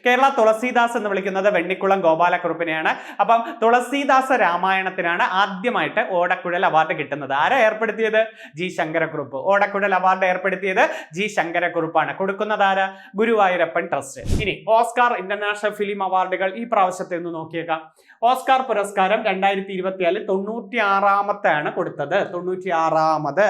കേരള തുളസീദാസ് എന്ന് വിളിക്കുന്നത് വെണ്ണിക്കുളം ഗോപാലക്കുറുപ്പിനെയാണ്. അപ്പം തുളസീദാസ രാമായണത്തിനാണ് ആദ്യമായിട്ട് ഓടക്കുഴൽ അവാർഡ് കിട്ടുന്നത്. ആരാ ഏർപ്പെടുത്തിയത്? ജി ശങ്കരക്കുറുപ്പ്. ഓടക്കുഴൽ അവാർഡ് ഏർപ്പെടുത്തിയത് ജി ശങ്കരക്കുറുപ്പാണ്. കൊടുക്കുന്നത് ആരാ? ഗുരുവായൂരപ്പൻ ട്രസ്റ്റ്. ഇനി ഓസ്കാർ ഇന്റർനാഷണൽ ഫിലിം അവാർഡുകൾ ഈ പ്രാവശ്യത്തെ ഒന്ന് നോക്കിയേക്കാം. ഓസ്കാർ പുരസ്കാരം 2024 96ാമത്തെയാണ് കൊടുത്തത്. 96ാമത്.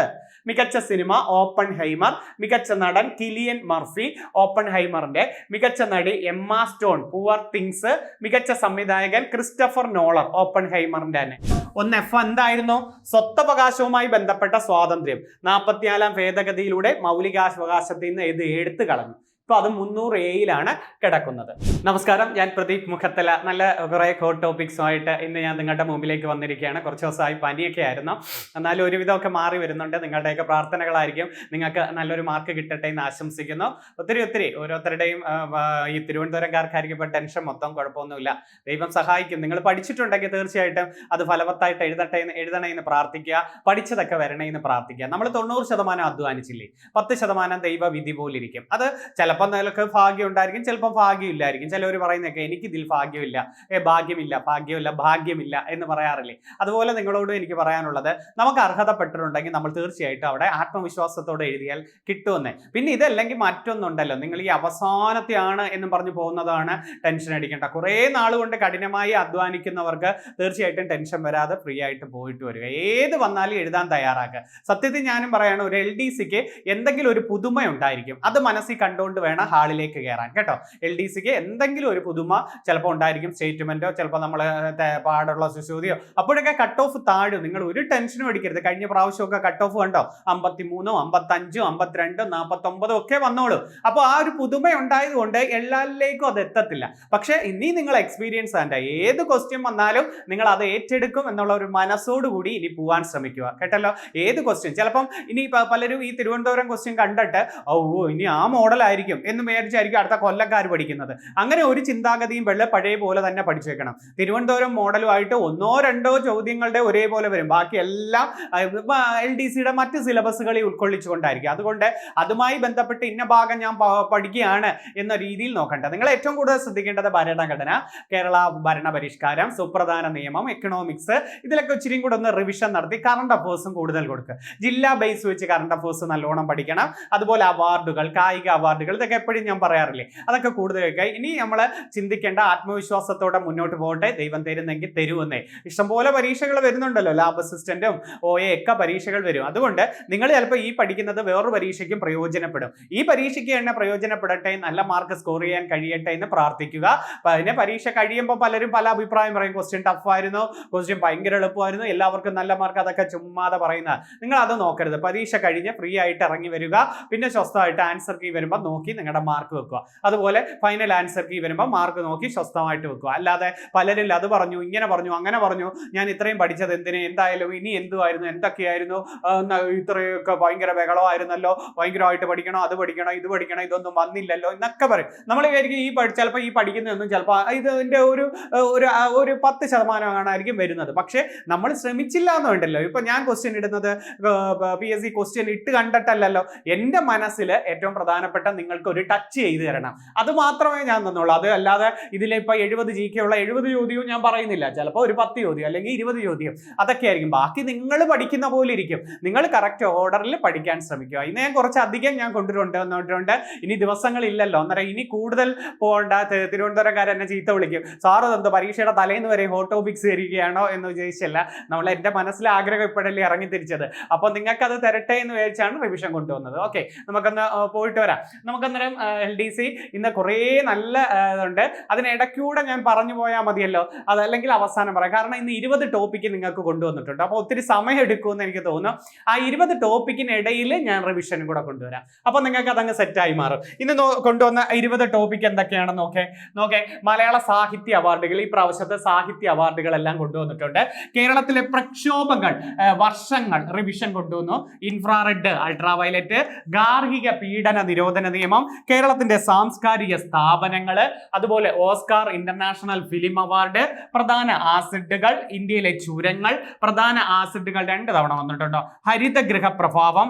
മികച്ച സിനിമ ഓപ്പൺഹൈമർ, മികച്ച നടൻ കിലിയൻ മർഫി ഓപ്പൺഹൈമറിന്റെ, മികച്ച നടി എമ്മ സ്റ്റോൺ പുവർ തിങ്സ്, മികച്ച സംവിധായകൻ ക്രിസ്റ്റഫർ നോളർ ഓപ്പൺഹൈമറിന്റെ തന്നെ. ഒന്ന് എഫ് എന്തായിരുന്നു? സ്വത്തവകാശവുമായി ബന്ധപ്പെട്ട സ്വാതന്ത്ര്യം. 44ാം ഭേദഗതിയിലൂടെ മൗലികാവകാശത്തിൽ നിന്ന് ഇത് എടുത്തു കളഞ്ഞു. ഇപ്പോൾ അത് 300A കിടക്കുന്നത്. നമസ്കാരം, ഞാൻ പ്രദീപ് മുഖത്തല. നല്ല കുറേ ഹോട്ട് ടോപ്പിക്സുമായിട്ട് ഇന്ന് ഞാൻ നിങ്ങളുടെ മുമ്പിലേക്ക് വന്നിരിക്കുകയാണ്. കുറച്ച് ദിവസമായി പനിയൊക്കെ ആയിരുന്നു, എന്നാലും ഒരുവിധമൊക്കെ മാറി വരുന്നുണ്ട്. നിങ്ങളുടെയൊക്കെ പ്രാർത്ഥനകളായിരിക്കും നിങ്ങൾക്ക് നല്ലൊരു മാർക്ക് കിട്ടട്ടെ എന്ന് ആശംസിക്കുന്നു. ഒത്തിരി ഓരോരുത്തരുടെയും ഈ തിരുവനന്തപുരംകാർക്കായിരിക്കും ഇപ്പോൾ ടെൻഷൻ മൊത്തം. കുഴപ്പമൊന്നുമില്ല, ദൈവം സഹായിക്കും. നിങ്ങൾ പഠിച്ചിട്ടുണ്ടെങ്കിൽ തീർച്ചയായിട്ടും അത് ഫലവത്തായിട്ട് എഴുതണേന്ന് പ്രാർത്ഥിക്കുക. പഠിച്ചതൊക്കെ വരണേന്ന് പ്രാർത്ഥിക്കുക. നമ്മൾ 90% അധ്വാനിച്ചില്ലേ, 10% ദൈവവിധി പോലിരിക്കും. അത് ചിലപ്പോൾ നിലക്ക് ഭാഗ്യം ഉണ്ടായിരിക്കും, ചിലപ്പോൾ ഭാഗ്യം ഇല്ലായിരിക്കും. ചിലവർ പറയുന്നൊക്കെ എനിക്ക് ഇതിൽ ഭാഗ്യമില്ല, ഭാഗ്യമില്ല എന്ന് പറയാറില്ലേ. അതുപോലെ നിങ്ങളോട് എനിക്ക് പറയാനുള്ളത്, നമുക്ക് അർഹതപ്പെട്ടിട്ടുണ്ടെങ്കിൽ നമ്മൾ തീർച്ചയായിട്ടും അവിടെ ആത്മവിശ്വാസത്തോടെ എഴുതിയാൽ കിട്ടുമെന്നേ. പിന്നെ ഇതല്ലെങ്കിൽ മറ്റൊന്നുണ്ടല്ലോ, നിങ്ങൾ ഈ അവസാനത്തെയാണ് എന്ന് പറഞ്ഞു പോകുന്നതാണ് ടെൻഷൻ അടിക്കേണ്ട. കുറേ നാളുകൊണ്ട് കഠിനമായി അധ്വാനിക്കുന്നവർക്ക് തീർച്ചയായിട്ടും ടെൻഷൻ വരാതെ ഫ്രീ ആയിട്ട് പോയിട്ട് വരിക. ഏത് വന്നാലും എഴുതാൻ തയ്യാറാക്കുക. സത്യത്തിൽ ഞാനും പറയാണ്, ഒരു LDCക്ക് എന്തെങ്കിലും ഒരു പുതുമ ഉണ്ടായിരിക്കും. അത് മനസ്സിൽ കണ്ടുകൊണ്ട് വേണം ഹാളിലേക്ക് കയറാൻ കേട്ടോ. LDCക്ക് എന്തെങ്കിലും ഒരു പുതുമ ചിലപ്പോൾ ഉണ്ടായിരിക്കും. സ്റ്റേറ്റ്മെന്റോ ചിലപ്പോൾ നമ്മൾ പാടുള്ള സുശോധിയോ. അപ്പോഴൊക്കെ കട്ട് ഓഫ് താഴും. നിങ്ങൾ ഒരു ടെൻഷനും അടിക്കരുത്. കഴിഞ്ഞ പ്രാവശ്യമൊക്കെ കട്ട് ഓഫ് കണ്ടോ, 53, 55, 52, 49 ഒക്കെ വന്നോളൂ. അപ്പോൾ ആ ഒരു പുതുമ ഉണ്ടായതുകൊണ്ട് എല്ലാവരിലേക്കും അത് എത്തത്തില്ല. പക്ഷെ ഇനി നിങ്ങൾ എക്സ്പീരിയൻസ് ആണ്ട ഏത് ക്വസ്റ്റ്യൻ വന്നാലും നിങ്ങൾ അത് ഏറ്റെടുക്കും എന്നുള്ള ഒരു മനസ്സോടുകൂടി ഇനി പോവാൻ ശ്രമിക്കുക കേട്ടല്ലോ. ഏത് ക്വസ്റ്റ്യൻ ചിലപ്പം ഇനി പലരും ഈ തിരുവനന്തപുരം ക്വസ്റ്റ്യൻ കണ്ടിട്ട് ഇനി ആ മോഡലായിരിക്കും എന്ന് വിചാരിച്ചായിരിക്കും അടുത്ത കൊല്ലക്കാർ പഠിക്കുന്നത്. അങ്ങനെ ഒരു ചിന്താഗതിയും പഴയ പോലെ തന്നെ പഠിച്ചേക്കണം. തിരുവനന്തപുരം മോഡലുമായിട്ട് 1-2 ചോദ്യങ്ങളുടെ ഒരേപോലെ വരും. ബാക്കി എല്ലാം LDCയുടെ മറ്റ് സിലബസുകളിൽ ഉൾക്കൊള്ളിച്ചുകൊണ്ടായിരിക്കും. അതുകൊണ്ട് അതുമായി ബന്ധപ്പെട്ട് ഇന്ന ഭാഗം ഞാൻ പഠിക്കുകയാണ് എന്ന രീതിയിൽ നോക്കണ്ട. നിങ്ങൾ ഏറ്റവും കൂടുതൽ ശ്രദ്ധിക്കേണ്ടത് ഭരണഘടന, കേരള ഭരണ പരിഷ്കാരം, സുപ്രധാന നിയമം, എക്കണോമിക്സ്, ഇതിലൊക്കെ ഇച്ചിരിയും കൂടെ ഒന്ന് റിവിഷൻ നടത്തി കറണ്ട് അഫേഴ്സും കൂടുതൽ കൊടുക്കുക. ജില്ലാ ബേസ് വെച്ച് കറണ്ട് അഫേഴ്സ് നല്ലോണം പഠിക്കണം. അതുപോലെ അവാർഡുകൾ, കായിക അവാർഡുകൾ, ഇതൊക്കെ എപ്പോഴും ഞാൻ പറയാറില്ലേ, അതൊക്കെ കൂടുതലൊക്കെ. ഇനി നമ്മൾ ചിന്തിക്കേണ്ട ആത്മവിശ്വാസത്തോടെ മുന്നോട്ട് പോകട്ടെ. ദൈവം തരുന്നെങ്കിൽ തരുമെന്നേ. ഇഷ്ടംപോലെ പരീക്ഷകൾ വരുന്നുണ്ടല്ലോ, ലാബ് അസിസ്റ്റന്റും OA ഒക്കെ പരീക്ഷകൾ വരും. അതുകൊണ്ട് നിങ്ങൾ ചിലപ്പോൾ ഈ പഠിക്കുന്നത് വേറൊരു പരീക്ഷയ്ക്കും പ്രയോജനപ്പെടും. ഈ പരീക്ഷയ്ക്ക് തന്നെ പ്രയോജനപ്പെടട്ടെ, നല്ല മാർക്ക് സ്കോർ ചെയ്യാൻ കഴിയട്ടെ എന്ന് പ്രാർത്ഥിക്കുക. പിന്നെ പരീക്ഷ കഴിയുമ്പോൾ പലരും പല അഭിപ്രായം പറയും. ക്വസ്റ്റ്യൻ ടഫായിരുന്നു, ക്വസ്റ്റ്യൻ ഭയങ്കര എളുപ്പമായിരുന്നു, എല്ലാവർക്കും നല്ല മാർക്ക്. അതൊക്കെ ചുമ്മാതെ പറയുന്ന. നിങ്ങൾ അത് നോക്കരുത്. പരീക്ഷ കഴിഞ്ഞ് ഫ്രീ ആയിട്ട് ഇറങ്ങി വരിക. പിന്നെ സ്വസ്ഥമായിട്ട് ആൻസർ കീ വരുമ്പോൾ നോക്കി നിങ്ങളുടെ മാർക്ക് വെക്കുക. അതുപോലെ ഫൈനൽ ആൻസർ കീ വരുമ്പോൾ മാർക്ക് നോക്കി സ്വസ്ഥമായിട്ട് വെക്കുക. അല്ലാതെ പലരും അത് പറഞ്ഞു, ഇങ്ങനെ പറഞ്ഞു, അങ്ങനെ പറഞ്ഞു, ഞാൻ ഇത്രയും പഠിച്ചത് എന്തിന്, എന്തായാലും ഇനി എന്തുമായിരുന്നു, എന്തൊക്കെയായിരുന്നു, ഇത്രയൊക്കെ ഭയങ്കര ബഹളമായിരുന്നല്ലോ, ഭയങ്കരമായിട്ട് പഠിക്കണോ, അത് പഠിക്കണോ, ഇത് പഠിക്കണോ, ഇതൊന്നും വന്നില്ലല്ലോ എന്നൊക്കെ പറയും. നമ്മൾ വിചാരിക്കും ചിലപ്പോൾ ഈ പഠിക്കുന്നതൊന്നും ചിലപ്പോൾ ഇതിൻ്റെ ഒരു 10% വരുന്നത്. പക്ഷേ നമ്മൾ ശ്രമിച്ചില്ല എന്നുണ്ടല്ലോ. ഇപ്പൊ ഞാൻ ക്വസ്റ്റ്യൻ ഇടുന്നത് PSC ക്വസ്റ്റ്യൻ ഇട്ട് കണ്ടിട്ടല്ലല്ലോ. എൻ്റെ മനസ്സിൽ ഏറ്റവും പ്രധാനപ്പെട്ട നിങ്ങൾക്ക് ഒരു ടച്ച് ചെയ്ത് തരണം. അത് മാത്രമേ ഞാൻ തന്നുള്ളൂ. അത് അല്ലാതെ ഇതിലിപ്പോൾ 70 GK ഉള്ള 70 ചോദ്യവും ഞാൻ പറയുന്നില്ല. ചിലപ്പോൾ ഒരു 10 ചോദ്യം അല്ലെങ്കിൽ 20 ചോദ്യം അതൊക്കെ ആയിരിക്കും. ബാക്കി നിങ്ങൾ പഠിക്കുന്ന പോലെ ഇരിക്കും. നിങ്ങൾ കറക്റ്റ് ഓർഡറിൽ പഠിക്കാൻ ശ്രമിക്കുക. ഇന്ന് ഞാൻ കുറച്ചധികം ഞാൻ കൊണ്ടുവന്നിട്ടുണ്ട്. ഇനി ദിവസങ്ങളില്ലല്ലോ, അന്നേരം ഇനി കൂടുതൽ പോകേണ്ട. തിരുവനന്തപുരംകാരൻ എന്നെ ചീത്ത വിളിക്കും, സാറ് എന്താ പരീക്ഷയുടെ തലേന്ന് വരെ ഹോട്ട് ടോപ്പിക്സ് തരികയാണോ എന്ന് വിചാരിച്ചല്ല. നമ്മൾ എൻ്റെ മനസ്സിലെ ആഗ്രഹം ഇപ്പോഴല്ലേ ഇറങ്ങി തിരിച്ചത്. അപ്പോൾ നിങ്ങൾക്ക് അത് തരട്ടെ എന്ന് വിചാരിച്ചാണ് റിവിഷൻ കൊണ്ടുവന്നത്. ഓക്കെ, നമുക്കൊന്ന് പോയിട്ട് വരാം. നമുക്കന്നേരം LDC ഇന്ന് കുറേ നല്ല ഇതുണ്ട്. അതിനിടയ്ക്കൂടെ ഞാൻ പറഞ്ഞു പോയാൽ മതിയല്ലോ, അതല്ലെങ്കിൽ അവസാനം പറയാം. കാരണം ഇന്ന് 20 ടോപ്പിക്ക് നിങ്ങൾക്ക് കൊണ്ടുവന്നിട്ടുണ്ട്. അപ്പോൾ ഒത്തിരി സമയം എടുക്കുമെന്ന് എനിക്ക് തോന്നുന്നു. ആ 20 ടോപ്പിക്കിനിടയിൽ ഞാൻ റിവിഷനും കൂടെ കൊണ്ടുവരാം. അപ്പോൾ നിങ്ങൾക്ക് അതങ്ങ് സെറ്റായി മാറും. ഇന്ന് കൊണ്ടുവന്ന 20 ടോപ്പിക്ക് എന്തൊക്കെയാണെന്ന് നോക്കേ. മലയാള സാഹിത്യ അവാർഡുകൾ, ഈ പ്രാവശ്യത്തെ സാഹിത്യ അവാർഡുകളെല്ലാം കൊണ്ടുവന്നിട്ടുണ്ട്. കേരളത്തിലെ പ്രക്ഷോഭങ്ങൾ, വർഷങ്ങൾ റിവിഷൻ കൊണ്ടുവന്നു. ഇൻഫ്രാറെഡ്, അൾട്രാവയലറ്റ്, ഗാർഹിക പീഡന നിരോധന നിയമം, നിയമം, കേരളത്തിന്റെ സാംസ്കാരിക സ്ഥാപനങ്ങള്, അതുപോലെ ഓസ്കാർ ഇന്റർനാഷണൽ ഫിലിം അവാർഡ്, പ്രധാന ആസിഡുകൾ, ഇന്ത്യയിലെ ചുരങ്ങൾ, പ്രധാന ആസിഡുകൾ 2 തവണ വന്നിട്ടുണ്ടോ, ഹരിതഗൃഹ പ്രഭാവം,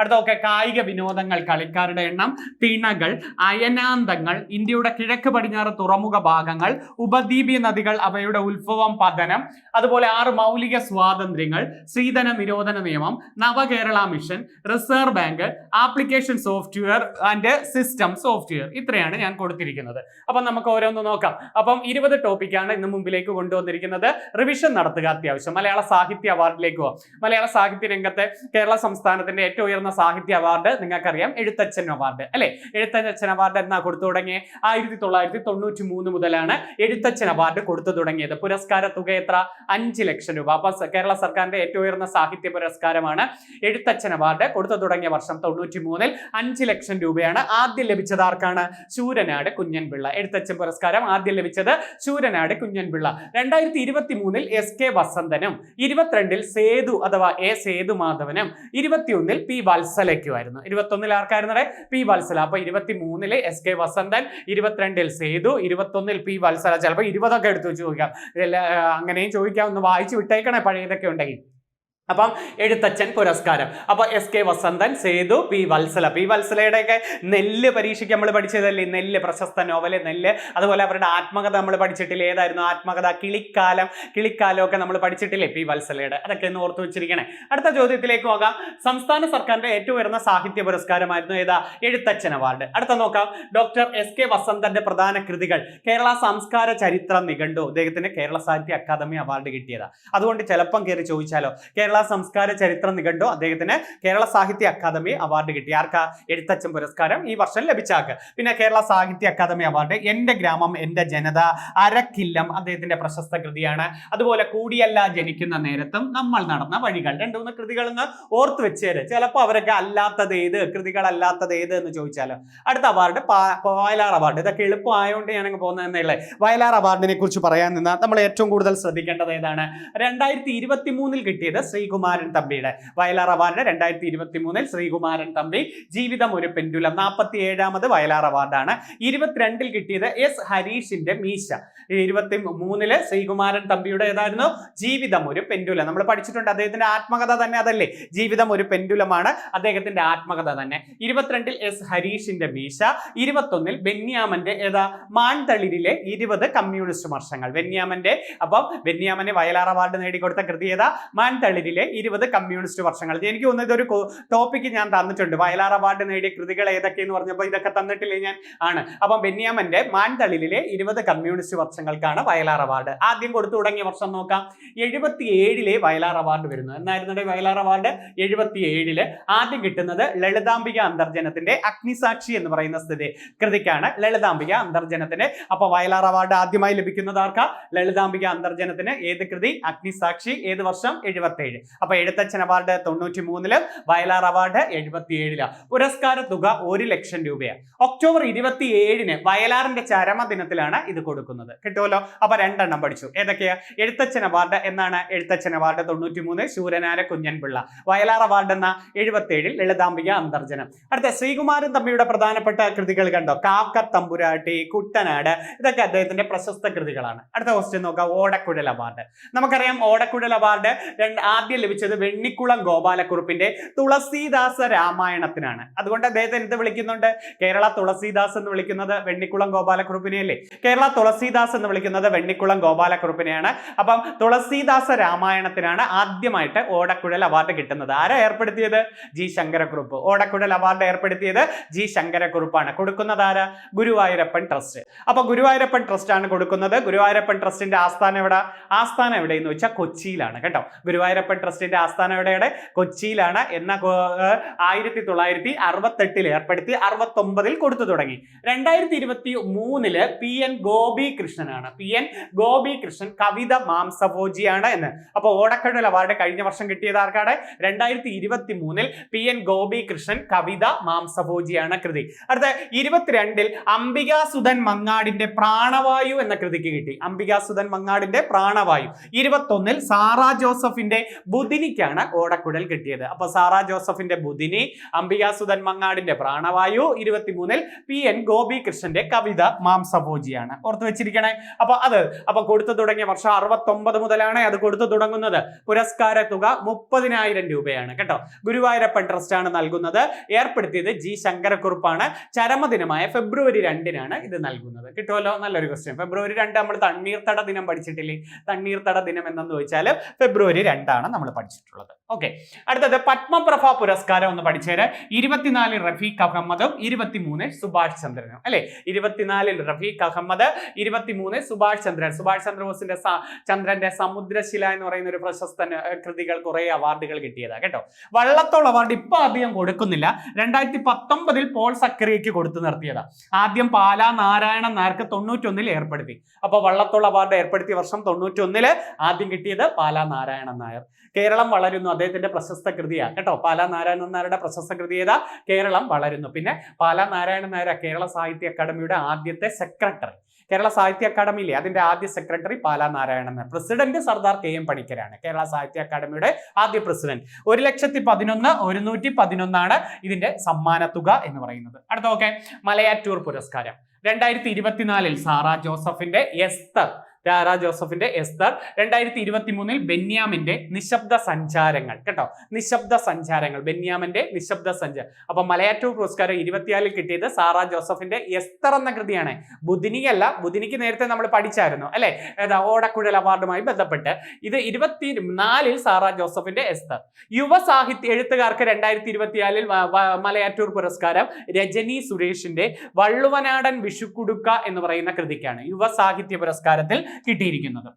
അടുത്തൊക്കെ കായിക വിനോദങ്ങൾ, കളിക്കാരുടെ എണ്ണം, തിണകൾ, അയനാന്തങ്ങൾ, ഇന്ത്യയുടെ കിഴക്ക് പടിഞ്ഞാറ് തുറമുഖ ഭാഗങ്ങൾ, ഉപദ്വീപീയ നദികൾ, അവയുടെ ഉത്ഭവം, പതനം, അതുപോലെ 6 മൗലിക സ്വാതന്ത്ര്യങ്ങൾ, സ്ത്രീധന നിരോധന നിയമം, Navakerala mission, reserve bank, application software and system software. ഇത്രയാണ് ഞാൻ കൊടുത്തിരിക്കുന്നത്. അപ്പം നമുക്ക് ഓരോന്ന് നോക്കാം. അപ്പം 20 ടോപ്പിക്കാണ് ഇന്ന് മുമ്പിലേക്ക് കൊണ്ടുവന്നിരിക്കുന്നത്. റിവിഷൻ നടത്തുക അത്യാവശ്യം. മലയാള സാഹിത്യ അവാർഡിലേക്ക് പോകാം. മലയാള സാഹിത്യ രംഗത്തെ കേരള സംസ്ഥാനത്തിന്റെ ഏറ്റവും ഉയർന്ന സാഹിത്യ അവാർഡ് നിങ്ങൾക്കറിയാം, എഴുത്തച്ഛൻ അവാർഡ് അല്ലെ. എഴുത്തച്ഛൻ അവാർഡ് എന്നാ കൊടുത്തു തുടങ്ങിയ 1993 മുതലാണ് എഴുത്തച്ഛൻ അവാർഡ് കൊടുത്തു തുടങ്ങിയത്. പുരസ്കാര തുക എത്ര? 5 ലക്ഷം രൂപ. അപ്പൊ കേരള സർക്കാരിന്റെ ഏറ്റവും ഉയർന്ന സാഹിത്യ പുരസ്കാരമാണ് എഴുത്തച്ഛൻ അവാർഡ്. കൊടുത്തു തുടങ്ങിയ വർഷം 93-ൽ 5 ലക്ഷം രൂപയാണ്. ആദ്യം ലഭിച്ചത് ആർക്കാണ്? ശൂരനാട് കുഞ്ഞൻപിള്ള. എഴുത്തച്ഛൻ പുരസ്കാരം ആദ്യം ലഭിച്ചത് ശൂരനാട് കുഞ്ഞൻപിള്ള. 2023-ൽ എസ് കെ വസന്തനും, 22-ൽ സേതു അഥവാ എ സേതുമാധവനും, 21-ൽ പി വത്സലയ്ക്കുമായിരുന്നു. 21-ൽ ആർക്കായിരുന്നു? പി വത്സല. അപ്പൊ 23-ൽ എസ് കെ വസന്തൻ, 22-ൽ സേതു, 21-ൽ പി വത്സല. ചിലപ്പോൾ 20 എടുത്തു വെച്ച് ചോദിക്കാം. അങ്ങനെയും ചോദിക്കാം. ഒന്ന് വായിച്ചു വിട്ടേക്കണേ പഴയതൊക്കെ ഉണ്ടെങ്കിൽ. അപ്പം എഴുത്തച്ഛൻ പുരസ്കാരം. അപ്പൊ S K Vasanthan, Sethu, P Valsala. P വത്സലയുടെയൊക്കെ നെല്ല് പരീക്ഷയ്ക്ക് നമ്മൾ പഠിച്ചതല്ലേ, നെല്ല് പ്രശസ്ത നോവല് നെല്ല്. അതുപോലെ അവരുടെ ആത്മകഥ നമ്മൾ പഠിച്ചിട്ടില്ലേ? ഏതായിരുന്നു ആത്മകഥ? കിളിക്കാലം ഒക്കെ നമ്മൾ പഠിച്ചിട്ടില്ലേ പി വത്സലയുടെ? അതൊക്കെ ഒന്ന് ഓർത്തു വെച്ചിരിക്കണേ. അടുത്ത ചോദ്യത്തിലേക്ക് പോകാം. സംസ്ഥാന സർക്കാരിന്റെ ഏറ്റവും ഉയർന്ന സാഹിത്യ പുരസ്കാരമായിരുന്നു ഏതാ? എഴുത്തച്ഛൻ അവാർഡ്. അടുത്ത നോക്കാം. ഡോക്ടർ എസ് കെ വസന്തന്റെ പ്രധാന കൃതികൾ. കേരള സംസ്കാര ചരിത്ര നിഘണ്ടു. അദ്ദേഹത്തിന് കേരള സാഹിത്യ അക്കാദമി അവാർഡ് കിട്ടിയതാ. അതുകൊണ്ട് ചിലപ്പം കയറി ചോദിച്ചാലോ, കേരള സംസ്കാര ചരിത്ര നിഘണ്ടു അദ്ദേഹത്തിന് കേരള സാഹിത്യ അക്കാദമി അവാർഡ് കിട്ടി. ആർക്കാ? എഴുത്തച്ഛൻ പുരസ്കാരം ഈ വർഷം ലഭിച്ചാക്ക്. പിന്നെ കേരള സാഹിത്യ അക്കാദമി അവാർഡ് എന്റെ ഗ്രാമം എന്റെ ജനത, അരക്കില്ലം അദ്ദേഹത്തിന്റെ പ്രശസ്ത കൃതിയാണ്. അതുപോലെ കൂടിയല്ല ജനിക്കുന്ന നേരത്തും, നമ്മൾ നടന്ന വഴികൾ. 2-3 കൃതികൾ എന്ന് ഓർത്ത് വെച്ചേര്. ചിലപ്പോൾ അവരൊക്കെ അല്ലാത്തത് ഏത്, കൃതികളല്ലാത്തത് ഏത് എന്ന് ചോദിച്ചാലോ. അടുത്ത അവാർഡ് വയലാർ അവാർഡ്. ഇതൊക്കെ എളുപ്പമായതുകൊണ്ട് ഞാനങ്ങ് പോകുന്നതെന്നേ. വയലാർ അവാർഡിനെ കുറിച്ച് പറയാൻ നിന്നാൽ നമ്മൾ ഏറ്റവും കൂടുതൽ ശ്രദ്ധിക്കേണ്ടത് ഏതാണ്? 2023-ൽ കിട്ടിയത് ശ്രീകുമാരൻ തമ്പിയുടെ വയലാർ അവാർഡ്. 2023-ൽ ശ്രീകുമാരൻ തമ്പി, ജീവിതം ഒരു പെൻഡുലം, 47ാമത് വയലാർ അവാർഡാണ്. 22-ൽ കിട്ടിയത് എസ് ഹരീഷിന്റെ മീശ. 23-ല് ശ്രീകുമാരൻ തമ്പിയുടെ ഏതായിരുന്നു? ജീവിതം ഒരു പെൻഡുലം. നമ്മൾ പഠിച്ചിട്ടുണ്ട്. അദ്ദേഹത്തിന്റെ ആത്മകഥ തന്നെ അതല്ലേ? ജീവിതം ഒരു പെൻഡുലമാണ് അദ്ദേഹത്തിന്റെ ആത്മകഥ തന്നെ. 22-ൽ എസ് ഹരീഷിന്റെ മീശ. 21-ൽ ബെന്യാമന്റെ ഏതാ? മാൻതളിരിലെ 20 കമ്മ്യൂണിസ്റ്റ് വർഷങ്ങൾ. ബെന്യാമന് വയലാർ അവാർഡ് നേടിക്കൊടുത്ത കൃതി ഏതാ? മാൻതളിരിലെ 20 കമ്മ്യൂണിസ്റ്റ് വർഷങ്ങൾ. എനിക്ക് തോന്നുന്നത് ഇതൊരു ടോപ്പിക്ക് ഞാൻ തന്നിട്ടുണ്ട്. വയലാർ അവാർഡ് നേടിയ കൃതികൾ ഏതൊക്കെയെന്ന് പറഞ്ഞപ്പോൾ ഇതൊക്കെ തന്നിട്ടില്ലേ ഞാൻ? ആണ്. അപ്പം ബെന്യാമന്റെ മാൻതളിരിലെ 20 കമ്മ്യൂണിസ്റ്റ് വർഷങ്ങൾക്കാണ് വയലാർ അവാർഡ്. ആദ്യം കൊടുത്തു തുടങ്ങിയ വർഷം നോക്കാം. 77-ലെ വയലാർ അവാർഡ് വരുന്നു. എന്നായിരുന്നു വയലാർ അവാർഡ്? 77-ല്. ആദ്യം കിട്ടുന്നത് ലളിതാംബിക അന്തർജനത്തിന്റെ അഗ്നിസാക്ഷി എന്ന് പറയുന്ന കൃതിക്കാണ്. ലളിതാംബിക അന്തർജനത്തിന്. അപ്പൊ വയലാർ അവാർഡ് ആദ്യമായി ലഭിക്കുന്നത് ആർക്കാ? ലളിതാംബിക അന്തർജനത്തിന്. ഏത് കൃതി? അഗ്നിസാക്ഷി. ഏത് വർഷം? 77. അപ്പൊ എഴുത്തച്ഛൻ അവാർഡ് 93-ല്, വയലാർ അവാർഡ് 77-ല്. പുരസ്കാര തുക 1 ലക്ഷം രൂപയാണ്. ഒക്ടോബർ 27-ന് വയലാറിന്റെ ചരമദിനത്തിലാണ് ഇത് കൊടുക്കുന്നത്. കിട്ടുമല്ലോ. അപ്പൊ 2 എണ്ണം പഠിച്ചു. ഏതൊക്കെയാ? എഴുത്തച്ഛൻ അവാർഡ് എന്നാണ്? എഴുത്തച്ഛൻ അവാർഡ് 93 ശൂരനാര കുഞ്ഞൻപിള്ള. വയലാർ അവാർഡ് എന്ന 77-ൽ ലളിതാംബിക അന്തർജനം. അടുത്ത ശ്രീകുമാരൻ തമ്പിയുടെ പ്രധാനപ്പെട്ട കൃതികൾ കണ്ടോ? കാക്ക തമ്പുരാട്ടി, കുട്ടനാട്, ഇതൊക്കെ അദ്ദേഹത്തിന്റെ പ്രശസ്ത കൃതികളാണ്. അടുത്ത ക്വസ്റ്റ്യൻ നോക്കാം. ഓടക്കുഴൽ അവാർഡ്. നമുക്കറിയാം ഓടക്കുഴൽ അവാർഡ് ആദ്യം ലഭിച്ചത് വെണ്ണിക്കുളം ഗോപാലക്കുറുപ്പിന്റെ തുളസീദാസ രാമായണത്തിനാണ്. അതുകൊണ്ട് അദ്ദേഹത്തെ എന്ത് വിളിക്കുന്നുണ്ട്? കേരള തുളസീദാസ് എന്ന് വിളിക്കുന്നത് വെണ്ണിക്കുളം ഗോപാലക്കുറുപ്പിനെയല്ലേ? കേരള തുളസീദാസ് എന്ന് വിളിക്കുന്നത് വെണ്ണിക്കുളം ഗോപാലക്കുറുപ്പിനെയാണ്. അപ്പം തുളസീദാസ രാമായണത്തിനാണ് ആദ്യമായിട്ട് ഓടക്കുഴൽ അവാർഡ് കിട്ടുന്നത്. ആരാ ഏർപ്പെടുത്തിയത്? ജി ശങ്കരക്കുറുപ്പ്. ഓടക്കുഴൽ അവാർഡ് ഏർപ്പെടുത്തിയത് ജി ശങ്കരക്കുറുപ്പാണ്. കൊടുക്കുന്നത് ആരാ? ഗുരുവായൂരപ്പൻ ട്രസ്റ്റ്. അപ്പൊ ഗുരുവായൂരപ്പൻ ട്രസ്റ്റ് ആണ് കൊടുക്കുന്നത്. ഗുരുവായൂരപ്പൻ ട്രസ്റ്റിന്റെ ആസ്ഥാനം എവിടെയെന്ന് വെച്ചാൽ കൊച്ചിയിലാണ് കേട്ടോ. ഗുരുവായൂരപ്പൻ ട്രസ്റ്റിന്റെ ആസ്ഥാനം എവിടെയാണ്? കൊച്ചിയിലാണ്. എന്ന 1968-ൽ ഏർപ്പെടുത്തി 69-ൽ കൊടുത്തു തുടങ്ങി. 2023-ല് PN ഗോപി കൃഷ്ണനാണ്. PN ഗോപി കൃഷ്ണൻ കവിത മാംസഭോജിയാണ് എന്ന്. അപ്പൊ ഓടക്കുഴൽ അവാർഡ് കഴിഞ്ഞ വർഷം കിട്ടിയത് ആർക്കാണ്? 2023-ൽ PN ഗോപി കൃഷ്ണൻ കവിത മാംസഭോജിയാണ് കൃതി. അടുത്ത 22-ൽ അംബികാസുധൻ മങ്ങാടിന്റെ പ്രാണവായു എന്ന കൃതിക്ക് കിട്ടി. അംബികാസുധൻ മങ്ങാടിന്റെ പ്രാണവായു. 21-ൽ സാറാ ജോസഫിന്റെ ബുധിനിക്കാണ് ഓടക്കുഴൽ കിട്ടിയത്. അപ്പൊ സാറാ ജോസഫിന്റെ ബുധിനി, അംബികാസുധൻ മങ്ങാടിന്റെ പ്രാണവായു, 23-ൽ PN ഗോപികൃഷ്ണന്റെ കവിത മാംസഭോജിയാണ്. ഓർത്തു വെച്ചിരിക്കണേ. അപ്പൊ കൊടുത്തു തുടങ്ങിയ വർഷം 69 മുതലാണ് അത് കൊടുത്തു തുടങ്ങുന്നത്. പുരസ്കാര തുക 30,000 രൂപയാണ് കേട്ടോ. ഗുരുവായൂരപ്പൻ ട്രസ്റ്റ് ആണ് നൽകുന്നത്. ഏർപ്പെടുത്തിയത് G ശങ്കരക്കുറുപ്പാണ്. ചരമദിനമായ ഫെബ്രുവരി 2-നാണ് ഇത് നൽകുന്നത്. കിട്ടുമല്ലോ? നല്ലൊരു ക്വസ്റ്റ്യൻ. ഫെബ്രുവരി 2 നമ്മൾ തണ്ണീർത്തട ദിനം പഠിച്ചിട്ടില്ലേ? തണ്ണീർത്തട ദിനം എന്നു വെച്ചാൽ ഫെബ്രുവരി 2 നമ്മൾ പഠിച്ചിട്ടുള്ളത്. ഓക്കെ, അടുത്തത് പത്മപ്രഭ പുരസ്കാരം ഒന്ന് പഠിച്ചേര്. 24-ൽ റഫീഖ് അഹമ്മദും 23-ൽ സുഭാഷ് ചന്ദ്രനും അല്ലെ. 24-ൽ റഫീഖ് അഹമ്മദ്, 23-ൽ സുഭാഷ് ചന്ദ്രൻ. സുഭാഷ് ചന്ദ്രബോസിന്റെ ചന്ദ്രന്റെ സമുദ്രശില എന്ന് പറയുന്ന ഒരു പ്രശസ്ത കൃതികൾ കുറെ അവാർഡുകൾ കിട്ടിയതാ കേട്ടോ. വള്ളത്തോൾ അവാർഡ് ഇപ്പൊ അധികം കൊടുക്കുന്നില്ല. 2019-ൽ പോൾ സക്കറിയയ്ക്ക് കൊടുത്തു നിർത്തിയതാ. ആദ്യം പാലാ നാരായണൻ നായർക്ക് 91-ൽ ഏർപ്പെടുത്തി. അപ്പൊ വള്ളത്തോൾ അവാർഡ് ഏർപ്പെടുത്തിയ വർഷം 91-ൽ ആദ്യം കിട്ടിയത് പാലാ നാരായണൻ നായർ. കേരളം വളരുന്നു അദ്ദേഹത്തിന്റെ പ്രശസ്ത കൃതിയാണ് കേട്ടോ. പാലാ നാരായണൻ നായരുടെ പ്രശസ്ത കൃതി ഏതാ? കേരളം വളരുന്നു. പിന്നെ പാലാ നാരായണൻ നായർ കേരള സാഹിത്യ അക്കാദമിയുടെ ആദ്യത്തെ സെക്രട്ടറി. കേരള സാഹിത്യ അക്കാദമിയിലെ അതിന്റെ ആദ്യ secretary Pala Narayanan Nair. President Sardar KM പണിക്കരാണ്. കേരള സാഹിത്യ അക്കാദമിയുടെ ആദ്യ പ്രസിഡന്റ്. 1,11,111 ഇതിന്റെ സമ്മാന തുക എന്ന് പറയുന്നത്. അടുത്ത ഓക്കെ, മലയാറ്റൂർ പുരസ്കാരം 2024-ൽ സാറാ ജോസഫിന്റെ എസ്തർ. 2023-ൽ ബെന്യാമിന്റെ നിശബ്ദ സഞ്ചാരങ്ങൾ കേട്ടോ. നിശബ്ദ സഞ്ചാരങ്ങൾ, ബെന്യാമിന്റെ നിശബ്ദ സഞ്ചാരം. അപ്പൊ മലയാറ്റൂർ പുരസ്കാരം 24-ൽ കിട്ടിയത് സാറാ ജോസഫിന്റെ എസ്തർ എന്ന കൃതിയാണ്. ബുധിനിക്കല്ല, ബുധിനിക്ക് നേരത്തെ നമ്മൾ പഠിച്ചായിരുന്നു അല്ലെ, ഓടക്കുഴൽ അവാർഡുമായി ബന്ധപ്പെട്ട്. ഇത് 24-ൽ സാറാ ജോസഫിന്റെ എസ്തർ. യുവ സാഹിത്യ എഴുത്തുകാർക്ക് 2024-ൽ മലയാറ്റൂർ പുരസ്കാരം രജനി സുരേഷിന്റെ വള്ളുവനാടൻ വിഷുക്കുടുക്ക എന്ന് പറയുന്ന കൃതിക്കാണ് യുവ സാഹിത്യ പുരസ്കാരത്തിൽ കിട്ടിയിരിക്കുന്നത്.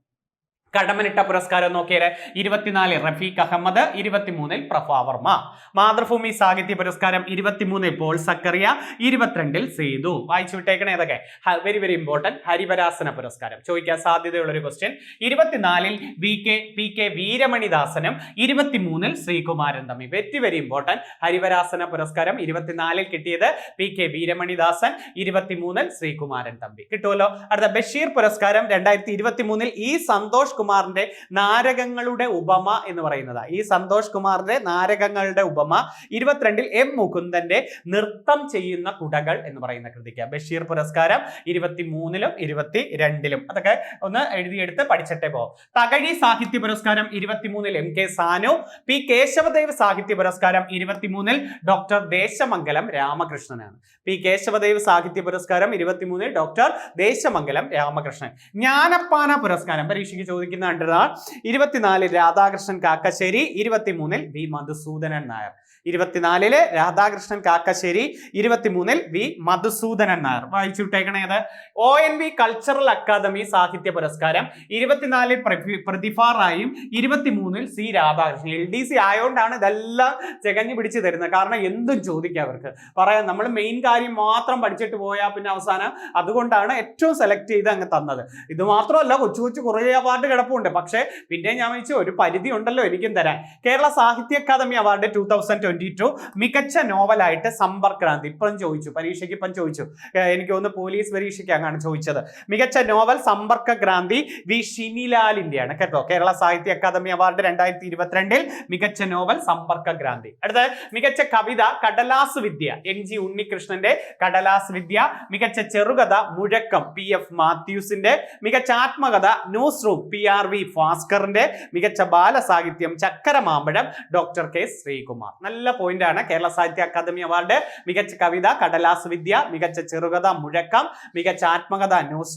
കടമനിട്ട പുരസ്കാരം നോക്കിയാൽ 24-ൽ റഫീഖ് അഹമ്മദ്, 23-ൽ പ്രഭാവർമ്മ. മാതൃഭൂമി സാഹിത്യ പുരസ്കാരം 23-ൽ പോൾ സക്കറിയ, 22-ൽ സേതു. വായിച്ചു വിട്ടേക്കണേ ഇതൊക്കെ. Very very important. ഹരിവരാസന പുരസ്കാരം ചോദിക്കാൻ സാധ്യതയുള്ള ഒരു ക്വസ്റ്റ്യൻ. 24-ൽ PK വീരമണിദാസനും 23-ൽ Sreekumaran Thampi. Very very important. Harivarasana പുരസ്കാരം 24-ൽ കിട്ടിയത് PK വീരമണിദാസൻ, 23-ൽ ശ്രീകുമാരൻ തമ്പി. കിട്ടുമല്ലോ. അടുത്ത ബഷീർ പുരസ്കാരം 2023-ൽ ഈ സന്തോഷ് കുമാറിന്റെ നാരകങ്ങളുടെ ഉപമ എന്ന് പറയുന്നത്. ഈ സന്തോഷ് കുമാറിന്റെ നാരകങ്ങളുടെ ഉപമ. 22-ൽ M മുകുന്ദന്റെ നൃത്തം ചെയ്യുന്ന കുടകൾ എന്ന് പറയുന്ന കൃതിക്ക് ബഷീർ പുരസ്കാരം 23-ലും 22-ലും. അതൊക്കെ ഒന്ന് എഴുതിയെടുത്ത് പഠിച്ചിട്ടേ പോകും. തകഴി സാഹിത്യ പുരസ്കാരം 23-ൽ MK സാനു. P കേശവദേവ് സാഹിത്യ പുരസ്കാരം 23-ൽ ഡോക്ടർ ദേശമംഗലം രാമകൃഷ്ണനാണ്. P കേശവദേവ് സാഹിത്യ പുരസ്കാരം 23-ൽ ഡോക്ടർ ദേശമംഗലം രാമകൃഷ്ണൻ. ജ്ഞാനപ്പാന പുരസ്കാരം പരീക്ഷയ്ക്ക് ചോദിക്കുന്ന 24-ൽ രാധാകൃഷ്ണൻ കാക്കശ്ശേരി, 23-ൽ V മധുസൂദനൻ നായർ. 24-ൽ രാധാകൃഷ്ണൻ കാക്കശ്ശേരി, 23-ൽ V മധുസൂദനൻ നായർ. വായിച്ചു വിട്ടേക്കണേത്. ONV കൾച്ചറൽ അക്കാദമി സാഹിത്യ പുരസ്കാരം 24-ൽ പ്രതിഭ റായും, 23-ൽ C രാധാകൃഷ്ണൻ. LDC ആയതുകൊണ്ടാണ് ഇതെല്ലാം ചെകഞ്ഞു പിടിച്ച് തരുന്നത്. കാരണം എന്തും ചോദിക്കാം അവർക്ക് പറയാം. നമ്മൾ മെയിൻ കാര്യം മാത്രം പഠിച്ചിട്ട് പോയാൽ പിന്നെ അവസാനം അതുകൊണ്ടാണ് ഏറ്റവും സെലക്ട് ചെയ്ത് അങ്ങ് തന്നത്. ഇത് മാത്രമല്ല, കൊച്ചു കൊച്ചു കുറേ അവാർഡ് കിടപ്പുണ്ട്. പക്ഷേ പിന്നെ ഞാൻ വെച്ചു ഒരു പരിധി ഉണ്ടല്ലോ എനിക്കും തരാൻ. കേരള സാഹിത്യ അക്കാദമി അവാർഡ് 2022 മികച്ച നോവലായിട്ട് സമ്പർക്രാന്തി. ഇപ്പം ചോദിച്ചു, പരീക്ഷയ്ക്ക് ഇപ്പം ചോദിച്ചു. എനിക്ക് തോന്നുന്നു പോലീസ് പരീക്ഷയ്ക്ക് അങ്ങാണ് ചോദിച്ചത്. മികച്ച നോവൽ സമ്പർക്ക്രാന്തി വി ഷിനിലാലിന്റെയാണ് കേട്ടോ. കേരള സാഹിത്യ അക്കാദമി അവാർഡ് 2022-ൽ മികച്ച നോവൽ സമ്പർക്ക്രാന്തി. അടുത്ത മികച്ച കവിത കടലാസ് വിദ്യ NG ഉണ്ണികൃഷ്ണന്റെ കടലാസ് വിദ്യ. മികച്ച ചെറുകഥ മുഴക്കം PF മാത്യൂസിന്റെ. മികച്ച ആത്മകഥ ന്യൂസ് റൂം PRV ഭാസ്കറിന്റെ. മികച്ച ബാലസാഹിത്യം ചക്കരമാമ്പഴം ഡോക്ടർ K ശ്രീകുമാർ. നല്ല പോയിന്റ് ആണ്. കേരള സാഹിത്യ അക്കാദമി അവാർഡ് മികച്ച കവിത കടലാസ് വിദ്യ, മികച്ച ചെറുകഥ മുഴക്കം, മികച്ച ആത്മകഥ ന്യൂസ്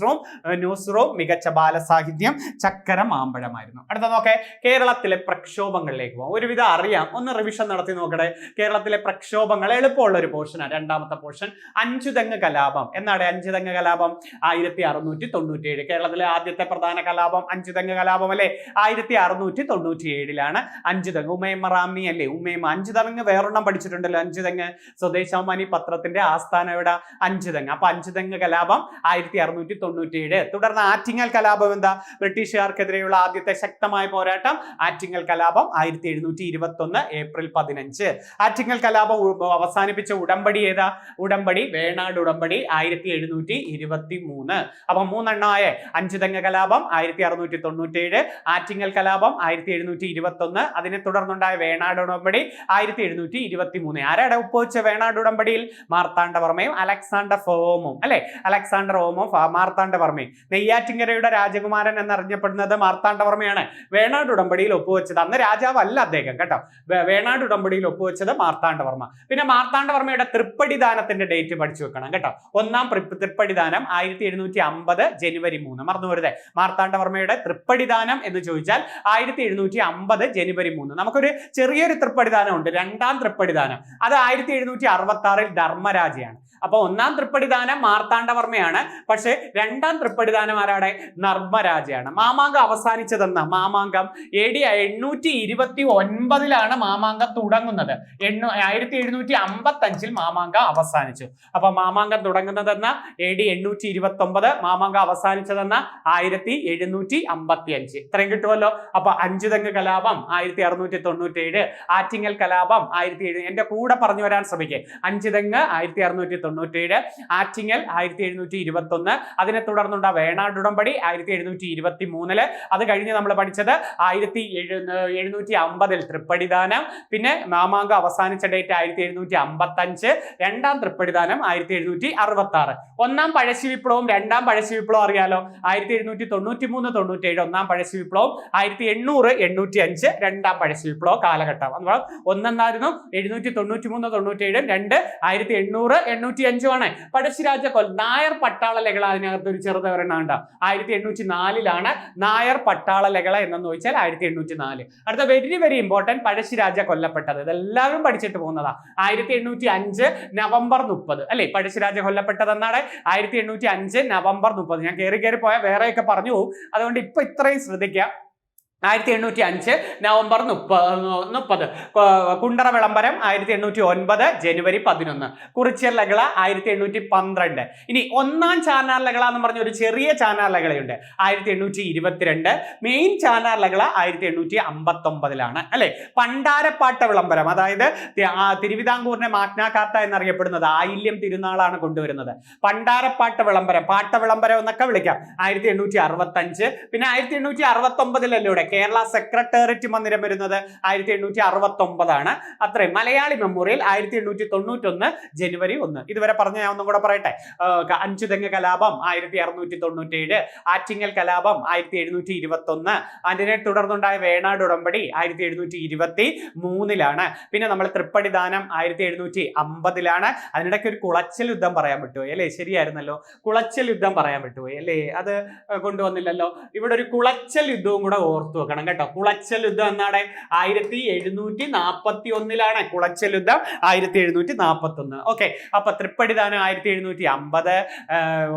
റൂം, മികച്ച ബാലസാഹിത്യം ചക്കരമാമ്പഴമായിരുന്നു. അടുത്ത നോക്കേ, കേരളത്തിലെ പ്രക്ഷോഭങ്ങളിലേക്ക് പോകാം. ഒരുവിധം അറിയാം, ഒന്ന് റിവിഷൻ നടത്തി നോക്കട്ടെ. കേരളത്തിലെ പ്രക്ഷോഭങ്ങൾ എളുപ്പമുള്ള ഒരു പോർഷനാണ്. രണ്ടാമത്തെ പോർഷൻ അഞ്ചുതെങ്ങ് കലാപം. എന്നാണ് അഞ്ചുതെങ്ങ് കലാപം? 1697. കേരളത്തിലെ ആദ്യത്തെ പ്രധാന കലാപം അഞ്ചുതെങ്ങ് കലാപം അല്ലെ. 1697-ലാണ് അഞ്ചുതെങ്ങ്. ഉമയമ്മ റാന്നി അല്ലേ, ഉമയമ്മ. അഞ്ചുതെങ്ങ് തെങ്ങ് വേറൊരെണ്ണം പഠിച്ചിട്ടുണ്ടല്ലോ, 5 തെങ്ങ്. സ്വദേശാഭിമാനി പത്രത്തിന്റെ ആസ്ഥാനം എവിടെ? 5 തെങ്ങ്. അപ്പൊ 5 തെങ്ങ് കലാപം 1697. തുടർന്ന് ആറ്റിങ്ങൽ കലാപം എന്താ? ബ്രിട്ടീഷുകാർക്കെതിരെയുള്ള ആദ്യത്തെ ശക്തമായ പോരാട്ടം ആറ്റിങ്ങൽ കലാപം 1721 ഏപ്രിൽ 15. ആറ്റിങ്ങൽ കലാപം അവസാനിപ്പിച്ച ഉടമ്പടി ഏതാ? ഉടമ്പടി വേണാട് ഉടമ്പടി 1723. അപ്പൊ 3 എണ്ണമായ 5 തെങ്ങ് കലാപം 1697, ആറ്റിങ്ങൽ കലാപം 1721, അതിനെ തുടർന്നുണ്ടായ വേണാട് ഉടമ്പടി 1723. ആരാടെ ഒപ്പുവെച്ച വേണാട് ഉടമ്പടിയിൽ? മാർത്താണ്ഡവർമ്മയും അലക്സാണ്ടർ ഫോമും, അല്ലെ? അലക്സാണ്ടർ ഓമും മാർത്താണ്ഡവർമ്മയും. നെയ്യാറ്റിൻകരയുടെ രാജകുമാരൻ എന്നറിയപ്പെടുന്നത് മാർത്താണ്ഡവർമ്മയാണ്. വേണാട് ഉടമ്പടിയിൽ ഒപ്പുവെച്ചത്, അന്ന് രാജാവല്ല അദ്ദേഹം കേട്ടോ, വേണാട് ഉടമ്പടിയിൽ ഒപ്പുവെച്ചത് മാർത്താണ്ഡവർമ്മ. പിന്നെ മാർത്താണ്ഡവർമ്മയുടെ തൃപ്പടിദാനത്തിന്റെ ഡേറ്റ് പഠിച്ചു വെക്കണം കേട്ടോ. ഒന്നാം തൃപ്പടിദാനം 1750 ജനുവരി 3. മറന്നു വരുതേ. മാർത്താണ്ഡവർമ്മയുടെ തൃപ്പടിദാനം എന്ന് ചോദിച്ചാൽ 1750 ജനുവരി 3. നമുക്കൊരു ചെറിയൊരു തൃപ്പടിദാനം ഉണ്ട്, രണ്ടാം തൃപ്പടിദാനം. അത് 1766 ധർമ്മരാജയാണ്. അപ്പൊ ഒന്നാം തൃപ്പടിദാനം മാർത്താണ്ഡവർമ്മയാണ്, പക്ഷെ രണ്ടാം തൃപ്പടിദാനം ആരാടെ? ധർമ്മരാജയാണ്. മാമാങ്കം അവസാനിച്ചതെന്ന? മാമാങ്കം AD 829 മാമാങ്കം തുടങ്ങുന്നത്. 1755 മാമാങ്കം അവസാനിച്ചു. അപ്പൊ മാമാങ്കം തുടങ്ങുന്നതെന്ന AD 829, മാമാങ്കം അവസാനിച്ചതെന്ന 1755. ഇത്രയും കിട്ടുമല്ലോ. അപ്പൊ 5 തെങ്ങ് കലാപം 1697, ആറ്റിങ്ങൽ കലാപം 1700. എന്റെ കൂടെ പറഞ്ഞു വരാൻ ശ്രമിക്കേ. 5 തെങ്ങ് 1697, ആറ്റിങ്ങൽ 1721, അതിനെ തുടർന്നുണ്ട വേണാട് ഉടമ്പടി 1723. അത് കഴിഞ്ഞ് നമ്മൾ പഠിച്ചത് 1750 തൃപ്പടിദാനം. പിന്നെ മാമാങ്കം അവസാനിച്ച ഡേറ്റ് 1755, രണ്ടാം തൃപ്പടിദാനം 1766. ഒന്നാം പഴശ്ശി വിപ്ലവവും രണ്ടാം പഴശ്ശി വിപ്ലവം അറിയാലോ. 1793-97 ഒന്നാം പഴശ്ശി വിപ്ലവം, 1800-805 രണ്ടാം പഴശ്ശി വിപ്ലവ കാലഘട്ടം. ഒന്നെന്നായിരുന്നു 793-97, 2 1800-805 ആണ്. പഴശ്ശിരാജ നായർ പട്ടാള ലഹള അതിനകത്ത് ഒരു ചെറുത് ഒരെണ്ണം ഉണ്ട്. 1804 നായർ പട്ടാള ലഹള എന്നു ചോദിച്ചാൽ 1804. അടുത്ത വെരി ഇമ്പോർട്ടന്റ്, പഴശ്ശിരാജ കൊല്ലപ്പെട്ടത്. ഇതെല്ലാവരും പഠിച്ചിട്ട് പോകുന്നതാ. 1805 നവംബർ 30, അല്ലെ? പഴശ്ശിരാജ കൊല്ലപ്പെട്ടത് എന്നാണ് 1805 നവംബർ 30. ഞാൻ കയറി പോയാൽ വേറെയൊക്കെ പറഞ്ഞു പോകും, അതുകൊണ്ട് ഇപ്പൊ ഇത്രയും ശ്രദ്ധിക്കാം. 1805 നവംബർ 30. കുണ്ടറ വിളംബരം 1809 ജനുവരി 11. കുറിച്യർ ലഹള 1812. ഇനി ഒന്നാം ചാനാർ ലഹള എന്ന് പറഞ്ഞ ഒരു ചെറിയ ചാനാർ ലഹളയുണ്ട്, 1822. മെയിൻ ചാനാർ ലഹള 1859 അല്ലെ? പണ്ടാരപ്പാട്ട വിളംബരം, അതായത് തിരുവിതാംകൂറിന്റെ മാഗ്ന കാർട്ട എന്നറിയപ്പെടുന്നത് ആയില്യം തിരുനാളാണ് കൊണ്ടുവരുന്നത്. പണ്ടാരപ്പാട്ട വിളംബരം, പാട്ട വിളംബരം എന്നൊക്കെ വിളിക്കാം, 1865. പിന്നെ 1869 കേരള സെക്രട്ടേറിയറ്റ് മന്ദിരം വരുന്നത് 1869. അത്രയും. മലയാളി മെമ്മോറിയൽ 1891 ജനുവരി 1. ഇതുവരെ പറഞ്ഞ ഞാൻ ഒന്നും കൂടെ പറയട്ടെ. 5 തെങ്ങ് കലാപം 1697, ആറ്റിങ്ങൽ കലാപം 1721, അതിനെ തുടർന്നുണ്ടായ വേണാട് ഉടമ്പടി 1723. പിന്നെ നമ്മൾ തൃപ്പടിദാനം 1750. അതിനിടയ്ക്ക് ഒരു കുളച്ചൽ യുദ്ധം പറയാൻ പറ്റുമോ അല്ലേ? ശരിയായിരുന്നല്ലോ, കുളച്ചൽ യുദ്ധം പറയാൻ പറ്റുമോ അല്ലേ? അത് കൊണ്ടുവന്നില്ലല്ലോ. ഇവിടെ ഒരു കുളച്ചൽ യുദ്ധവും കൂടെ ഓർത്തു വെക്കണം കേട്ടോ. കുളച്ചൽ യുദ്ധം എന്നാണ് 1741. കുളച്ചൽ യുദ്ധം 1741. ഓക്കെ. അപ്പൊ തൃപ്പടിദാനം 1750,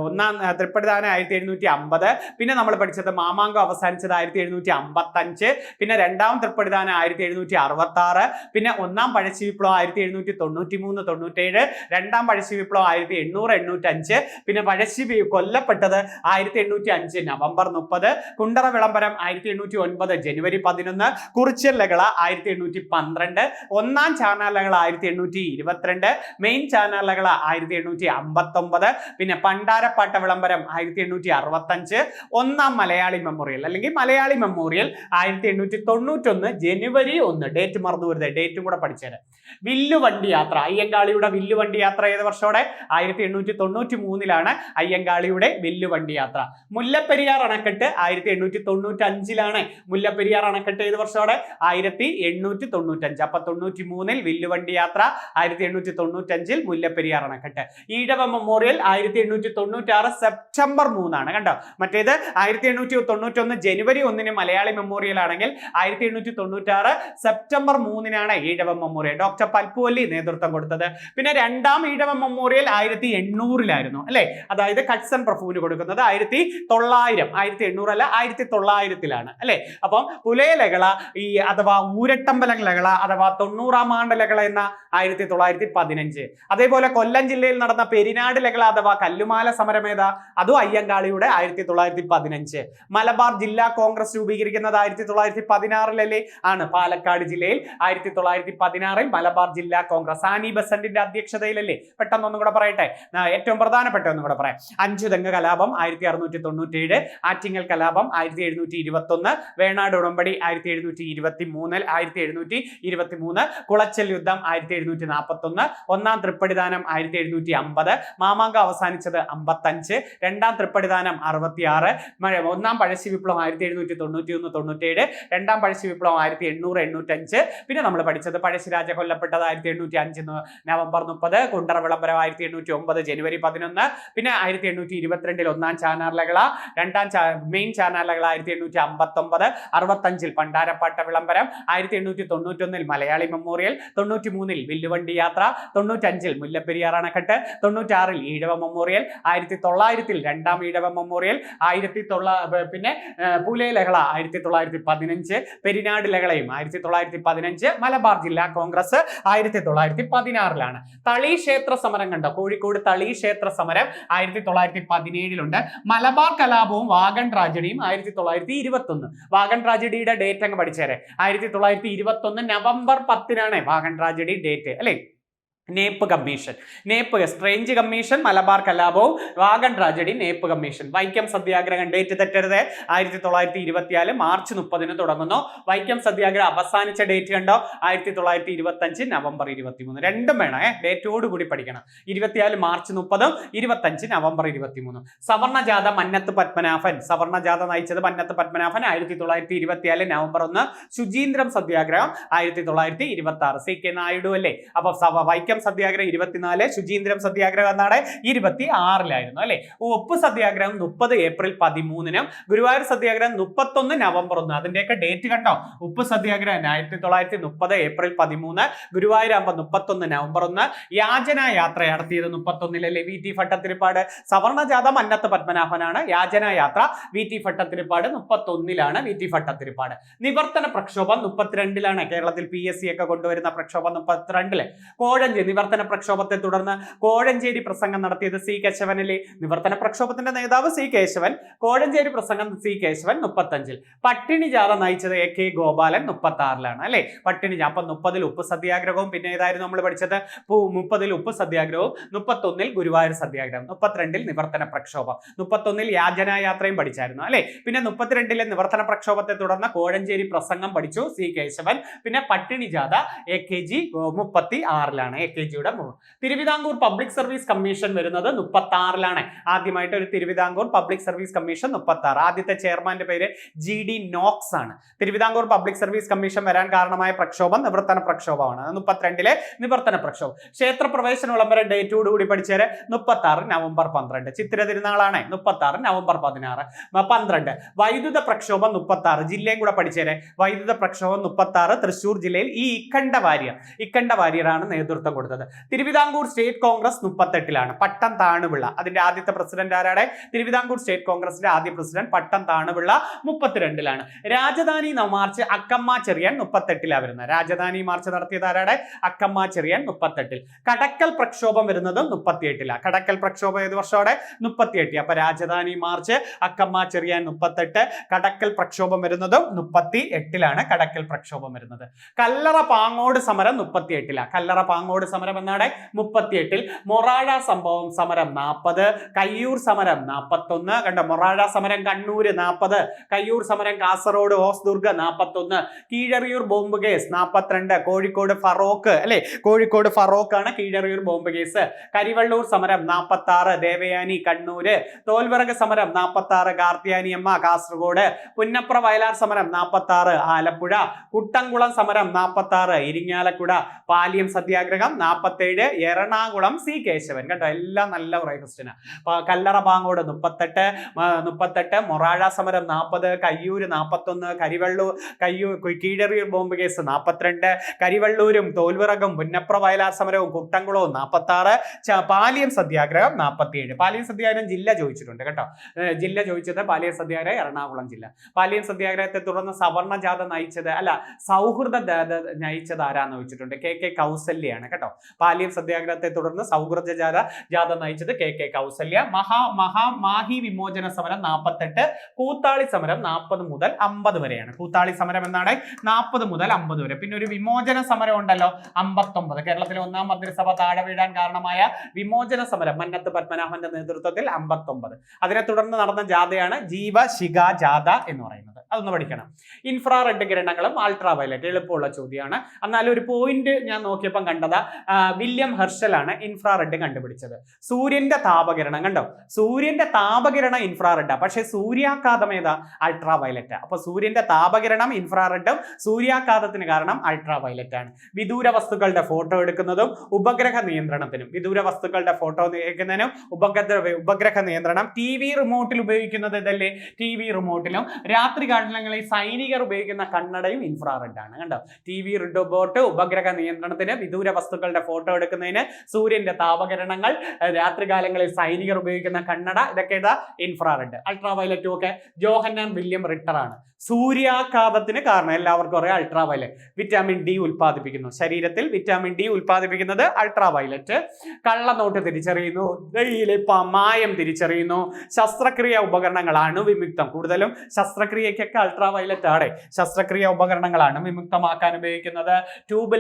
ഒന്നാം തൃപ്പടിദാനം 1750. പിന്നെ നമ്മൾ പഠിച്ചത് മാമാങ്കം അവസാനിച്ചത് 1755. പിന്നെ രണ്ടാം തൃപ്പടിദാനം 1766. പിന്നെ ഒന്നാം പഴശ്ശി വിപ്ലവം 1793-97, രണ്ടാം പഴശ്ശി വിപ്ലവം 1800-805. പിന്നെ പഴശ്ശി കൊല്ലപ്പെട്ടത് 1805 നവംബർ 30. കുണ്ടറ വിളംബരം 1809 ജനുവരി 11. കുറിച്യർ ലഹള 1812. ഒന്നാം ചാനാർ ലഹള 1822. മെയിൻ ചാനാർ ലഹള 1859. പിന്നെ പണ്ടാരപ്പാട്ട വിളംബരം 1865. ഒന്നാം മലയാളി മെമ്മോറിയൽ അല്ലെങ്കിൽ മലയാളി മെമ്മോറിയൽ 1891 ജനുവരി 1. ഡേറ്റ് മറന്നു വരുത്, ഡേറ്റും കൂടെ പഠിച്ചേര്. വില്ലുവണ്ടി യാത്ര, അയ്യങ്കാളിയുടെ വില്ലുവണ്ടി യാത്ര ഏത് വർഷോടെ? 1893 അയ്യങ്കാളിയുടെ വില്ലുവണ്ടി യാത്ര. മുല്ലപ്പെരിയാർ അണക്കെട്ട് 1895. മുല്ലപ്പെരിയാർ അണക്കെട്ട് ഏത് വർഷോടെ? 1895. അപ്പൊ 93 വില്ലുവണ്ടി യാത്ര, 1895 മുല്ലപ്പെരിയാർ അണക്കെട്ട്. ഈഴവ മെമ്മോറിയൽ 1896 സെപ്റ്റംബർ 3 കണ്ടോ. മറ്റേത് 1891 ജനുവരി 1 മലയാളി മെമ്മോറിയൽ ആണെങ്കിൽ 1896 സെപ്റ്റംബർ 3 ഈഴവ മെമ്മോറിയൽ. ഡോക്ടർ പൽപ്പുവല്ലി നേതൃത്വം കൊടുത്തത്. പിന്നെ രണ്ടാം ഈഴവ മെമ്മോറിയൽ 1800 അല്ലെ? അതായത് കട്സൺ പ്രഭുവിന് കൊടുക്കുന്നത് 1800 അല്ല 1900 അല്ലെ? അപ്പം പുലയലകള ഈ അഥവാ ഊരട്ടമ്പലം ലഹള അഥവാ 90-ാം ആണ്ട് ലഹള എന്ന 1915. അതേപോലെ കൊല്ലം ജില്ലയിൽ നടന്ന പെരിനാട് ലഹള അഥവാ കല്ലുമാല സമരമേത അതും അയ്യങ്കാളിയുടെ 1915. മലബാർ ജില്ലാ കോൺഗ്രസ് രൂപീകരിക്കുന്നത് 1916 ആണ്. പാലക്കാട് ജില്ലയിൽ 1916 മലബാർ ജില്ലാ കോൺഗ്രസ് ആനി ബസന്റിന്റെ അധ്യക്ഷതയിലല്ലേ. പെട്ടെന്ന് ഒന്നും കൂടെ പറയട്ടെ, ഏറ്റവും പ്രധാനപ്പെട്ട ഒന്നും കൂടെ പറയാം. അഞ്ചുതെങ്ങ് കലാപം 1697, ആറ്റിങ്ങൽ കലാപം 1721, വേണാട് ഉടമ്പടി 1723, കുളച്ചൽ യുദ്ധം 1741, ഒന്നാം തൃപ്പടിദാനം 1750, മാമാങ്കം അവസാനിച്ചത് 55, രണ്ടാം തൃപ്പടിദാനം 66, ഒന്നാം പഴശ്ശി വിപ്ലവം 1791-97, രണ്ടാം പഴശ്ശി വിപ്ലവം 1800-85. പിന്നെ നമ്മൾ പഠിച്ചത് പഴശ്ശിരാജ കൊല്ലപ്പെട്ടത് 1805 നവംബർ 30, കുണ്ടറ വിളംബരം 1809 ജനുവരി 11, പിന്നെ 1822 ഒന്നാം ചാനാർ ലഹള, രണ്ടാം മെയിൻ ചാനാർ ലഹള 1859, 65 പണ്ടാരപ്പാട്ട വിളംബരം, 1891 മലയാളി മെമ്മോറിയൽ, 93 വില്ലുവണ്ടി യാത്ര, 95 മുല്ലപ്പെരിയാർ അണക്കെട്ട്, 96 ഈഴവ മെമ്മോറിയൽ, 1900 രണ്ടാം ഈഴവ മെമ്മോറിയൽ, പിന്നെ പൂലെ ലഹള 1915, പെരിനാട് ലഹളയും 1915, മലബാർ ജില്ലാ കോൺഗ്രസ് 1916. തളി ക്ഷേത്ര സമരം കണ്ടോ, കോഴിക്കോട് തളി ക്ഷേത്ര സമരം 1917 മലബാർ കലാപവും വാഗൺ ട്രാജഡിയും 1921. വാഗൺ ട്രാജഡിയുടെ ഡേറ്റ് അങ്ങ് പഠിച്ചേരെ. 1921 നവംബർ 10 വാഗൺ ട്രാജഡി ഡേറ്റ് അല്ലേ. Knapp commission, Strange commission, Malabar കലാപവും wagon tragedy, Knapp commission. Vaikom സത്യാഗ്രഹം ഡേറ്റ് തെറ്റരുത്. 1924 മാർച്ച് 30 തുടങ്ങുന്നു. വൈക്കം സത്യാഗ്രഹം അവസാനിച്ച ഡേറ്റ് കണ്ടോ, 1925 നവംബർ 23. രണ്ടും വേണം, ഡേറ്റോട് കൂടി പഠിക്കണം. 24 മാർച്ച് 30, 25 നവംബർ 23. സവർണജാഥ മന്നത്ത് പത്മനാഭൻ, സവർണജാഥ നയിച്ചത് മന്നത്ത് പത്മനാഭൻ 1924 നവംബർ 1. ശുചീന്ദ്രം സത്യാഗ്രഹം 1926 CK നായിഡു അല്ലേ. അപ്പൊ വൈക്കം സത്യാഗ്രഹം 24, ശുചീന്ദ്രം സത്യാഗ്രഹം എന്നാണ് 26 അല്ലെ. ഉപ്പ് സത്യാഗ്രഹം 30 ഏപ്രിൽ 13, ഗുരുവായൂർ സത്യാഗ്രഹം 31 നവംബർ 1. അതിന്റെയൊക്കെ ഡേറ്റ് കണ്ടോ. ഉപ്പ് സത്യാഗ്രഹം 1930 ഏപ്രിൽ 13, ഗുരുവായൂർ 31 നവംബർ 1. യാചന യാത്ര നടത്തിയത് 31 VT ഭട്ടതിരിപ്പാട്. സവർണജാഥ മന്നത്ത് പത്മനാഭനാണ്. യാചന യാത്ര VT ഭട്ടതിരിപ്പാട് 31 VT ഭട്ടതിരിപ്പാട്. നിവർത്തന പ്രക്ഷോഭം 32 കേരളത്തിൽ PSC ഒക്കെ കൊണ്ടുവരുന്ന പ്രക്ഷോഭം 32. കോഴഞ്ചേരി നിവർത്തന പ്രക്ഷോഭത്തെ തുടർന്ന് കോഴഞ്ചേരി പ്രസംഗം നടത്തിയത് C കേശവനല്ലേ. നിവർത്തന പ്രക്ഷോഭത്തിന്റെ നേതാവ് C കേശവൻ, കോഴഞ്ചേരി പ്രസംഗം C കേശവൻ 35. പട്ടിണി ജാഥ നയിച്ചത് AK ഗോപാലൻ 36 അല്ലെ. പട്ടിണി അപ്പൊ 30 ഉപ്പ് സത്യാഗ്രഹവും, പിന്നെ ഏതായിരുന്നു നമ്മൾ പഠിച്ചത്, 30 ഉപ്പ് സത്യാഗ്രഹവും, 31 ഗുരുവായൂർ സത്യാഗ്രഹം, 32 നിവർത്തന പ്രക്ഷോഭം, 31 യാചനായാത്രയും പഠിച്ചായിരുന്നു അല്ലെ. പിന്നെ 32 നിവർത്തന പ്രക്ഷോഭത്തെ തുടർന്ന് കോഴഞ്ചേരി പ്രസംഗം പഠിച്ചു C കേശവൻ. പിന്നെ പട്ടിണി ജാഥ AKG 36 AKGയുടെ. തിരുവിതാംകൂർ പബ്ലിക് സർവീസ് കമ്മീഷൻ വരുന്നത് 36 ആദ്യമായിട്ട് ഒരു തിരുവിതാംകൂർ പബ്ലിക് സർവീസ് കമ്മീഷൻ 36. ആദ്യത്തെ ചെയർമാന്റെ പേര് GD നോക്സ് ആണ്. തിരുവിതാംകൂർ പബ്ലിക് സർവീസ് കമ്മീഷൻ വരാൻ കാരണമായ പ്രക്ഷോഭം നിവർത്തന പ്രക്ഷോഭമാണ്. 32 നിവർത്തന പ്രക്ഷോഭം. ക്ഷേത്ര പ്രവേശന വിളംബരം ഡേറ്റോട് കൂടി പഠിച്ചേരെ. 36 നവംബർ 12. ചിത്തിര തിരുനാളാണ്. 36 നവംബർ 12. വൈദ്യുത പ്രക്ഷോഭം 36 ജില്ലയും കൂടെ പഠിച്ചേരെ. വൈദ്യുത പ്രക്ഷോഭം 36 തൃശ്ശൂർ ജില്ലയിൽ. ഈ ഇക്കണ്ട വാര്യറാണ് നേതൃത്വം കൊടുത്തത്. തിരുവിതാംകൂർ സ്റ്റേറ്റ് കോൺഗ്രസ് 38 പട്ടം താണുപിള്ള. അതിന്റെ ആദ്യത്തെ പ്രസിഡന്റ് ആരാണ്? തിരുവിതാംകൂർ സ്റ്റേറ്റ് കോൺഗ്രസിന്റെ ആദ്യ പ്രസിഡന്റ് പട്ടം താണുപിള്ള 32. രാജധാനി മാർച്ച് അക്കമ്മ ചെറിയാൻ 38 വരുന്നത്. രാജധാനി മാർച്ച് നടത്തിയത് ആരാണ്? അക്കമ്മ ചെറിയാൻ 38. കടക്കൽ പ്രക്ഷോഭം വരുന്നത് 38. കടക്കൽ പ്രക്ഷോഭം ഏത് വർഷമാണ്? 38. അപ്പൊ രാജധാനി മാർച്ച് അക്കമ്മ ചെറിയാൻ 38, കടക്കൽ പ്രക്ഷോഭം വരുന്നത് 38. കടക്കൽ പ്രക്ഷോഭം വരുന്നത്. കല്ലറ പാങ്ങോട് സമരം 38. കല്ലറ പാങ്ങോട് സമരം എന്നാണ് 38. മൊറാഴ സംഭവം സമരം 40, കയ്യൂർ സമരം 41. കണ്ടോ, മൊറാഴ സമരം കണ്ണൂര് 40, കയ്യൂർ സമരം കാസർഗോഡ് ഹോസ്ദുർഗ് 41, കീഴറിയൂർ ബോംബ് കേസ് 42, കോഴിക്കോട് ഫറോക്ക് അല്ലെ. കോഴിക്കോട് ഫറോക്ക് ആണ് കീഴറിയൂർ ബോംബ് കേസ്. കരിവള്ളൂർ സമരം 46, ദേവയാനി കണ്ണൂര്. തോൽവിറക് സമരം 46, കാർത്തിയാനിയമ്മ കാസർഗോഡ്. പുന്നപ്ര വയലാർ സമരം 46, ആലപ്പുഴ. കുട്ടംകുളം സമരം 46, ഇരിങ്ങാലക്കുട. പാലിയം സത്യാഗ്രഹം 47, എറണാകുളം സി കേശവൻ. കേട്ടോ, എല്ലാം നല്ല കുറെ ക്വസ്റ്റ്യനാ. കല്ലറ പാങ്ങോട് 38, മൊറാഴ സമരം 40, കയ്യൂര് 41, കീഴറിയൂർ ബോംബ് കേസ് 42, കരിവള്ളൂരും തോൽവിറകും പുന്നപ്ര വയലാർ സമരവും കുട്ടംകുളവും 46, പാലിയം സത്യാഗ്രഹം 47. പാലിയം സത്യാഗ്രഹം ജില്ല ചോദിച്ചിട്ടുണ്ട് കേട്ടോ. ജില്ല ചോദിച്ചത് പാലിയം സത്യാഗ്രഹം എറണാകുളം ജില്ല. പാലിയം സത്യാഗ്രഹത്തെ തുടർന്ന് സവർണ ജാഥ സൗഹൃദ നയിച്ചത് ആരാന്ന് ചോദിച്ചിട്ടുണ്ട്. കെ കൗസല്യാണ് കേട്ടോ. പാലിയം സത്യാഗ്രഹത്തെ തുടർന്ന് സൗഹൃദ ജാഥ നയിച്ചത് കെ കൗസല്യ. മാഹി വിമോചന സമരം 48, കൂത്താളി സമരം 40 മുതൽ 50 വരെയാണ്. കൂത്താളി സമരം എന്നാണ് 40 മുതൽ 50 വരെ. പിന്നെ ഒരു വിമോചന സമരം ഉണ്ടല്ലോ 59. കേരളത്തിലെ 1ാം മന്ത്രിസഭ താഴെ വീഴാൻ കാരണമായ വിമോചന സമരം മന്നത്ത് പത്മനാഭന്റെ നേതൃത്വത്തിൽ 59. അതിനെ തുടർന്ന് നടന്ന ജാഥയാണ് ജീവശിഖ ജാഥ എന്ന് പറയുന്നത്. അതൊന്ന് പഠിക്കണം. ഇൻഫ്രാറെഡ് കിരണങ്ങളും അൾട്രാ വയലറ്റ് എളുപ്പമുള്ള ചോദ്യമാണ്. എന്നാലും ഒരു പോയിന്റ് ഞാൻ നോക്കിയപ്പോൾ കണ്ടത് വില്യം ഹെർഷലാണ് ഇൻഫ്രാറെഡ് കണ്ടുപിടിച്ചത്. സൂര്യന്റെ താപകിരണം കണ്ടോ, സൂര്യന്റെ താപകിരണം ഇൻഫ്രാറെഡാ, പക്ഷെ സൂര്യാഘാതം ഏതാ? Ultra violet. അപ്പൊ സൂര്യന്റെ താപകിരണം ഇൻഫ്രാറെഡും സൂര്യാഘാതത്തിന് കാരണം അൾട്രാ വയലറ്റ് ആണ്. വിദൂര വസ്തുക്കളുടെ ഫോട്ടോ എടുക്കുന്നതും ഉപഗ്രഹ നിയന്ത്രണത്തിനും, വിദൂര വസ്തുക്കളുടെ ഫോട്ടോ എടുക്കുന്നതിനും ഉപഗ്രഹ നിയന്ത്രണം. TV റിമോട്ടിൽ ഉപയോഗിക്കുന്നത് ഇതല്ലേ, TV റിമോട്ടിലും രാത്രി കാലങ്ങളിൽ സൈനികർ ഉപയോഗിക്കുന്ന കണ്ണടയും ഇൻഫ്രാറെഡ് ആണ്. കണ്ടോ, TV റിമോട്ട് ഉപഗ്രഹ നിയന്ത്രണത്തിന്, വിദൂര വസ്തുക്കളുടെ ഫോട്ടോ എടുക്കുന്നതിന്, സൂര്യന്റെ താപകിരണങ്ങൾ, രാത്രികാലങ്ങളിൽ സൈനികർ ഉപയോഗിക്കുന്ന കണ്ണട, ഇതൊക്കെ ഏതാ? ഇൻഫ്രാറെഡ്. അൾട്രാ വയലറ്റും ഒക്കെ ജോഹന്നാൻ വില്യം റിട്ടർ ആണ്. സൂര്യാഘാതത്തിന് കാരണം എല്ലാവർക്കും അറിയാം അൾട്രാ വയലറ്റ്. വിറ്റാമിൻ ഡി ഉൽപ്പാദിപ്പിക്കുന്നു ശരീരത്തിൽ. വിറ്റാമിൻ ഡി ഉൽപ്പാദിപ്പിക്കുന്നത് അൾട്രാ വയലറ്റ്. കള്ളനോട്ട് തിരിച്ചറിയുന്നു, മായം തിരിച്ചറിയുന്നു, ശസ്ത്രക്രിയ ഉപകരണങ്ങൾ അണുവിമുക്തം, കൂടുതലും ശസ്ത്രക്രിയക്കൊക്കെ അൾട്രാ വയലറ്റ് ആണ്. ശസ്ത്രക്രിയ ഉപകരണങ്ങൾ അണുവിമുക്തമാക്കാൻ ഉപയോഗിക്കുന്നത് ട്യൂബ്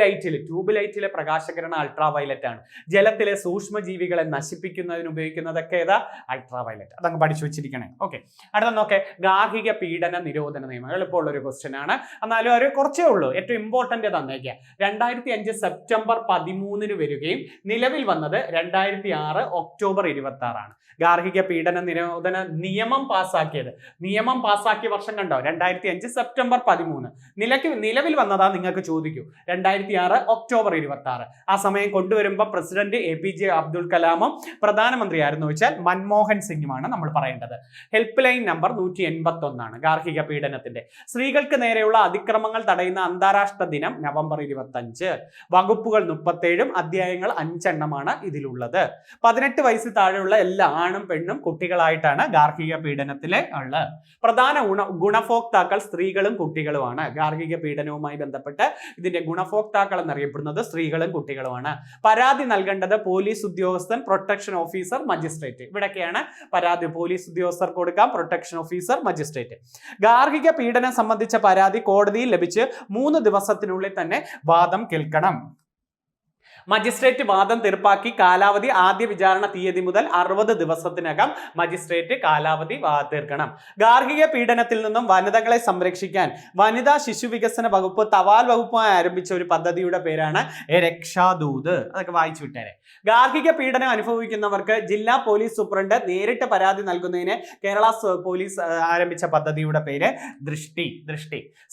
ലൈറ്റിലെ പ്രകാശകിരണം അൾട്രാ വയലറ്റ് ആണ്. ജലത്തിലെ സൂക്ഷ്മജീവികളെ നശിപ്പിക്കുന്നതിന് ഉപയോഗിക്കുന്നതൊക്കെ ഏതാ? Ultra violet. അതങ്ങ് പഠിച്ചു വെച്ചിരിക്കണേ. ഓക്കെ, അടുത്ത നോക്കെ, ഗാർഹിക പീഡന നിരോധന നിയമം. എളുപ്പമുള്ള ഒരു ക്വസ്റ്റ്യൻ ആണ്, എന്നാലും ഒരു കുറച്ചേ ഉള്ളൂ. ഏറ്റവും ഇമ്പോർട്ടന്റ് തന്നേക്കുക. 2005 സെപ്റ്റംബർ 13 വരികയും നിലവിൽ വന്നത് 2006 ഒക്ടോബർ 26 ഗാർഹിക പീഡന നിരോധന നിയമം പാസ്സാക്കിയ വർഷം കണ്ടോ, 2005 സെപ്റ്റംബർ 13. നിലവിൽ വന്നതാ നിങ്ങൾക്ക് ചോദിക്കൂ, 2006 ഒക്ടോബർ 26. ആ സമയം കൊണ്ടുവരുമ്പോൾ പ്രസിഡന്റ് APJ അബ്ദുൽ കലാമും പ്രധാനമന്ത്രി ആയിരുന്നു വെച്ചാൽ മൻമോഹൻ സിംഗുമാണ് നമ്മൾ പറയേണ്ടത്. ഹെൽപ്പ് ലൈൻ നമ്പർ 181 ഗാർഹിക പീഡനത്തിന്റെ. സ്ത്രീകൾക്ക് നേരെയുള്ള അതിക്രമങ്ങൾ തടയുന്ന അന്താരാഷ്ട്ര ദിനം നവംബർ 25. വകുപ്പുകൾ 37, അധ്യായങ്ങൾ 5 എണ്ണമാണ് ഇതിലുള്ളത്. 18 വയസ്സിൽ താഴെയുള്ള എല്ലാ ആണും പെണ്ണും കുട്ടികളായിട്ടാണ് ഗാർഹിക പീഡനത്തിലെ ഉള്ളത്. പ്രധാന ഗുണഭോക്താക്കൾ സ്ത്രീകളും കുട്ടികളുമാണ്. ഗാർഹിക പീഡനവുമായി ബന്ധപ്പെട്ട് ഇതിന്റെ ഗുണഭോക്താക്കൾ എന്നറിയപ്പെടുന്നത് സ്ത്രീകളും കുട്ടികളുമാണ്. പരാതി നൽകേണ്ടത് പോലീസ് ഉദ്യോഗസ്ഥൻ, പ്രൊട്ടക്ഷൻ ഓഫീസർ, മജിസ്ട്രേറ്റ്. ഇവിടൊക്കെയാണ് പരാതി പോലീസ് ഉദ്യോഗസ്ഥർക്ക് കൊടുക്കാം, പ്രൊട്ടക്ഷൻ ഓഫീസർ, മജിസ്ട്രേറ്റ്. ഗാർഹിക പീഡനം സംബന്ധിച്ച പരാതി കോടതിയിൽ ലഭിച്ച് 3 ദിവസത്തിനുള്ളിൽ തന്നെ വാദം കേൾക്കണം. മജിസ്ട്രേറ്റ് വാദം തീർപ്പാക്കി കാലാവധി ആദ്യ വിചാരണ തീയതി മുതൽ 60 ദിവസത്തിനകം മജിസ്ട്രേറ്റ് കാലാവധി തീർക്കണം. ഗാർഹിക പീഡനത്തിൽ നിന്നും വനിതകളെ സംരക്ഷിക്കാൻ വനിതാ ശിശു വികസന വകുപ്പ് തപാൽ വകുപ്പുമായി ആരംഭിച്ച ഒരു പദ്ധതിയുടെ പേരാണ് രക്ഷാദൂത്. അതൊക്കെ വായിച്ചു വിട്ടേരെ. ഗാർഹിക പീഡനം അനുഭവിക്കുന്നവർക്ക് ജില്ലാ പോലീസ് സൂപ്രണ്ട് നേരിട്ട് പരാതി നൽകുന്നതിന് കേരള പോലീസ് ആരംഭിച്ച പദ്ധതിയുടെ പേര് ദൃഷ്ടി.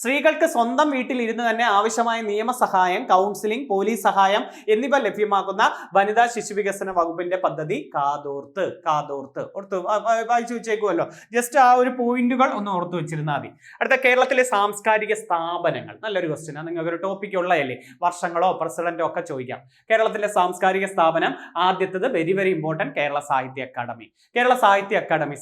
സ്ത്രീകൾക്ക് സ്വന്തം വീട്ടിൽ ഇരുന്ന് തന്നെ ആവശ്യമായ നിയമസഹായം, കൗൺസിലിംഗ്, പോലീസ് സഹായം എന്നിവ ലഭ്യമാക്കുന്ന വനിതാ ശിശു വികസന വകുപ്പിന്റെ പദ്ധതി കാതോർത്ത്. വായിച്ചു വെച്ചേക്കുമല്ലോ, ജസ്റ്റ് ആ ഒരു പോയിന്റുകൾ ഒന്ന് ഓർത്തു വെച്ചിരുന്നാൽ മതി. അടുത്ത, കേരളത്തിലെ സാംസ്കാരിക സ്ഥാപനങ്ങൾ. നല്ലൊരു ക്വസ്റ്റ്യൻ, നിങ്ങൾക്ക് ഒരു ടോപ്പിക് ഉള്ളതല്ലേ, വർഷങ്ങളോ പ്രസിഡന്റോ ഒക്കെ ചോദിക്കാം. കേരളത്തിലെ സാംസ്കാരിക സ്ഥാപനം ആദ്യത്തത് വെരി ഇമ്പോർട്ടന്റ്, കേരള സാഹിത്യ അക്കാദമി.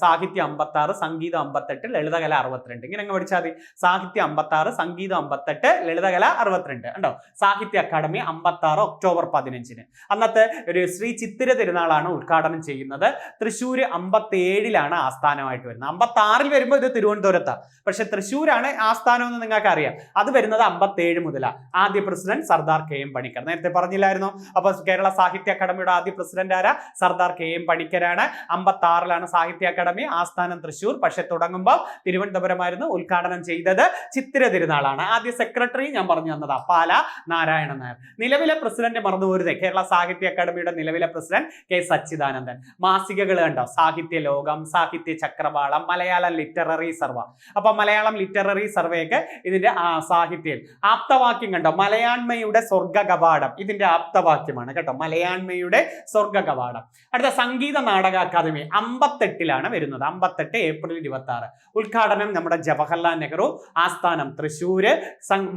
സാഹിത്യം 56, സംഗീതം 58, ലളിതകല 62. ഇങ്ങനെ അങ്ങ് പഠിച്ചാൽ മതി. സാഹിത്യം 56, സംഗീതം 58, ലളിതകല 62 ഉണ്ടോ. സാഹിത്യ അക്കാദമി 56 ഒക്ടോബർ 15. അന്നത്തെ ഒരു ശ്രീ ചിത്തിര തിരുനാളാണ് ഉദ്ഘാടനം ചെയ്യുന്നത്. തൃശ്ശൂർ 57 ആസ്ഥാനമായിട്ട് വരുന്നത്. 56 വരുമ്പോൾ ഇത് തിരുവനന്തപുരത്താണ്, പക്ഷെ തൃശ്ശൂരാണ് ആസ്ഥാനം എന്ന് നിങ്ങൾക്ക് അറിയാം. അത് വരുന്നത് 57 മുതലാണ്. ആദ്യ പ്രസിഡന്റ് സർദാർ KM പണിക്കർ, നേരത്തെ പറഞ്ഞില്ലായിരുന്നു. അപ്പൊ കേരള സാഹിത്യ അക്കാദമിയുടെ ആദ്യ പ്രസിഡന്റ് ആരാ? സർദാർ KM പണിക്കരാണ്. 56 സാഹിത്യ അക്കാദമി, ആസ്ഥാനം തൃശ്ശൂർ, പക്ഷെ തുടങ്ങുമ്പോൾ തിരുവനന്തപുരമായിരുന്നു. ഉദ്ഘാടനം ചെയ്തത് ചിത്തിര തിരുനാളാണ്. ആദ്യ സെക്രട്ടറി ഞാൻ പറഞ്ഞു തന്നതാ പാല നാരായണൻ നായർ. നിലവിലെ പ്രസിഡന്റ് മറന്നു പോരുതേ. കേരള സാഹിത്യ അക്കാദമിയുടെ നിലവിലെ പ്രസിഡന്റ് കെ സച്ചിദാനന്ദൻ. മാസികകൾ കണ്ടോ, സാഹിത്യ ലോകം, സാഹിത്യ ചക്രവാളം, മലയാളം ലിറ്റററി സർവേ. അപ്പൊ മലയാളം ലിറ്റററി സർവേക്ക് ഇതിന്റെ സാഹിത്യം. ആപ്തവാക്യം കണ്ടോ, മലയാണ്മയുടെ സ്വർഗ കവാടം, ഇതിന്റെ ആപ്തവാക്യമാണ് കേട്ടോ, മലയാണ്മയുടെ സ്വർഗ കവാടം. അടുത്ത സംഗീത നാടക അക്കാദമി 58 വരുന്നത്. 58 ഏപ്രിൽ 26. ഉദ്ഘാടനം നമ്മുടെ ജവഹർലാൽ നെഹ്റു. ആസ്ഥാനം തൃശ്ശൂര്.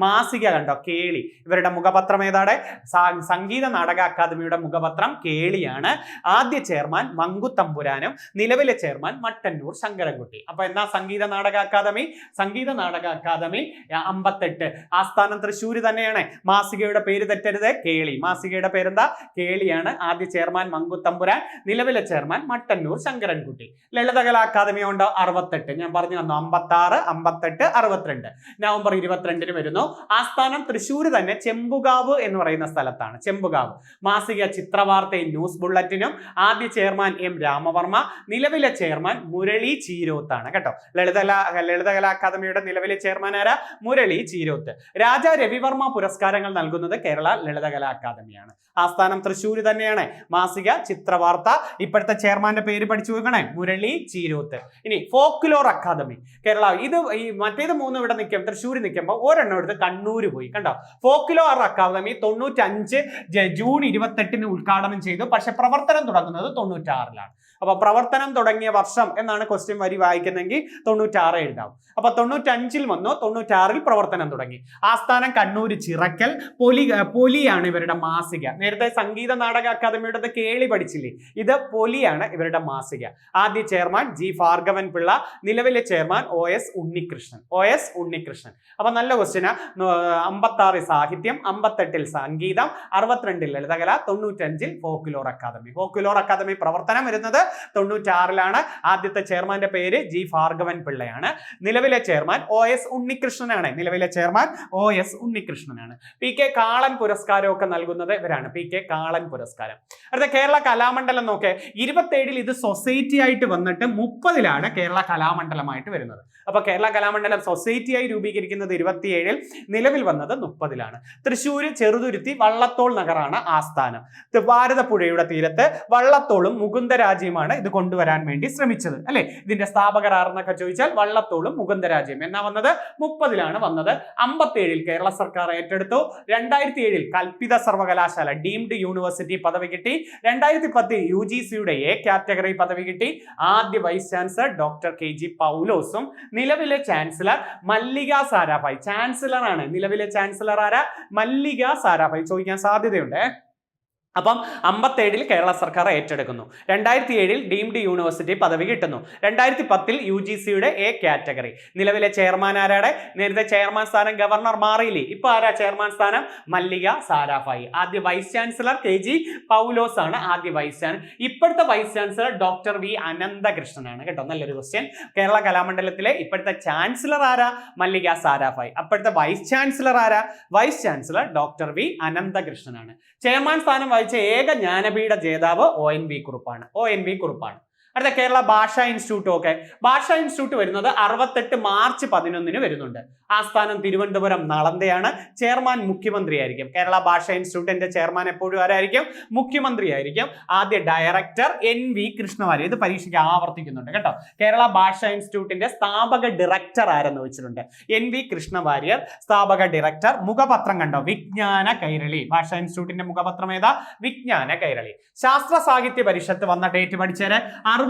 മാസിക കണ്ടോ, കേളി. ഇവരുടെ മുഖപത്രം ഏതാണ്? സംഗീത നാടക അക്കാദമിയുടെ മുഖപത്രം കേളിയാണ്. ആദ്യ ചെയർമാൻ മങ്കുത്തമ്പുരാനും നിലവിലെ ചെയർമാൻ മട്ടന്നൂർ ശങ്കരൻകുട്ടി. അപ്പൊ എന്താ സംഗീത നാടക അക്കാദമി? സംഗീത നാടക അക്കാദമി 58. ആസ്ഥാനം തൃശ്ശൂര് തന്നെയാണ്. മാസികയുടെ പേര് തെറ്റരുത്, കേളി. മാസികയുടെ പേരെന്താ? കേളിയാണ്. ആദ്യ ചെയർമാൻ മങ്കുത്തമ്പുരാൻ, നിലവിലെ ചെയർമാൻ മട്ടന്നൂർ ശങ്കരൻകുട്ടി. ലളിതകലാ അക്കാദമി ഉണ്ടോ? 68. ഞാൻ പറഞ്ഞു തന്നു. 56, 58, 62. നവംബർ 22 വരുന്നു. ആസ്ഥാനം തൃശ്ശൂര് തന്നെ, ചെമ്പുകാവ് എന്ന് പറയുന്ന സ്ഥലത്താണ്. ചെമ്പുകാവ്. മാസിക ചിത്രവാർത്തയും ന്യൂസ് ബുള്ളറ്റിനും. ആദ്യ ചെയർമാൻ എം രാമവർമ്മ, നിലവിലെ ചെയർമാൻ മുരളി ചീരോത്താണ് കേട്ടോ. ലളിതകലാ അക്കാദമിയുടെ നിലവിലെ ചെയർമാൻ ആരാ? മുരളി ചീരോത്ത്. രാജാ രവിവർമ്മ പുരസ്കാരങ്ങൾ നൽകുന്നത് കേരള ലളിതകലാ അക്കാദമിയാണ്. ആസ്ഥാനം തൃശ്ശൂര് തന്നെയാണ്. മാസിക ചിത്രവാർത്ത. ഇപ്പോഴത്തെ ചെയർമാന്റെ പേര് പഠിച്ചു വെക്കണേ, മുരളി ചീരോത്ത്. ഇനി ഫോക്ലോർ അക്കാദമി കേരള. ഇത് ഈ മറ്റേത് 3 ഇവിടെ നിൽക്കും, തൃശ്ശൂര് നിൽക്കുമ്പോൾ ഒരെണ്ണം എടുത്ത് കണ്ണൂര് പോയി കണ്ടോ. ഫോക്ലോർ അക്കാദമി 95 ജൂൺ 28 ഉദ്ഘാടനം ചെയ്തു. പക്ഷെ പ്രവർത്തനം തുടങ്ങുന്നത് 96. അപ്പൊ പ്രവർത്തനം തുടങ്ങിയ വർഷം എന്നാണ് ക്വസ്റ്റ്യൻ വരി വായിക്കുന്നെങ്കിൽ 96 എഴുതാവും. അപ്പൊ 95 വന്നു, 96 പ്രവർത്തനം തുടങ്ങി. ആസ്ഥാനം കണ്ണൂര് ചിറക്കൽ. പൊലിയാണ് ഇവരുടെ മാസിക. നേരത്തെ സംഗീത നാടക അക്കാദമിയുടെ കേളി പഠിച്ചില്ലേ, ഇത് പൊലിയാണ് ഇവരുടെ മാസിക. ആദ്യ ചെയർമാൻ ജി ഭാർഗവൻ പിള്ള, നിലവിലെ ചെയർമാൻ OS ഉണ്ണികൃഷ്ണൻ. അപ്പൊ നല്ല ക്വസ്റ്റ്യനാ. 56 സാഹിത്യം, 58 സംഗീതം, 62 ലളിതകല, 95 ഫോക്ലോർ അക്കാദമി. ഫോക്ലോർ അക്കാദമി പ്രവർത്തനം വരുന്നത് 96. ആദ്യത്തെ ചെയർമാന്റെ പേര് ജി ഭാർഗവൻ പിള്ളയാണ്. നിലവിലെ ചെയർമാൻ OS ഉണ്ണികൃഷ്ണനാണ്. PK കാളൻ പുരസ്കാരം ഒക്കെ നൽകുന്നത് ഇവരാണ്. PK കാളൻ പുരസ്കാരം. അടുത്ത കേരള കലാമണ്ഡലം നോക്കേ. 27 ഇത് സൊസൈറ്റി ആയിട്ട് വന്നിട്ട് 30 കേരള കലാമണ്ഡലമായിട്ട് വരുന്നത്. അപ്പൊ കേരള കലാമണ്ഡലം സൊസൈറ്റിയായി രൂപീകരിക്കുന്നത് 27, നിലവിൽ വന്നത് 30. തൃശ്ശൂര് ചെറുതുരുത്തി വള്ളത്തോൾ നഗറാണ് ആസ്ഥാനം. ഭാരതപ്പുഴയുടെ തീരത്ത് വള്ളത്തോളും മുകുന്ദരാജയുമാണ് ഇത് കൊണ്ടുവരാൻ വേണ്ടി ശ്രമിച്ചത് അല്ലെ. ഇതിന്റെ സ്ഥാപകർ ആരെന്നൊക്കെ ചോദിച്ചാൽ വള്ളത്തോളും മുകുന്ദരാജയും. എന്നാ വന്നത്? 30 വന്നത്. 57 കേരള സർക്കാർ ഏറ്റെടുത്തു. 2007 കൽപ്പിത സർവകലാശാല ഡീംഡ് യൂണിവേഴ്സിറ്റി പദവി കിട്ടി. 2010 UGCയുടെ A കാറ്റഗറി പദവി കിട്ടി. ആദ്യ വൈസ് ചാൻസലർ ഡോക്ടർ KG പൗലോസും നിലവിലെ ചാൻസലർ മല്ലിക സാരാഭായ്. ചാൻസലർ ആണ്. നിലവിലെ ചാൻസലർ ആരാ? മല്ലിക സാരാഭായ്. ചോദിക്കാൻ സാധ്യതയുണ്ട്. അപ്പം 57 കേരള സർക്കാർ ഏറ്റെടുക്കുന്നു. 2007 ഡീംഡ് യൂണിവേഴ്സിറ്റി പദവി കിട്ടുന്നു. 2010 UGCയുടെ A കാറ്റഗറി. നിലവിലെ ചെയർമാൻ ആരാടെ? നേരത്തെ ചെയർമാൻ സ്ഥാനം ഗവർണർ മാറിയില്ലേ, ഇപ്പൊ ആരാ ചെയർമാൻ സ്ഥാനം? മല്ലിക സാരാഭായ്. ആദ്യ വൈസ് ചാൻസലർ KG പൗലോസ് ആണ് ആദ്യ വൈസ് ചാൻസലർ. ഇപ്പോഴത്തെ വൈസ് ചാൻസലർ ഡോക്ടർ V അനന്തകൃഷ്ണനാണ് കേട്ടോ. നല്ലൊരു ക്വസ്റ്റ്യൻ. കേരള കലാമണ്ഡലത്തിലെ ഇപ്പോഴത്തെ ചാൻസലർ ആരാ? മല്ലിക സാരാഭായ്. അപ്പോഴത്തെ വൈസ് ചാൻസലർ ആരാ? വൈസ് ചാൻസലർ ഡോക്ടർ V അനന്തകൃഷ്ണനാണ്. ചെയർമാൻ സ്ഥാനം വഹിച്ച ഏക ജ്ഞാനപീഠ ജേതാവ് ONV കുറുപ്പാണ്. അടുത്ത കേരള ഭാഷാ ഇൻസ്റ്റിറ്റ്യൂട്ട്. ഒക്കെ ഭാഷാ ഇൻസ്റ്റിറ്റ്യൂട്ട് വരുന്നത് 68 മാർച്ച് 11 വരുന്നുണ്ട്. ആസ്ഥാനം തിരുവനന്തപുരം നളന്തയാണ്. ചെയർമാൻ മുഖ്യമന്ത്രി ആയിരിക്കും. കേരള ഭാഷാ ഇൻസ്റ്റിറ്റ്യൂട്ടിന്റെ ചെയർമാൻ എപ്പോഴും ആരായിരിക്കും? മുഖ്യമന്ത്രി ആയിരിക്കും. ആദ്യ ഡയറക്ടർ NV കൃഷ്ണവാര്യർ. ഇത് പരീക്ഷയ്ക്ക് ആവർത്തിക്കുന്നുണ്ട് കേട്ടോ. കേരള ഭാഷാ ഇൻസ്റ്റിറ്റ്യൂട്ടിന്റെ സ്ഥാപക ഡയറക്ടർ ആരെന്ന് വെച്ചിട്ടുണ്ട്? NV കൃഷ്ണവാര്യർ സ്ഥാപക ഡയറക്ടർ. മുഖപത്രം കണ്ടോ? വിജ്ഞാന കൈരളി. ഭാഷാ ഇൻസ്റ്റിറ്റ്യൂട്ടിന്റെ മുഖപത്രം ഏതാ? വിജ്ഞാന കൈരളി. ശാസ്ത്ര സാഹിത്യ പരിഷത്ത് വന്ന ഡേറ്റ് പഠിച്ചേരെ 62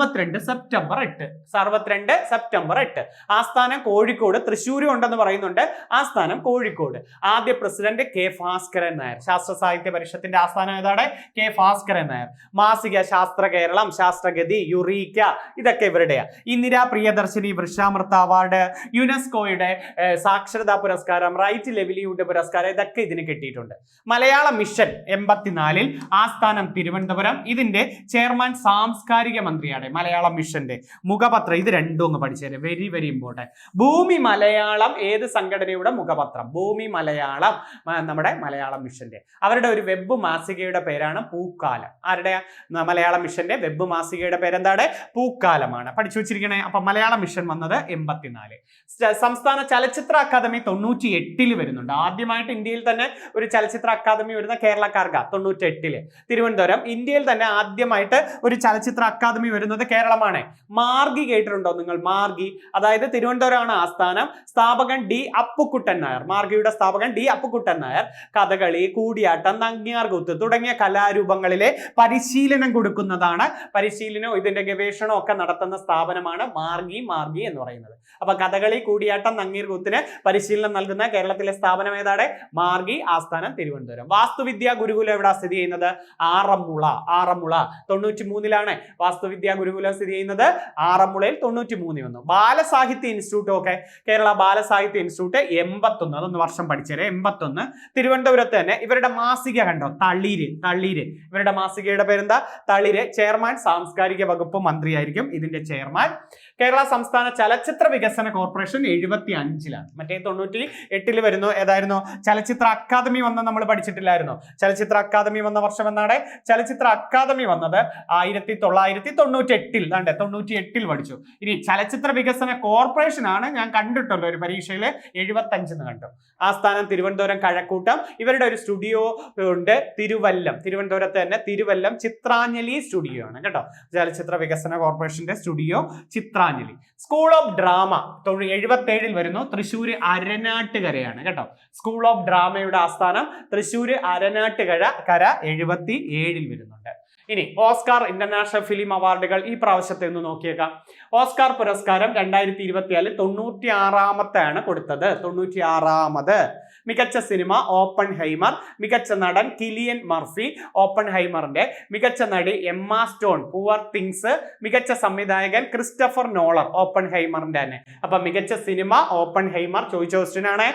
സെപ്റ്റംബർ 8. ആസ്ഥാനം കോഴിക്കോട്. തൃശ്ശൂരും ഉണ്ടെന്ന് പറയുന്നുണ്ട്. ആസ്ഥാനം കോഴിക്കോട്. ആദ്യ പ്രസിഡന്റ് K ഭാസ്കരൻ നായർ. ശാസ്ത്ര സാഹിത്യ പരിഷത്തിന്റെ ആസ്ഥാനം ഏതാണ്? K ഭാസ്കരൻ നായർ. മാസിക ശാസ്ത്ര കേരളം, ശാസ്ത്രഗതി, യുറീക്ക ഇതൊക്കെ ഇവരുടെയാ. ഇന്ദിരാ പ്രിയദർശിനി വൃഷാമൃത അവാർഡ്, യുനെസ്കോയുടെ സാക്ഷരതാ പുരസ്കാരം, റൈറ്റ് ലെവലിയുടെ പുരസ്കാരം ഇതൊക്കെ ഇതിന് കിട്ടിയിട്ടുണ്ട്. മലയാള മിഷൻ 84 ആസ്ഥാനം തിരുവനന്തപുരം. ഇതിന്റെ ചെയർമാൻ സാംസ്കാരിക മന്ത്രിയാണ്. മിഷന്റെ മലയാളം മിഷന്റെ മുഖപത്രം, ഇത് രണ്ടും ഒന്ന് പഠിച്ചേരെ, വെരി വെരി ഇമ്പോർട്ടൻറ്റ്. ഭൂമി മലയാളം ഏത് സംഘടനയുടെ മുഖപത്രം? ഭൂമി മലയാളം നമ്മുടെ മലയാളം മിഷന്റെ. അവരുടെ ഒരു വെബ് മാസികയുടെ പേരാണ് പൂക്കാലം. ആരുടെ? മലയാളം മിഷന്റെ വെബ് മാസികയുടെ പേരെന്താണ്? പൂക്കാലമാണ്. പഠിച്ചു വെച്ചിരിക്കണേ. അപ്പൊ മലയാളം മിഷൻ വന്നത് 84. സംസ്ഥാന ചലച്ചിത്ര അക്കാദമി 98 വരുന്നുണ്ട്. ആദ്യമായിട്ട് ഇന്ത്യയിൽ തന്നെ ഒരു ചലച്ചിത്ര അക്കാദമി വരുന്ന കേരളക്കാർക്ക് 98. തിരുവനന്തപുരം. ഇന്ത്യയിൽ തന്നെ ആദ്യമായിട്ട് ഒരു ചലച്ചിത്ര അക്കാദമി വരുന്നത് കേരളമാണ്. മാർഗി കേട്ടിട്ടുണ്ടോ നിങ്ങൾ? മാർഗി, അതായത് തിരുവനന്തപുരമാണ് ആസ്ഥാനം. സ്ഥാപകൻ ഡി അപ്പുക്കുട്ടൻ നായർ. മാർഗിയുടെ സ്ഥാപകൻ ഡി അപ്പുക്കുട്ടൻ നായർ കഥകളി, കൂടിയാട്ടം, നങ്ങ്യാർകൂത്ത് തുടങ്ങിയ കലാരൂപങ്ങളിലെ പരിശീലനം കൊടുക്കുന്നതാണ്. പരിശീലനവും ഇതിന്റെ ഗവേഷണവും ഒക്കെ നടത്തുന്ന സ്ഥാപനമാണ് മാർഗി എന്ന് പറയുന്നത്. അപ്പൊ കഥകളി, കൂടിയാട്ടം, നങ്ങീർകൂത്തിന് പരിശീലനം നൽകുന്ന കേരളത്തിലെ സ്ഥാപനം ഏതാണ്? മാർഗി, ആസ്ഥാനം തിരുവനന്തപുരം. വാസ്തുവിദ്യാ ഗുരുകുലം എവിടെ സ്ഥിതി ചെയ്യുന്നത്? ആറന്മുള. 93 വാസ്തുവിദ്യാ ഗുരുകുലം സ്ഥിതി ചെയ്യുന്നത്. ആറന്മുളയിൽ 93 വന്നു. ബാലസാഹിത്യ ഇൻസ്റ്റിറ്റ്യൂട്ട് ഒക്കെ കേരള ബാലസാഹിത്യ ഇൻസ്റ്റിറ്റ്യൂട്ട് 81. അതൊന്ന് വർഷം പഠിച്ചേരെ. 81. തിരുവനന്തപുരത്ത് തന്നെ ഇവരുടെ മാസിക കണ്ടോ? തളിര്. ഇവരുടെ മാസികയുടെ പേരെന്താ? തളിര്. ചെയർമാൻ സാംസ്കാരിക വകുപ്പ് മന്ത്രിയായിരിക്കും ഇതിന്റെ ചെയർമാൻ. കേരള സംസ്ഥാന ചലച്ചിത്ര വികസന കോർപ്പറേഷൻ 75. മറ്റേ 98 വരുന്നു. ഏതായിരുന്നു? ചലച്ചിത്ര അക്കാദമി വന്ന നമ്മൾ പഠിച്ചിട്ടില്ലായിരുന്നു. ചലച്ചിത്ര അക്കാദമി വന്ന വർഷം എന്നാണ്? ചലച്ചിത്ര അക്കാദമി വന്നത് 1998. 98 പഠിച്ചു. ഇനി ചലച്ചിത്ര വികസന കോർപ്പറേഷൻ ആണ് ഞാൻ കണ്ടിട്ടുള്ള ഒരു പരീക്ഷയിൽ 75 കണ്ടു. ആസ്ഥാനം തിരുവനന്തപുരം കഴക്കൂട്ടം. ഇവരുടെ ഒരു സ്റ്റുഡിയോ ഉണ്ട് തിരുവല്ലം. തിരുവനന്തപുരത്ത് തന്നെ തിരുവല്ലം ചിത്രാഞ്ജലി സ്റ്റുഡിയോ ആണ് കേട്ടോ. ചലച്ചിത്ര വികസന കോർപ്പറേഷന്റെ studio Chitranjali. School of drama 77 വരുന്നു. തൃശ്ശൂർ അരനാട്ടുകരയാണ് കേട്ടോ. സ്കൂൾ ഓഫ് ഡ്രാമയുടെ ആസ്ഥാനം തൃശ്ശൂർ അരനാട്ടുകര 77 വരുന്നുണ്ട്. ഇനി ഓസ്കാർ ഇന്റർനാഷണൽ ഫിലിം അവാർഡുകൾ ഈ പ്രാവശ്യത്തെ ഒന്ന് നോക്കിയേക്കാം. ഓസ്കാർ പുരസ്കാരം 2024 96 കൊടുത്തത്. 96. മികച്ച സിനിമ ഓപ്പൺഹൈമർ. മികച്ച നടൻ കിലിയൻ മർഫി, ഓപ്പൺഹൈമറിന്റെ. മികച്ച നടി എമ്മ സ്റ്റോൺ, പുവർ തിങ്സ്. മികച്ച സംവിധായകൻ ക്രിസ്റ്റഫർ നോളർ, ഓപ്പൺഹൈമറിന്റെ തന്നെ. അപ്പൊ മികച്ച സിനിമ ഓപ്പൺഹൈമർ. ചോദിച്ച ക്വസ്റ്റ്യൻ ആണ്.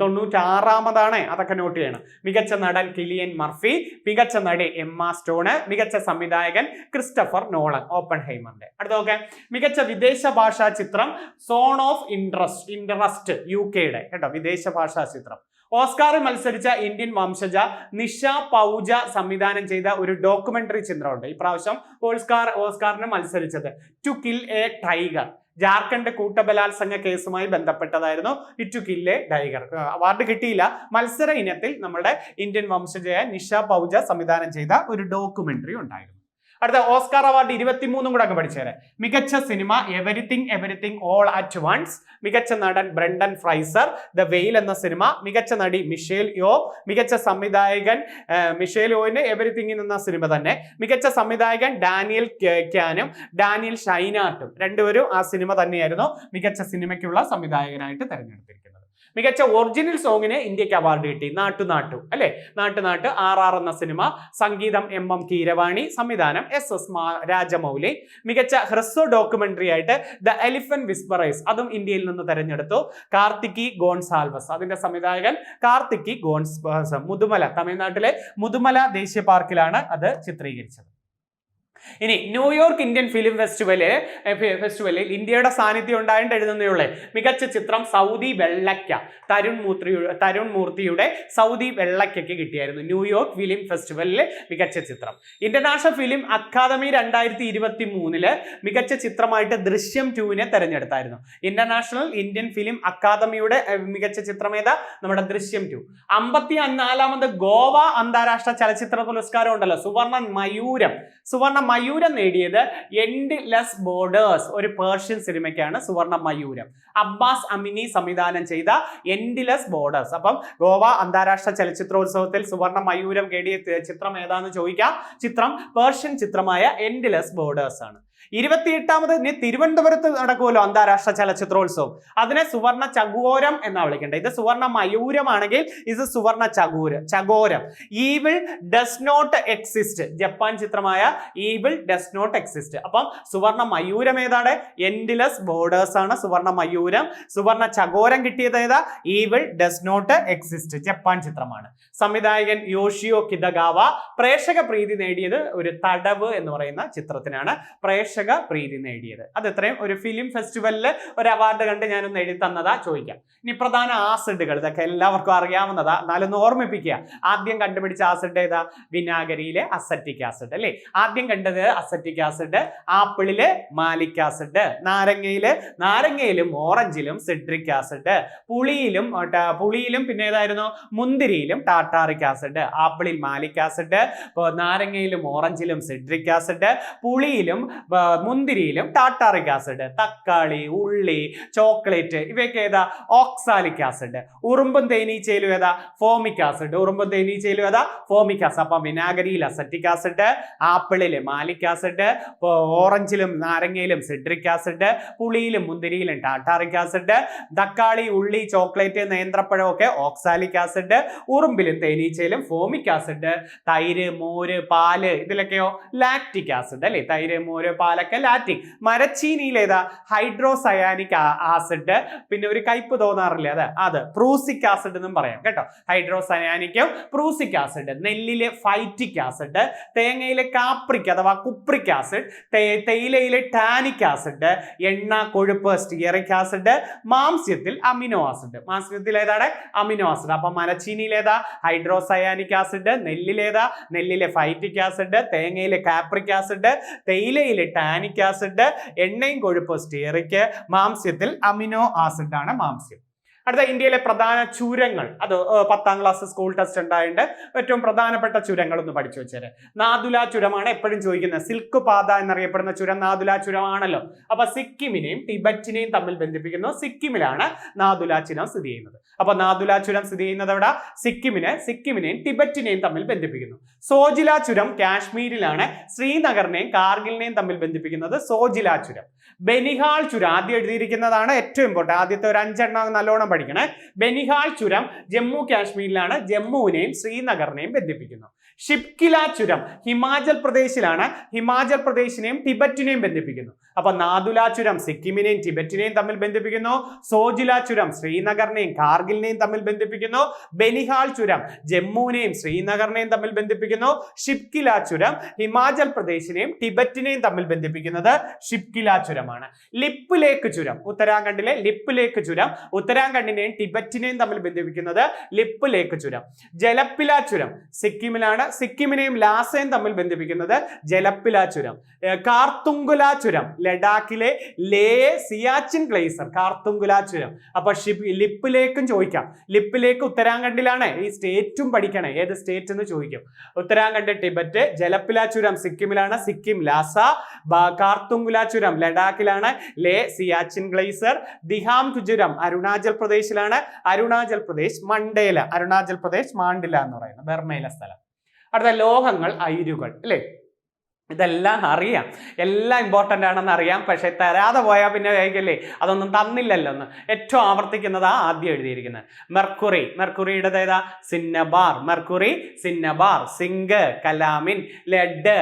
96. അതൊക്കെ നോട്ട് ചെയ്യണം. മികച്ച നടൻ കിലിയൻ മർഫി, മികച്ച നടി എമ്മ സ്റ്റോണ്, മികച്ച സംവിധായകൻ ക്രിസ്റ്റഫർ നോളൻ, ഓപ്പൺഹൈമറിന്റെ. അടുത്ത നോക്കെ. മികച്ച വിദേശ ഭാഷാ ചിത്രം സോൺ ഓഫ് ഇൻട്രസ്റ്റ് യുടെ കേട്ടോ. വിദേശ ഭാഷാ ചിത്രം. ഓസ്കാറിൽ മത്സരിച്ച ഇന്ത്യൻ വംശജ നിഷ പൗജ സംവിധാനം ചെയ്ത ഒരു ഡോക്യുമെന്ററി ചിത്രമുണ്ട്. ഇപ്രാവശ്യം ഓസ്കാറിന് മത്സരിച്ചത് to kill a tiger. Jharkhand കൂട്ടബലാത്സംഗ കേസുമായി ബന്ധപ്പെട്ടതായിരുന്നു. To kill a tiger. Award കിട്ടിയില്ല. മത്സര ഇനത്തിൽ നമ്മുടെ ഇന്ത്യൻ വംശജയായ നിഷ പൗജ സംവിധാനം ചെയ്ത ഒരു ഡോക്യുമെന്ററി ഉണ്ടായിരുന്നു. അടുത്ത ഓസ്കാർ അവാർഡ് 23 കൂടെ അങ്ങ് പഠിച്ചേരെ. മികച്ച cinema everything all at once. മികച്ച നടൻ ബ്രണ്ടൻ ഫ്രൈസർ, ദ വെയിൽ എന്ന സിനിമ. മികച്ച നടി മിഷേൽ യോ. മികച്ച സംവിധായകൻ മിഷേൽ യോന്റെ എവരിത്തിങ് എന്ന സിനിമ തന്നെ. മികച്ച സംവിധായകൻ ഡാനിയൽ ക്യാനും ഡാനിയൽ ഷൈനാട്ടും. രണ്ടുപേരും ആ സിനിമ തന്നെയായിരുന്നു മികച്ച സിനിമയ്ക്കുള്ള സംവിധായകനായിട്ട് തെരഞ്ഞെടുത്തിരിക്കുന്നത്. മികച്ച ഒറിജിനൽ സോങ്ങിന് ഇന്ത്യക്ക് അവാർഡ് കിട്ടി. നാട്ടു അല്ലെ. നാട്ടു RR എന്ന സിനിമ. സംഗീതം MM കീരവാണി. സംവിധാനം SS രാജമൗലി. മികച്ച ഹ്രസ്വ ഡോക്യുമെന്ററി ആയിട്ട് ദ എലിഫന്റ് വിസ്പറേഴ്സ്, അതും ഇന്ത്യയിൽ നിന്ന് തെരഞ്ഞെടുത്തു. കാർത്തികി ഗോൺസാൽവസ്, അതിന്റെ സംവിധായകൻ കാർത്തികി ഗോൺസാൽവസ്. മുതുമല, തമിഴ്നാട്ടിലെ മുതുമല ദേശീയ പാർക്കിലാണ് അത് ചിത്രീകരിച്ചത്. ഇനി ന്യൂയോർക്ക് ഇന്ത്യൻ ഫിലിം ഫെസ്റ്റിവലിൽ ഇന്ത്യയുടെ സാന്നിധ്യം ഉണ്ടായിട്ട് എഴുതുന്നേ. മികച്ച ചിത്രം സൗദി വെള്ളയ്ക്ക. തരുൺ മൂർത്തിയുടെ സൗദി വെള്ളയ്ക്കയ്ക്ക് കിട്ടിയായിരുന്നു ന്യൂയോർക്ക് ഫിലിം ഫെസ്റ്റിവലിലെ മികച്ച ചിത്രം. ഇന്റർനാഷണൽ ഫിലിം അക്കാദമി 2023 മികച്ച ചിത്രമായിട്ട് ദൃശ്യം 2 തെരഞ്ഞെടുത്തായിരുന്നു. ഇന്റർനാഷണൽ ഇന്ത്യൻ ഫിലിം അക്കാദമിയുടെ മികച്ച ചിത്രം ഏതാ? നമ്മുടെ ദൃശ്യം 2. 54ാമത് ഗോവ അന്താരാഷ്ട്ര ചലച്ചിത്ര പുരസ്കാരം ഉണ്ടല്ലോ, സുവർണ മയൂരം നേടിയത് എൻഡ്ലെസ് ബോർഡേഴ്സ്, ഒരു പേർഷ്യൻ സിനിമയ്ക്കാണ് സുവർണ മയൂരം. അബ്ബാസ് അമിനി സംവിധാനം ചെയ്ത എൻഡ്ലെസ് ബോർഡേഴ്സ്. അപ്പം ഗോവ അന്താരാഷ്ട്ര ചലച്ചിത്രോത്സവത്തിൽ സുവർണ മയൂരം നേടിയ ചിത്രം ഏതാന്ന് ചോദിക്കാം. ചിത്രം പേർഷ്യൻ ചിത്രമായ എൻഡ്ലെസ് ബോർഡേഴ്സ് ആണ്. 28ാമത് ഇനി തിരുവനന്തപുരത്ത് നടക്കുമല്ലോ അന്താരാഷ്ട്ര ചലച്ചിത്രോത്സവം. അതിനെ സുവർണ ചകോരം എന്നാ വിളിക്കേണ്ടത്. ഇത് സുവർണ മയൂരമാണെങ്കിൽ ഇത് സുവർണ ചകോരം. Evil does not exist, Japan ചിത്രമായ ഈവിൾ ഡസ് നോട്ട് എക്സിസ്റ്റ്. അപ്പം സുവർണ മയൂരം ഏതാണ്? എൻഡ്ലെസ് ബോർഡേഴ്സ് ആണ് സുവർണ മയൂരം. സുവർണ ചകോരം കിട്ടിയത് ഏതാ? Evil does not exist, Japan ചിത്രമാണ്. സംവിധായകൻ യോഷിയോ കിതഗാവ. പ്രേക്ഷക പ്രീതി നേടിയത് ഒരു തടവ് എന്ന് പറയുന്ന ചിത്രത്തിനാണ് പ്രേക്ഷക പ്രേക്ഷക പ്രീതി നേടിയത്. അത് ഇത്രയും ഒരു ഫിലിം ഫെസ്റ്റിവലിൽ ഒരു അവാർഡ് കണ്ട് ഞാനൊന്ന് എഴുതി തന്നതാ. ചോദിക്കാം. ഇനി പ്രധാന ആസിഡുകൾ, ഇതൊക്കെ എല്ലാവർക്കും അറിയാവുന്നതാ, എന്നാലൊന്ന് ഓർമ്മിപ്പിക്കുക. ആദ്യം കണ്ടുപിടിച്ച ആസിഡ് ഏതാ? വിനാഗിരിയിലെ അസറ്റിക് ആസിഡ് അല്ലേ. ആദ്യം കണ്ടത് അസറ്റിക് ആസിഡ്, ആപ്പിളില് മാലിക് ആസിഡ്, നാരങ്ങയിലും ഓറഞ്ചിലും സിട്രിക് ആസിഡ്, പുളിയിലും പിന്നെ ഏതായിരുന്നു? മുന്തിരിയിലും ടാർട്ടാറിക് ആസിഡ്. ആപ്പിളിൽ മാലിക് ആസിഡ്, നാരങ്ങയിലും ഓറഞ്ചിലും സിട്രിക് ആസിഡ്, പുളിയിലും മുന്തിരിയിലും ടാർട്ടാറിക് ആസിഡ്. തക്കാളി, ഉള്ളി, ചോക്ലേറ്റ് ഇവയൊക്കെ ഏതാ? Oxalic acid. ഉറുമ്പും തേനീച്ചയിലും ഏതാ? Formic acid. അപ്പൊ വിനാഗിരിയിൽ അസറ്റിക് ആസിഡ്, ആപ്പിളില് മാലിക് ആസിഡ്, ഓറഞ്ചിലും നാരങ്ങയിലും സിട്രിക് ആസിഡ്, പുളിയിലും മുന്തിരിയിലും ടാർട്ടാറിക് ആസിഡ്, തക്കാളി, ഉള്ളി, ചോക്ലേറ്റ്, നേന്ത്രപ്പഴം ഒക്കെ ഓക്സാലിക് ആസിഡ്, ഉറുമ്പിലും തേനീച്ചയിലും ഫോമിക് ആസിഡ്, തൈര്, മോര്, പാല് ഇതിലൊക്കെയോ ലാക്റ്റിക് ആസിഡ് അല്ലേ. തൈര്, മോര്, പാലൊക്കെ ലാക്റ്റിക്. മരച്ചീനിയിൽ ഏതാ? Hydrocyanic acid. പിന്നെ ഒരു കയ്പ് തോന്നാറില്ലേ, അത് പ്രൂസിക് ആസിഡ് എന്നും പറയാം കേട്ടോ. ഹൈഡ്രോസയാനിക്കും പ്രൂസിക് ആസിഡ്. നെല്ലിലെ ഫൈറ്റിക് ആസിഡ്, തേങ്ങയിലെ കാപ്രിക് അഥവാ കുപ്രിക് ആസിഡ്, തേയിലയിലെ ടാനിക് ആസിഡ്, എണ്ണ, കൊഴുപ്പ് സ്റ്റിയറിക് ആസിഡ്, മാംസ്യത്തിൽ അമിനോ ആസിഡ്. മാംസ്യത്തിൽ ഏതാണ്? Amino acid. അപ്പൊ മരച്ചീനിയിൽ ഏതാ? Hydrocyanic acid. നെല്ലിലെ ഫൈറ്റിക് ആസിഡ്, തേങ്ങയിലെ കാപ്രിക് ആസിഡ്, തേയിലയിലെ ടാനിക് ആസിഡ്, എണ്ണയും കൊഴുപ്പ് സ്റ്റിയറിക്, മാംസ്യത്തിൽ അമിനോ ആസിഡ് ആണ് മാംസ്യം. അടുത്ത ഇന്ത്യയിലെ പ്രധാന ചുരങ്ങൾ, അത് 10ാം ക്ലാസ് സ്കൂൾ ടെസ്റ്റ് ഉണ്ടായിട്ട് ഏറ്റവും പ്രധാനപ്പെട്ട ചുരങ്ങൾ ഒന്ന് പഠിച്ചു വെച്ചേരെ. നാഥുല ചുരമാണ് എപ്പോഴും ചോദിക്കുന്നത്. സിൽക്ക് പാത എന്നറിയപ്പെടുന്ന ചുരം നാഥുല ചുരമാണല്ലോ. അപ്പൊ സിക്കിമിനെയും ടിബറ്റിനെയും തമ്മിൽ ബന്ധിപ്പിക്കുന്നു. സിക്കിമിലാണ് നാഥുല ചുരം സ്ഥിതി ചെയ്യുന്നത്. അപ്പൊ നാഥുല ചുരം സ്ഥിതി ചെയ്യുന്നത് എവിടെ? സിക്കിമിനെയും ടിബറ്റിനെയും തമ്മിൽ ബന്ധിപ്പിക്കുന്നു. സോജില ചുരം കാശ്മീരിലാണ്. ശ്രീനഗറിനെയും കാർഗിലിനെയും തമ്മിൽ ബന്ധിപ്പിക്കുന്നത് സോജില ചുരം. ബനിഹാൾ ചുരം ആദ്യം എഴുതിയിരിക്കുന്നതാണ്, ഏറ്റവും ഇമ്പോർട്ടന്റ്. ആദ്യത്തെ ഒരു 5 എണ്ണം നല്ലോണം പഠിക്കണേ. ബനിഹാൾ ചുരം ജമ്മു കാശ്മീരിലാണ്. ജമ്മുവിനെയും ശ്രീനഗറിനെയും ബന്ധിപ്പിക്കുന്നു. ഷിപ്കില ചുരം ഹിമാചൽ പ്രദേശിലാണ്. ഹിമാചൽ പ്രദേശിനെയും ടിബറ്റിനെയും ബന്ധിപ്പിക്കുന്നു. അപ്പൊ നാഥുല ചുരം സിക്കിമിനെയും ടിബറ്റിനെയും തമ്മിൽ ബന്ധിപ്പിക്കുന്നു. സോജില ചുരം ശ്രീനഗറിനെയും കാർഗിലിനെയും തമ്മിൽ ബന്ധിപ്പിക്കുന്നു. ബനിഹാൾ ചുരം ജമ്മുവിനെയും ശ്രീനഗറിനെയും തമ്മിൽ ബന്ധിപ്പിക്കുന്നു. ഷിപ്കില ചുരം ഹിമാചൽ പ്രദേശിനെയും ടിബറ്റിനെയും തമ്മിൽ ബന്ധിപ്പിക്കുന്നത് ഷിപ്കില ചുരമാണ്. ലിപ്പ് ലേക്ക് ചുരം ഉത്തരാഖണ്ഡിലെ ലിപ്പ് ലേക്ക് ചുരം ഉത്തരാഖണ്ഡിനെയും ടിബറ്റിനെയും തമ്മിൽ ബന്ധിപ്പിക്കുന്നത് ലിപ്പ് ലേക്ക് ചുരം. ജലപ്പില ചുരം സിക്കിമിലാണ്. സിക്കിമിനെയും ലാസയും തമ്മിൽ ബന്ധിപ്പിക്കുന്നത് ജലപ്പില ചുരം. കാർത്തുങ്കുല ചുരം ലഡാക്കിലെ ലേ സിയാച്ചിൻ ഗ്ലേസർ കാർത്തുങ്കുല ചുരം. അപ്പൊ ലിപ്പ് ലേക്കും ചോദിക്കാം. ലിപ്പ് ലേക്ക് ഉത്തരാഖണ്ഡിലാണ്. ഈ സ്റ്റേറ്റും പഠിക്കണേ, ഏത് സ്റ്റേറ്റ് എന്ന് ചോദിക്കും. ഉത്തരാഖണ്ഡ് ടിബറ്റ്. ജലപ്പില ചുരം സിക്കിമിലാണ്. സിക്കിം ലാസ. കാർത്തുങ്കുല ചുരം ലഡാക്കിലാണ്. ലേ സിയാച്ചിൻ ഗ്ലേസർ. ദിഹാംഗ് ചുരം അരുണാചൽ പ്രദേശിലാണ്. അരുണാചൽ പ്രദേശ് മാണ്ഡില എന്ന് പറയുന്നത് ബർമയിലെ സ്ഥലം. അടുത്ത ലോഹങ്ങൾ, അയിരുകൾ അല്ലേ. ഇതെല്ലാം അറിയാം, എല്ലാം ഇമ്പോർട്ടൻ്റ് ആണെന്ന് അറിയാം. പക്ഷെ തരാതെ പോയാൽ പിന്നെ കഴിക്കല്ലേ, അതൊന്നും തന്നില്ലല്ലോ എന്ന്. ഏറ്റവും ആവർത്തിക്കുന്നതാ ആദ്യം എഴുതിയിരിക്കുന്നത്. മെർക്കുറിയുടെ ഏതാ? Cinnabar. Zinc calamine. Lead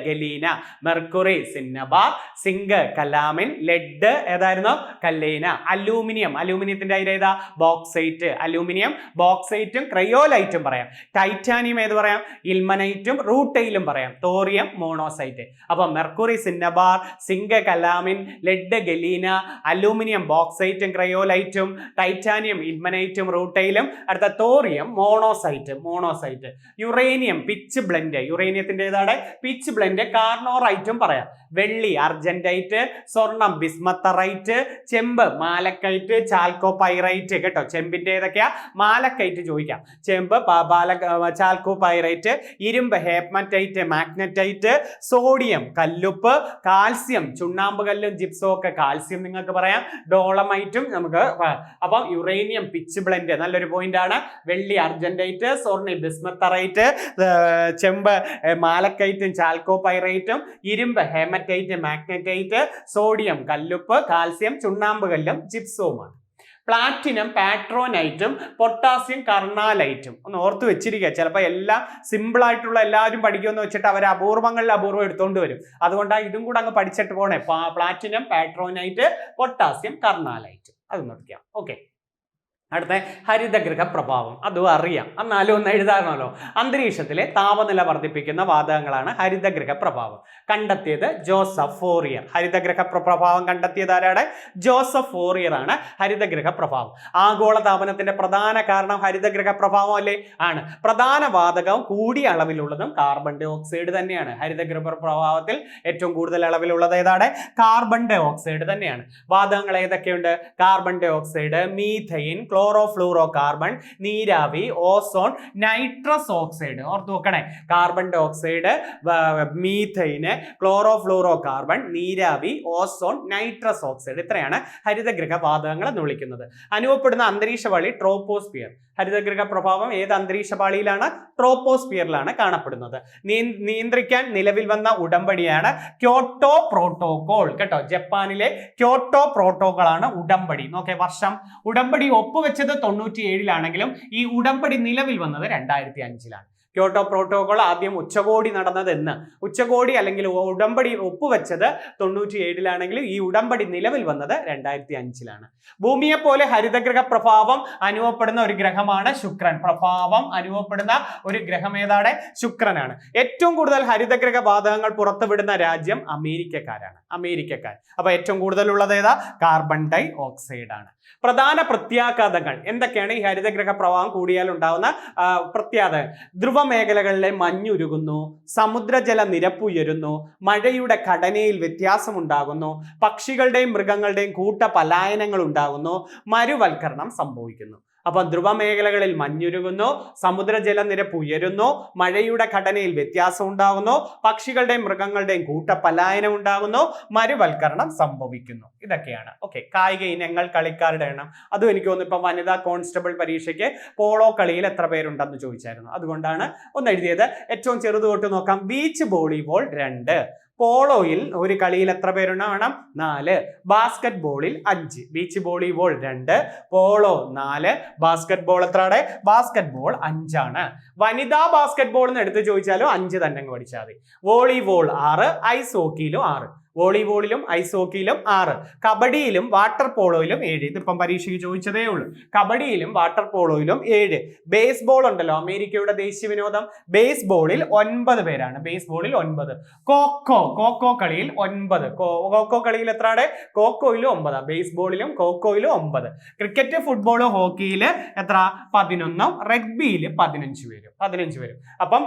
galena. Mercury cinnabar, zinc calamine, lead ഏതായിരുന്നു? കല്ലീന. അലൂമിനിയത്തിന്റെ അതിൽ ഏതാ? ബോക്സൈറ്റും ക്രയോലൈറ്റും പറയാം. ടൈറ്റാനിയം ഏത് പറയാം? ഇൽമനൈറ്റും റൂട്ടൈലും പറയാം. Thorium monazite. അപ്പൊ mercury cinnabar, zinc calamine, lead galena, aluminium ബോക്സൈറ്റും ക്രയോലൈറ്റും, ടൈറ്റാനിയം ഇൽമനൈറ്റും റൂട്ടൈലും. അടുത്ത thorium monazite. Uranium pitch blende. യുറേനിയത്തിന്റെ ഏതാണ്? Pitch blend. കാർണോറൈറ്റും പറയാം. വെള്ളി അർജന്റൈറ്റ്. സ്വർണം ബിസ്മത്തറൈറ്റ്. ചെമ്പ് മാലക്കൈറ്റ്, ചാൽക്കോപൈറൈറ്റ് കേട്ടോ. ചെമ്പിന്റെ ഏതൊക്കെയാ? മാലക്കൈറ്റ് ചോദിക്കാം. ചെമ്പ് ചാൽക്കോപൈറൈറ്റ്. ഇരുമ്പ് ഹേപ്മറ്റൈറ്റ്, മാഗ്നറ്റൈറ്റ്. സോഡിയം കല്ലുപ്പ്. കാൽസ്യം ചുണ്ണാമ്പ് കല്ലും ജിപ്സോ ഒക്കെ കാൽസ്യം നിങ്ങൾക്ക് പറയാം. ഡോളമൈറ്റും നമുക്ക്. അപ്പം യുറേനിയം പിച്ച് ബ്ലെൻഡ് നല്ലൊരു പോയിന്റ് ആണ്. വെള്ളി അർജന്റൈറ്റ്, സ്വർണ്ണ ബിസ്മത്തറൈറ്റ്, ചെമ്പ് മാലക്കൈറ്റും ചാൽക്കോപൈറൈറ്റും, ഇരുമ്പ് ഹേമറ്റൈറ്റ്, മാഗ്നറ്റൈറ്റ്, സോഡിയം കല്ലുപ്പ്, കാൽസ്യം ചുണ്ണാമ്പ് കല്ലും ജിപ്സവുമാണ്. Platinum പാട്രോനൈറ്റും, potassium കർണാലൈറ്റും. ഒന്ന് ഓർത്ത് വെച്ചിരിക്കുക. ചിലപ്പോൾ എല്ലാം സിമ്പിൾ ആയിട്ടുള്ള എല്ലാവരും പഠിക്കുമെന്ന് വെച്ചിട്ട് അവർ അപൂർവങ്ങളിൽ അപൂർവം എടുത്തുകൊണ്ട് വരും. അതുകൊണ്ടാണ് ഇതും കൂടെ അങ്ങ് പഠിച്ചിട്ട് പോണേ. Platinum patronite, potassium carnallite. അത് നോക്കിയാം. ഓക്കെ. അടുത്ത ഹരിതഗൃഹ പ്രഭാവം, അതും അറിയാം, എന്നാലും ഒന്ന് എഴുതാണല്ലോ. അന്തരീക്ഷത്തിലെ താപനില വർദ്ധിപ്പിക്കുന്ന വാതകങ്ങളാണ് ഹരിതഗൃഹ പ്രഭാവം. കണ്ടെത്തിയത് ജോസഫ് ഫോറിയർ. ഹരിതഗൃഹ പ്രഭാവം കണ്ടെത്തിയത് ആരാണ്? ജോസഫ് ഫോറിയർ ആണ് ഹരിതഗൃഹ പ്രഭാവം. ആഗോള താപനത്തിന്റെ പ്രധാന കാരണം ഹരിതഗൃഹ പ്രഭാവം അല്ലേ? ആണ്. പ്രധാന വാതകവും കൂടിയ അളവിലുള്ളതും കാർബൺ ഡൈ ഓക്സൈഡ് തന്നെയാണ്. ഹരിതഗൃഹ പ്രഭാവത്തിൽ ഏറ്റവും കൂടുതൽ അളവിലുള്ളത് ഏതാണ്? കാർബൺ ഡൈ ഓക്സൈഡ് തന്നെയാണ്. വാതകങ്ങൾ ഏതൊക്കെയുണ്ട്? Carbon dioxide, methane, chlorofluorocarbon, നീരാവി, ഓസോൺ, നൈട്രസ് ഓക്സൈഡ്. ഓർത്ത് നോക്കണേ, കാർബൺ ഡൈ ഓക്സൈഡ്, മീഥൈന്, ക്ലോറോഫ്ലൂറോ കാർബൺ, നീരാവി, ഓസോൺ, നൈട്രസ് ഓക്സൈഡ്. ഇത്രയാണ് ഹരിതഗൃഹ വാതകങ്ങൾ എന്ന് വിളിക്കുന്നത്. അനുഭവപ്പെടുന്ന അന്തരീക്ഷ പാളി ട്രോപ്പോസ്ഫിയർ. ഹരിതഗൃഹ പ്രഭാവം ഏത് അന്തരീക്ഷ പാളിയിലാണ്? ട്രോപ്പോസ്ഫിയറിലാണ് കാണപ്പെടുന്നത്. നിയന്ത്രിക്കാൻ നിലവിൽ വന്ന ഉടമ്പടിയാണ് ക്യോട്ടോ പ്രോട്ടോകോൾ. കേട്ടോ, ജപ്പാനിലെ ക്യോട്ടോ പ്രോട്ടോകോൾ ആണ് ഉടമ്പടി. നോക്കേ, വർഷം ഉടമ്പടി ഒപ്പുവെച്ചത് 97-ലാണെങ്കിലും ഈ ഉടമ്പടി നിലവിൽ വന്നത് 2005-ലാണ്. ക്യോട്ടോ പ്രോട്ടോകോൾ ആദ്യം ഉച്ചകോടി നടന്നത് എന്ന്, ഉച്ചകോടി അല്ലെങ്കിൽ ഉടമ്പടി ഒപ്പുവെച്ചത് 97-ലാണെങ്കിലും ഈ ഉടമ്പടി നിലവിൽ വന്നത് 2005-ലാണ്. ഭൂമിയെ പോലെ ഹരിതഗൃഹ പ്രഭാവം അനുഭവപ്പെടുന്ന ഒരു ഗ്രഹമാണ് ശുക്രൻ. പ്രഭാവം അനുഭവപ്പെടുന്ന ഒരു ഗ്രഹം ഏതാണ്? ശുക്രനാണ്. ഏറ്റവും കൂടുതൽ ഹരിതഗൃഹ വാതകങ്ങൾ പുറത്തുവിടുന്ന രാജ്യം അമേരിക്കക്കാരാണ്. അമേരിക്കക്കാർ. അപ്പൊ ഏറ്റവും കൂടുതലുള്ളത് ഏതാ? കാർബൺ ഡൈ ഓക്സൈഡ് ആണ്. പ്രധാന പ്രത്യാഘാതങ്ങൾ എന്തൊക്കെയാണ്? ഈ ഹരിതഗൃഹ പ്രവാഹം കൂടിയാൽ ഉണ്ടാവുന്ന പ്രത്യാഘാതങ്ങൾ: ധ്രുവമേഖലകളിലെ മഞ്ഞുരുകുന്നു, സമുദ്രജല നിരപ്പ് ഉയരുന്നു, മഴയുടെ ഘടനയിൽ വ്യത്യാസമുണ്ടാകുന്നു, പക്ഷികളുടെയും മൃഗങ്ങളുടെയും കൂട്ട പലായനങ്ങൾ ഉണ്ടാകുന്നു, മരുവൽക്കരണം സംഭവിക്കുന്നു. അപ്പൊ ധ്രുവമേഖലകളിൽ മഞ്ഞുരുകുന്നു, സമുദ്രജലനിരപ്പ് ഉയരുന്നു, മഴയുടെ ഘടനയിൽ വ്യത്യാസം ഉണ്ടാകുന്നു, പക്ഷികളുടെയും മൃഗങ്ങളുടെയും കൂട്ടപലായനം ഉണ്ടാകുന്നു, മരുവൽക്കരണം സംഭവിക്കുന്നു. ഇതൊക്കെയാണ്. ഓക്കെ, കായിക ഇനങ്ങൾ, കളിക്കാരുടെ എണ്ണം, അതും എനിക്ക് തോന്നുന്നു ഇപ്പൊ വനിതാ കോൺസ്റ്റബിൾ പരീക്ഷയ്ക്ക് പോളോ കളിയിൽ എത്ര പേരുണ്ടെന്ന് ചോദിച്ചായിരുന്നു, അതുകൊണ്ടാണ് ഒന്ന് എഴുതിയത്. ഏറ്റവും ചെറുത് തൊട്ട് നോക്കാം. ബീച്ച് വോളിബോൾ 2, പോളോയിൽ ഒരു കളിയിൽ എത്ര പേരുണ്ടാവണം? 4, ബാസ്കറ്റ് ബോളിൽ 5. Beach volleyball 2, polo 4, basketball എത്രയാണ്? ബാസ്കറ്റ് ബോൾ 5 ആണ്. വനിതാ ബാസ്കറ്റ് ബോൾ എന്ന് എടുത്ത് ചോദിച്ചാലും 5 തന്നെ പഠിച്ചാൽ മതി. വോളിബോൾ 6, ഐസ് ഹോക്കിയിലും 6. വോളിബോളിലും ഐസ് ഹോക്കിയിലും 6, കബഡിയിലും വാട്ടർ പോളോയിലും 7. ഇതിപ്പം പരീക്ഷയ്ക്ക് ചോദിച്ചതേ ഉള്ളൂ. കബഡിയിലും വാട്ടർ പോളോയിലും 7. ബേസ്ബോൾ ഉണ്ടല്ലോ, അമേരിക്കയുടെ ദേശീയ വിനോദം. ബേസ്ബോളിൽ 9 പേരാണ്. ബേസ്ബോളിൽ 9. കോക്കോ കളിയിൽ 9. കോക്കോ കളിയിൽ എത്രയാണ്? കോക്കോയിലും 9. ബേസ്ബോളിലും കോക്കോയിലും 9. ക്രിക്കറ്റ്, ഫുട്ബോൾ, ഹോക്കിയിൽ എത്ര? 11. റഗ്ബിയിൽ 15 പേരും. അപ്പം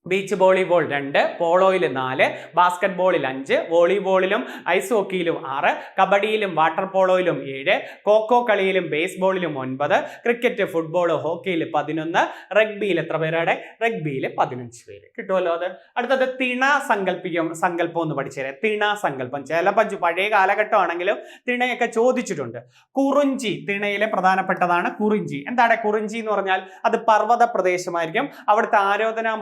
ബീച്ച് വോളിബോൾ 2, പോളോയിൽ 4, ബാസ്കറ്റ് ബോളിൽ 5, വോളിബോളിലും ഐസ് ഹോക്കിയിലും 6, കബഡിയിലും വാട്ടർ പോളോയിലും 7, കോക്കോ കളിയിലും ബേസ്ബോളിലും 9, ക്രിക്കറ്റ്, ഫുട്ബോൾ, ഹോക്കിയിൽ 11, റഗ്ബിയിൽ എത്ര പേരാണ്? റഗ്ബിയിൽ 15 പേര്. കിട്ടുമല്ലോ അത്. അടുത്തത് തിണ സങ്കല്പം ഒന്ന് പഠിച്ചേരെ. തിണ സങ്കല്പം ചിലപ്പോൾ പഴയ കാലഘട്ടമാണെങ്കിലും തിണയൊക്കെ ചോദിച്ചിട്ടുണ്ട്. കുറിഞ്ചി തിണയിലെ പ്രധാനപ്പെട്ടതാണ്. കുറിഞ്ചി എന്താണ്? കുറിഞ്ചി എന്ന് പറഞ്ഞാൽ അത് പർവ്വത പ്രദേശമായിരിക്കും. അവിടുത്തെ ആരാധനാ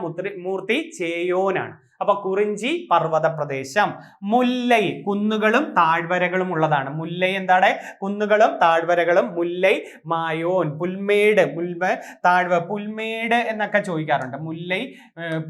മൂർത്തി ചേയോനാണ്. അപ്പൊ കുറിഞ്ചി പർവ്വത പ്രദേശം. മുല്ലൈ കുന്നുകളും താഴ്വരകളും ഉള്ളതാണ്. മുല്ലൈ എന്താണ്? കുന്നുകളും താഴ്വരകളും. മുല്ലൈ മായോൻ പുൽമേട്, പുൽമേട് എന്നൊക്കെ ചോദിക്കാറുണ്ട്. മുല്ലൈ,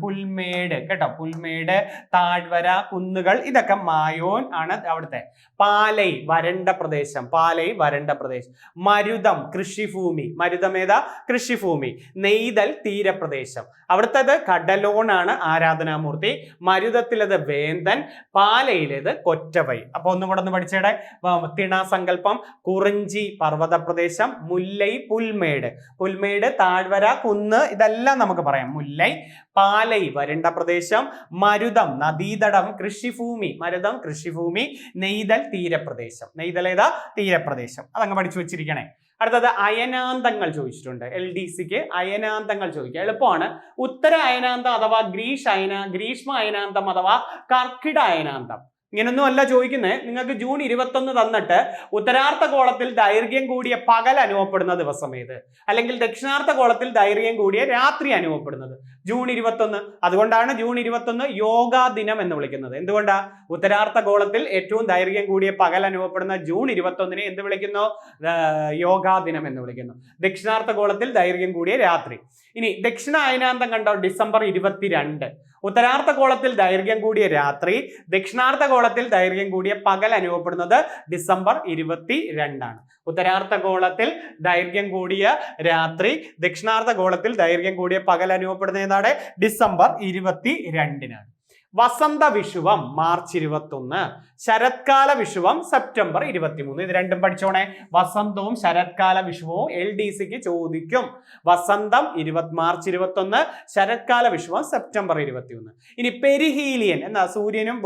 പുൽമേട്, കേട്ടോ, പുൽമേട്, താഴ്വര, കുന്നുകൾ, ഇതൊക്കെ മായോൻ ആണ് അവിടുത്തെ. പാലൈ വരണ്ട പ്രദേശം. പാലൈ വരണ്ട പ്രദേശം. മരുതം കൃഷിഭൂമി. മരുതം ഏതാ? കൃഷിഭൂമി. നെയ്തൽ തീരപ്രദേശം. അവിടുത്തേത് കടലോണാണ് ആരാധനാമൂർത്തി. മരുതത്തിലത് വേന്തൻ, പാലയിലേത് കൊറ്റവൈ. അപ്പൊ ഒന്നും കൂടെ ഒന്ന് പഠിച്ചേടെ. തിണാസങ്കല്പം, കുറിഞ്ചി പർവ്വത പ്രദേശം, മുല്ലൈ പുൽമേട്. പുൽമേട്, താഴ്വര, കുന്ന്, ഇതെല്ലാം നമുക്ക് പറയാം. മുല്ലൈ, പാലൈ വരണ്ട പ്രദേശം, മരുതം നദീതടം കൃഷിഭൂമി. മരുതം കൃഷിഭൂമി. നെയ്തൽ തീരപ്രദേശം. നെയ്തൽ ഏതാ? തീരപ്രദേശം. അതങ്ങ് പഠിച്ചു വെച്ചിരിക്കണേ. അടുത്തത് അയനാന്തങ്ങൾ ചോദിച്ചിട്ടുണ്ട്. LDCക്ക് അയനാന്തങ്ങൾ ചോദിക്കുക, എളുപ്പമാണ്. ഉത്തര അയനാന്തം അഥവാ ഗ്രീഷ്മ അയനാന്തം അഥവാ കർക്കിട അയനാന്തം. ഇങ്ങനൊന്നും അല്ല ചോദിക്കുന്നത്. നിങ്ങൾക്ക് ജൂൺ 21 തന്നിട്ട് ഉത്തരാർദ്ധ ഗോളത്തിൽ ദൈർഘ്യം കൂടിയ പകൽ അനുഭവപ്പെടുന്ന ദിവസം ഏത്, അല്ലെങ്കിൽ ദക്ഷിണാർദ്ധ ഗോളത്തിൽ ദൈർഘ്യം കൂടിയ രാത്രി അനുഭവപ്പെടുന്നത്. ജൂൺ 21. അതുകൊണ്ടാണ് ജൂൺ 21 യോഗാ ദിനം എന്ന് വിളിക്കുന്നത്. എന്തുകൊണ്ടാ? ഉത്തരാർദ്ധഗോളത്തിൽ ഏറ്റവും ദൈർഘ്യം കൂടിയ പകൽ അനുഭവപ്പെടുന്ന ജൂൺ 21 എന്ത് വിളിക്കുന്നു? യോഗാ ദിനം എന്ന് വിളിക്കുന്നു. ദക്ഷിണാർദ്ധഗോളത്തിൽ ദൈർഘ്യം കൂടിയ രാത്രി. ഇനി ദക്ഷിണ അയനാന്തം കണ്ടോ? ഡിസംബർ 22. ഉത്തരാർദ്ധഗോളത്തിൽ ദൈർഘ്യം കൂടിയ രാത്രി, ദക്ഷിണാർദ്ധഗോളത്തിൽ ദൈർഘ്യം കൂടിയ പകൽ അനുഭവപ്പെടുന്നത് ഡിസംബർ 22 ആണ്. ഉത്തരാർദ്ധഗോളത്തിൽ ദൈർഘ്യം കൂടിയ രാത്രി, ദക്ഷിണാർദ്ധഗോളത്തിൽ ദൈർഘ്യം കൂടിയ പകൽ അനുഭവപ്പെടുന്ന ഏതാണ്? ഡിസംബർ 22. വസന്ത വിഷുവം മാർച്ച് 21. ശരത്കാല വിഷുവം സെപ്റ്റംബർ 23. ഇത് രണ്ടും പഠിച്ചോണേ. വസന്തവും ശരത്കാല വിഷുവവും LDCക്ക് ചോദിക്കും. വസന്തം മാർച്ച് 21, ശരത്കാല വിഷുവം സെപ്റ്റംബർ 21. ഇനി പെരിഹീലിയൻ എന്നാ സൂര്യനും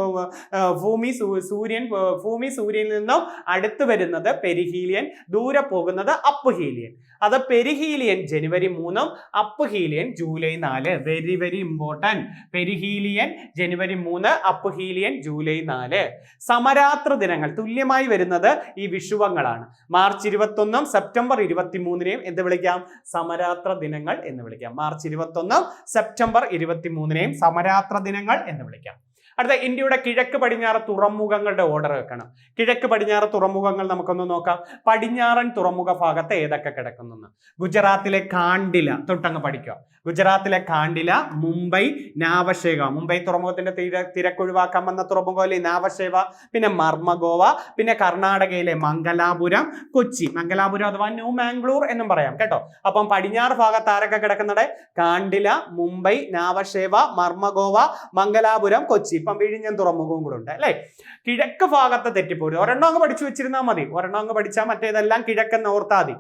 സൂര്യനിൽ നിന്നും അടുത്ത് വരുന്നത് പെരിഹീലിയൻ, ദൂരെ പോകുന്നത് അപ്ഹീലിയൻ. അത് പെരിഹീലിയൻ ജനുവരി 3, aphelion July 4. Very very important. Perihelion ജനുവരി 3, അപ്ഹീലിയൻ ജൂലൈ 4. സമരാത്ര ദിനങ്ങൾ തുല്യമായി വരുന്നത് ഈ വിഷുവങ്ങളാണ്. മാർച്ച് 21 സെപ്റ്റംബർ 23 എന്ത് വിളിക്കാം? സമരാത്ര ദിനങ്ങൾ എന്ന് വിളിക്കാം. മാർച്ച് 21 സെപ്റ്റംബർ 23 സമരാത്ര ദിനങ്ങൾ എന്ന് വിളിക്കാം. അടുത്ത ഇന്ത്യയുടെ കിഴക്ക് പടിഞ്ഞാറ് തുറമുഖങ്ങളുടെ ഓർഡർ വെക്കണം. കിഴക്ക് പടിഞ്ഞാറ് തുറമുഖങ്ങൾ നമുക്കൊന്ന് നോക്കാം. പടിഞ്ഞാറൻ തുറമുഖ ഭാഗത്ത് ഏതൊക്കെ കിടക്കുന്നു? ഗുജറാത്തിലെ കാണ്ടില, തൊട്ടങ്ങ് പഠിക്കുക. ഗുജറാത്തിലെ കാണ്ടില, മുംബൈ, നാവശേവ. മുംബൈ തുറമുഖത്തിന്റെ തിരക്കൊഴിവാക്കാൻ വന്ന തുറമുഖമല്ലേ നാവശേവ. പിന്നെ മർമഗോവ, പിന്നെ കർണാടകയിലെ മംഗലാപുരം, കൊച്ചി. മംഗലാപുരം അഥവാ ന്യൂ മാംഗ്ലൂർ എന്നും പറയാം കേട്ടോ. അപ്പം പടിഞ്ഞാറ് ഭാഗത്ത് ആരൊക്കെ കിടക്കുന്നത്? കാണ്ടില, മുംബൈ, നാവശേവ, മർമഗോവ, മംഗലാപുരം, കൊച്ചി. ഇപ്പം വിഴിഞ്ഞം തുറമുഖവും കൂടെ ഉണ്ട് അല്ലേ. കിഴക്ക് ഭാഗത്ത് തെറ്റിപ്പോരും. ഒരെണ്ണം അങ്ങ് പഠിച്ചു വെച്ചിരുന്നാൽ മതി. ഒരെണ്ണം അങ്ങ് പഠിച്ചാൽ മറ്റേതെല്ലാം കിഴക്കെന്ന് ഓർത്താൽ മതി.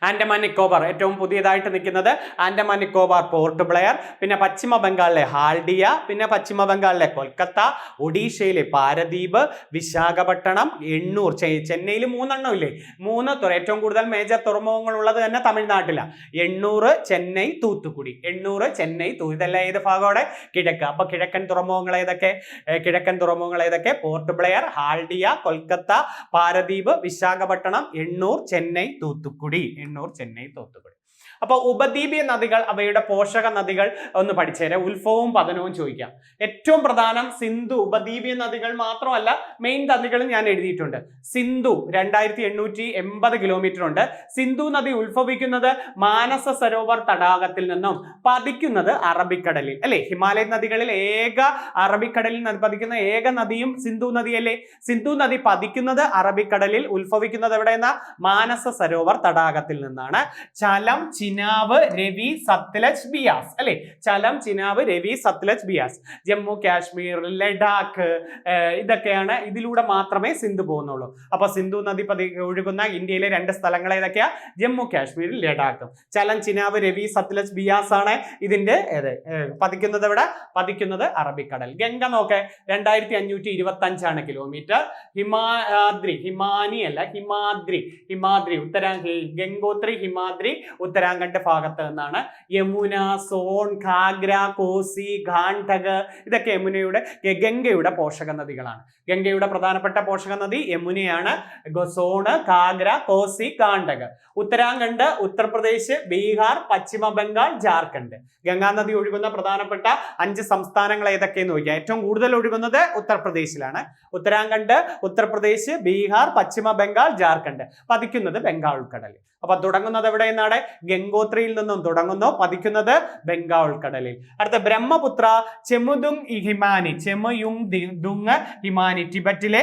ആൻഡമാൻ നിക്കോബാർ ഏറ്റവും പുതിയതായിട്ട് നിൽക്കുന്നത് ആൻഡമാൻ നിക്കോബാർ പോർട്ട് ബ്ലെയർ, പിന്നെ പശ്ചിമ ബംഗാളിലെ ഹാൽഡിയ, പിന്നെ പശ്ചിമ ബംഗാളിലെ കൊൽക്കത്ത, ഒഡീഷയിലെ പാരദീപ്, വിശാഖപട്ടണം, എണ്ണൂർ. ചെന്നൈയിൽ 3 ഇല്ലേ? 3 ഏറ്റവും കൂടുതൽ മേജർ തുറമുഖങ്ങൾ ഉള്ളത് തന്നെ തമിഴ്നാട്ടിലാണ്. എണ്ണൂർ, ചെന്നൈ, തൂത്തുക്കുടി. എണ്ണൂർ, ചെന്നൈ, ഇതെല്ലാം ഏത് ഭാഗമാണ്? കിഴക്ക്. അപ്പൊ കിഴക്കൻ തുറമുഖങ്ങൾ ഏതൊക്കെ? പോർട്ട് ബ്ലെയർ, ഹാൽഡിയ, കൊൽക്കത്ത, പാരദീപ്, വിശാഖപട്ടണം, എണ്ണൂർ, ചെന്നൈ, തൂത്തുക്കുടി. എണ്ണൂർ, ചെന്നൈ, തൂത്തുക്കുടി. അപ്പൊ ഉപദ്വീപീയ നദികൾ, അവയുടെ പോഷക നദികൾ ഒന്ന് പഠിച്ചേരെ. ഉത്ഭവവും പതനവും ചോദിക്കാം. ഏറ്റവും പ്രധാനം സിന്ധു. ഉപദ്വീപീയ നദികൾ മാത്രമല്ല, മെയിൻ നദികളും ഞാൻ എഴുതിയിട്ടുണ്ട്. സിന്ധു 2880 കിലോമീറ്റർ ഉണ്ട്. സിന്ധു നദി ഉത്ഭവിക്കുന്നത് മാനസ സരോവർ തടാകത്തിൽ നിന്നും പതിക്കുന്നത് അറബിക്കടലിൽ അല്ലെ. ഹിമാലയൻ നദികളിൽ അറബിക്കടലിൽ പതിക്കുന്ന ഏക നദിയും സിന്ധു നദിയല്ലേ. സിന്ധു നദി പതിക്കുന്നത് അറബിക്കടലിൽ, ഉത്ഭവിക്കുന്നത് എവിടെയെന്ന മാനസ സരോവർ തടാകത്തിൽ നിന്നാണ്. ചലം, ചിനാവ്, രവി, സത്ലജ്, ബിയാസ് അല്ലെ. ചലം, ചിനാവ്, രവി, സത്ലജ്, ബിയാസ്. ജമ്മു കാശ്മീർ, ലഡാക്ക്, ഇതൊക്കെയാണ്. ഇതിലൂടെ മാത്രമേ സിന്ധു പോകുന്നുള്ളൂ. അപ്പൊ സിന്ധു നദി ഒഴുകുന്ന ഇന്ത്യയിലെ 2 സ്ഥലങ്ങൾ ഏതൊക്കെയാ? ജമ്മു കാശ്മീരിൽ, ലഡാക്കും. ചലം, ചിനാവ്, രവി, സത്ലജ്, ബിയാസ് ആണ് ഇതിന്റെ പതിക്കുന്നത് എവിടെ? പതിക്കുന്നത് അറബിക്കടൽ. ഗംഗ നോക്കെ 2525 കിലോമീറ്റർ. ഹിമാദ്രി ഗംഗോത്രി, ഹിമാദ്രി ഉത്തരാഖണ്ഡ് ഭാഗത്ത് നിന്നാണ്. യമുന, സോൺ, ഘാഗ്ര, കോസി, ഗാണ്ഡക് ഇതൊക്കെ ഗംഗയുടെ പോഷക നദികളാണ്. ഗംഗയുടെ പ്രധാനപ്പെട്ട പോഷക നദി യമുനയാണ്. സോണ്, ഘാഗ്ര, കോസി, ഗാണ്ഡക്. ഉത്തരാഖണ്ഡ്, ഉത്തർപ്രദേശ്, ബീഹാർ, പശ്ചിമ ബംഗാൾ, ജാർഖണ്ഡ്. ഗംഗാ നദി ഒഴുകുന്ന പ്രധാനപ്പെട്ട 5 സംസ്ഥാനങ്ങൾ ഏതൊക്കെയെന്ന് നോക്കിയാൽ ഏറ്റവും കൂടുതൽ ഒഴുകുന്നത് ഉത്തർപ്രദേശിലാണ്. ഉത്തരാഖണ്ഡ്, ഉത്തർപ്രദേശ്, ബീഹാർ, പശ്ചിമ ബംഗാൾ, ജാർഖണ്ഡ്. പതിക്കുന്നത് ബംഗാൾ ഉൾക്കടലിൽ. അപ്പൊ തുടങ്ങുന്നത് എവിടെ നിന്നാണ്? ഗംഗോത്രിയിൽ നിന്നും തുടങ്ങുന്നു, പതിക്കുന്നത് ബംഗാൾ ഉൾക്കടലിൽ. അടുത്ത ബ്രഹ്മപുത്ര, ചെമുദുങ് ഹിമാനി. ഹിമാനി ടിബറ്റിലെ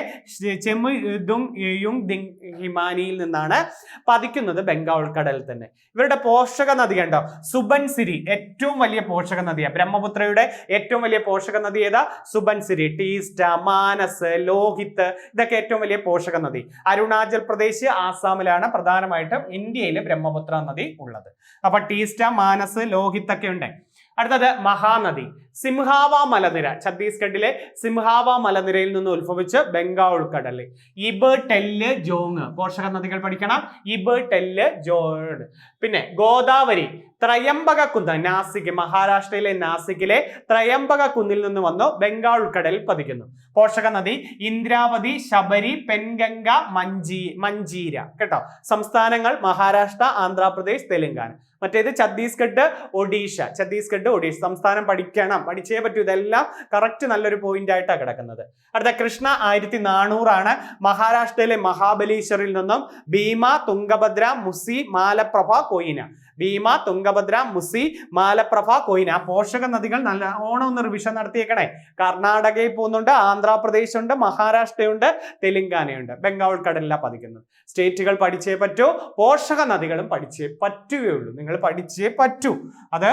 ഹിമാനിയിൽ നിന്നാണ് പതിക്കുന്നത് ബംഗാൾ ഉൾക്കടലിൽ തന്നെ. ഇവരുടെ പോഷക നദി കണ്ടോ? സുബൻസിരി ഏറ്റവും വലിയ പോഷക നദിയാണ്. ബ്രഹ്മപുത്രയുടെ ഏറ്റവും വലിയ പോഷക നദി ഏതാ? സുബൻസിരി. ടീസ്റ്റ, മാനസ്, ലോഹിത് ഇതൊക്കെ ഏറ്റവും വലിയ പോഷക നദി. അരുണാചൽ പ്രദേശ്, ആസാമിലാണ് പ്രധാനമായിട്ടും ഇന്ത്യയിലെ ബ്രഹ്മപുത്ര നദി ഉള്ളത്. അപ്പൊ ടീസ്റ്റ, മാനസ്, ലോഹിത് ഒക്കെ ഉണ്ട്. അടുത്തത് മഹാനദി. സിംഹാവ മലനിര, ഛത്തീസ്ഗഡിലെ സിംഹാവ മലനിരയിൽ നിന്ന് ഉത്ഭവിച്ച് ബംഗാൾ ഉൾക്കടലിൽ. ഇബ്, ടെല്ല്, ജോങ് പോഷക നദികൾ പഠിക്കണം. ഇബ്, ടെല്ല്, ജോങ്. പിന്നെ ഗോദാവരി ത്രയംബക കുന്ന്, നാസിക്, മഹാരാഷ്ട്രയിലെ നാസിക്കിലെ ത്രയംബക കുന്നിൽ നിന്ന് വന്നു ബംഗാൾ ഉൾക്കടലിൽ പതിക്കുന്നു. പോഷക നദി ഇന്ദ്രാവതി, ശബരി, പെൻഗംഗ, മഞ്ചീര. കേട്ടോ, സംസ്ഥാനങ്ങൾ മഹാരാഷ്ട്ര, ആന്ധ്രാപ്രദേശ്, തെലങ്കാന. മറ്റേത് ഛത്തീസ്ഗഡ്, ഒഡീഷ. സംസ്ഥാനം പഠിക്കണം, പഠിച്ചേ പറ്റൂ. ഇതെല്ലാം കറക്റ്റ് നല്ലൊരു പോയിന്റ് ആയിട്ടാണ് കിടക്കുന്നത്. അടുത്ത കൃഷ്ണ 1400 ആണ്. മഹാരാഷ്ട്രയിലെ മഹാബലീശ്വറിൽ നിന്നും ഭീമ, തുംഗഭദ്ര, മുസി, മാലപ്രഭ, കൊയ്ന. ഭീമ, തുംഗഭദ്ര, മുസി, മാലപ്രഭ, കൊയ്ന. പോഷക നദികൾ നല്ല ഓണം ഒന്ന് റിവിഷൻ നടത്തിയേക്കണേ. കർണാടകയിൽ പോകുന്നുണ്ട്, ആന്ധ്രാപ്രദേശ് ഉണ്ട്, മഹാരാഷ്ട്രയുണ്ട്, തെലങ്കാനയുണ്ട്. ബംഗാൾ ഉൾക്കടലിലാണ് പതിക്കുന്നത്. സ്റ്റേറ്റുകൾ പഠിച്ചേ പറ്റൂ, പോഷക നദികളും പഠിച്ചേ പറ്റുകയുള്ളൂ. നിങ്ങൾ പഠിച്ചേ പറ്റൂ. അത്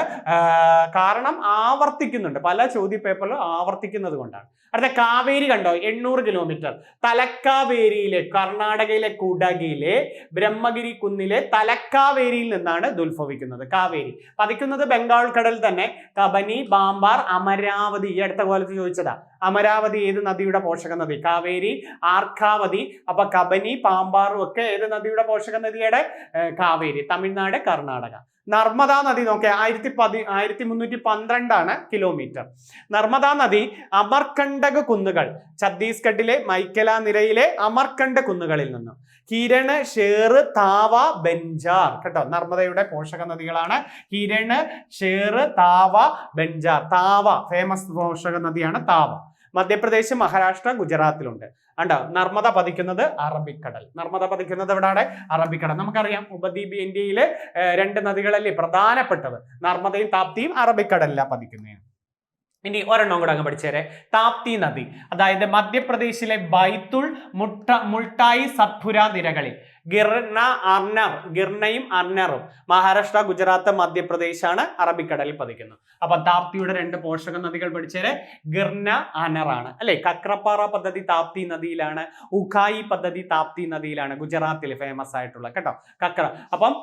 കാരണം ആവർത്തിക്കുന്നുണ്ട്, പല ചോദ്യ പേപ്പറിലും ആവർത്തിക്കുന്നത് കൊണ്ടാണ്. അടുത്ത കാവേരി കണ്ടോ, 800 കിലോമീറ്റർ. തലക്കാവേരിയിലെ, കർണാടകയിലെ കുടകിലെ ബ്രഹ്മഗിരി കുന്നിലെ തലക്കാവേരിയിൽ നിന്നാണ് ഇത് ഉത്ഭവിക്കുന്നത്. കാവേരി പതിക്കുന്നത് ബംഗാൾ കടൽ തന്നെ. കബനി, ബാമ്പാർ, അമരാവതി. ഈ അടുത്ത കാലത്ത് ചോദിച്ചതാ, അമരാവതി ഏത് നദിയുടെ പോഷക നദി? കാവേരി, ആർക്കാവതി. അപ്പൊ കബനി, പാമ്പാറും ഒക്കെ ഏത് നദിയുടെ പോഷക നദിയുടെ? കാവേരി. തമിഴ്നാട്, കർണാടക. നർമ്മദാ നദി നോക്കിയാൽ 1312 കിലോമീറ്റർ. നർമ്മദാ നദി അമർകണ്ടക് കുന്നുകൾ, ഛത്തീസ്ഗഡിലെ മൈക്കല നിരയിലെ അമർകണ്ട് കുന്നുകളിൽ നിന്നും. ഹിരണ്, ഷേർ, താവ, ബെഞ്ചാർ. കേട്ടോ, നർമ്മദയുടെ പോഷക നദികളാണ് ഹിരണ്, ഷേർ, താവ, ബെഞ്ചാർ. താവ ഫേമസ് പോഷക നദിയാണ് താവ. മധ്യപ്രദേശ്, മഹാരാഷ്ട്ര, ഗുജറാത്തിലുണ്ട്. കണ്ടോ, നർമ്മദ പതിക്കുന്നത് അറബിക്കടൽ. നർമ്മദ പതിക്കുന്നത് എവിടെയാണ്? അറബിക്കടൽ. നമുക്കറിയാം ഉപദ്വീപ് ഇന്ത്യയിലെ 2 നദികളല്ലേ പ്രധാനപ്പെട്ടത്, നർമ്മദയും താപ്തിയും അറബിക്കടലിലാണ് പതിക്കുന്നത്. ഇനി ഒരെണ്ണം കൂടെ അങ്ങ് പഠിച്ചേരെ. താപ്തി നദി, അതായത് മധ്യപ്രദേശിലെ ബൈത്തുൾ, മുൾട്ടായി, സത്പുര നിരകളിൽ. ഗിർണയും അർണറും മഹാരാഷ്ട്ര, ഗുജറാത്ത്, മധ്യപ്രദേശാണ് അറബിക്കടലിൽ പതിക്കുന്നത്. അപ്പൊ താപ്തിയുടെ 2 പോഷക നദികൾ പഠിച്ചേരെ. ഗിർന, അനറാണ് അല്ലെ. കക്രപ്പാറ പദ്ധതി താപ്തി നദിയിലാണ്. ഉഖായി പദ്ധതി താപ്തി നദിയിലാണ്, ഗുജറാത്തിൽ ഫേമസ് ആയിട്ടുള്ള. കേട്ടോ, കക്ര. അപ്പം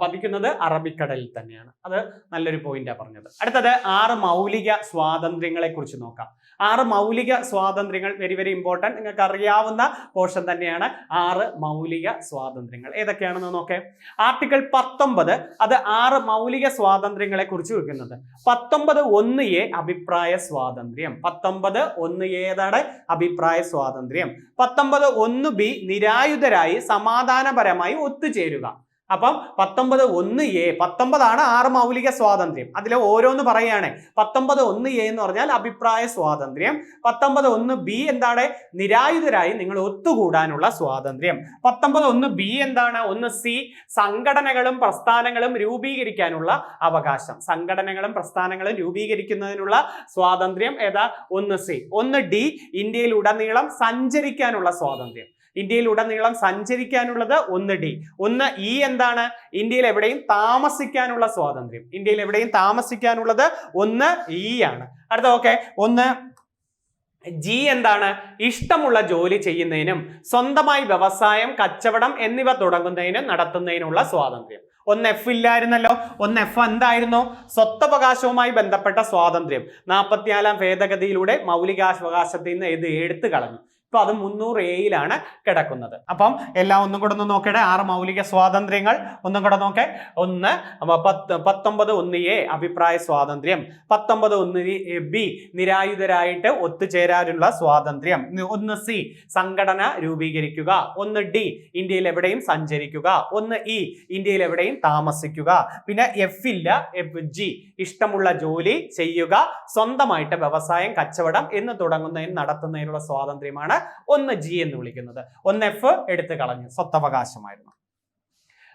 പതിക്കുന്നത് അറബിക്കടലിൽ തന്നെയാണ്. അത് നല്ലൊരു പോയിന്റാ പറഞ്ഞത്. അടുത്തത് 6 മൗലിക സ്വാതന്ത്ര്യങ്ങളെ കുറിച്ച് നോക്കാം. 6 മൗലിക സ്വാതന്ത്ര്യങ്ങൾ വെരി വെരി ഇമ്പോർട്ടൻറ്റ്. നിങ്ങൾക്ക് അറിയാവുന്ന പോർഷൻ തന്നെയാണ് 6 മൗലിക സ്വാതന്ത്ര്യങ്ങൾ. ഏതൊക്കെയാണെന്ന് നോക്കേ. ആർട്ടിക്കിൾ 19 അത് 6 മൗലിക സ്വാതന്ത്ര്യങ്ങളെ കുറിച്ച് വെക്കുന്നത്. 19(1)A അഭിപ്രായ സ്വാതന്ത്ര്യം. 19(1)A ഏതാണ്? അഭിപ്രായ സ്വാതന്ത്ര്യം. 19(1)B നിരായുധരായി സമാധാനപരമായി ഒത്തുചേരുക. അപ്പം 19(1)A 19 ആണ് 6 മൗലിക സ്വാതന്ത്ര്യം. അതിൽ ഓരോന്ന് പറയാണ്. 19(1)A എന്ന് പറഞ്ഞാൽ അഭിപ്രായ സ്വാതന്ത്ര്യം. 19(1)B എന്താണ്? നിരായുധരായി നിങ്ങൾ ഒത്തുകൂടാനുള്ള സ്വാതന്ത്ര്യം. 19(1)B എന്താണ്? 1C സംഘടനകളും പ്രസ്ഥാനങ്ങളും രൂപീകരിക്കാനുള്ള അവകാശം. സംഘടനകളും പ്രസ്ഥാനങ്ങളും രൂപീകരിക്കുന്നതിനുള്ള സ്വാതന്ത്ര്യം ഏതാ? 1C. 1D ഇന്ത്യയിൽ ഉടനീളം സഞ്ചരിക്കാനുള്ള സ്വാതന്ത്ര്യം. ഇന്ത്യയിലുടനീളം സഞ്ചരിക്കാനുള്ളത് 1D. 1E എന്താണ്? ഇന്ത്യയിൽ എവിടെയും താമസിക്കാനുള്ള സ്വാതന്ത്ര്യം. ഇന്ത്യയിൽ എവിടെയും താമസിക്കാനുള്ളത് 1E ആണ്. അടുത്ത ഓക്കെ. 1G എന്താണ്? ഇഷ്ടമുള്ള ജോലി ചെയ്യുന്നതിനും സ്വന്തമായി വ്യവസായം, കച്ചവടം എന്നിവ തുടങ്ങുന്നതിനും നടത്തുന്നതിനുള്ള സ്വാതന്ത്ര്യം. 1F ഇല്ലായിരുന്നല്ലോ. 1F എന്തായിരുന്നു? സ്വത്തവകാശവുമായി ബന്ധപ്പെട്ട സ്വാതന്ത്ര്യം. 44ാം ഭേദഗതിയിലൂടെ മൗലികാവകാശത്തിൽ നിന്ന് ഇത് എടുത്തു കളഞ്ഞു. ഇപ്പൊ അത് 300A കിടക്കുന്നത്. അപ്പം എല്ലാം ഒന്നും കൂടെ ഒന്ന് നോക്കട്ടെ. 6 മൗലിക സ്വാതന്ത്ര്യങ്ങൾ ഒന്നും കൂടെ നോക്കേ. 19(1)A അഭിപ്രായ സ്വാതന്ത്ര്യം. 19(1)B നിരായുധരായിട്ട് ഒത്തുചേരാനുള്ള സ്വാതന്ത്ര്യം. 1C സംഘടന രൂപീകരിക്കുക. 1D ഇന്ത്യയിൽ എവിടെയും സഞ്ചരിക്കുക. 1E ഇന്ത്യയിൽ എവിടെയും താമസിക്കുക. പിന്നെ F ഇല്ല. FG ഇഷ്ടമുള്ള ജോലി ചെയ്യുക, സ്വന്തമായിട്ട് വ്യവസായം, കച്ചവടം എന്ന് തുടങ്ങുന്നതിന് നടത്തുന്നതിനുള്ള സ്വാതന്ത്ര്യമാണ് 1G എന്ന് വിളിക്കുന്നത്. 1F എടുത്തു കളഞ്ഞു, സ്വത്തവകാശമായിരുന്നു.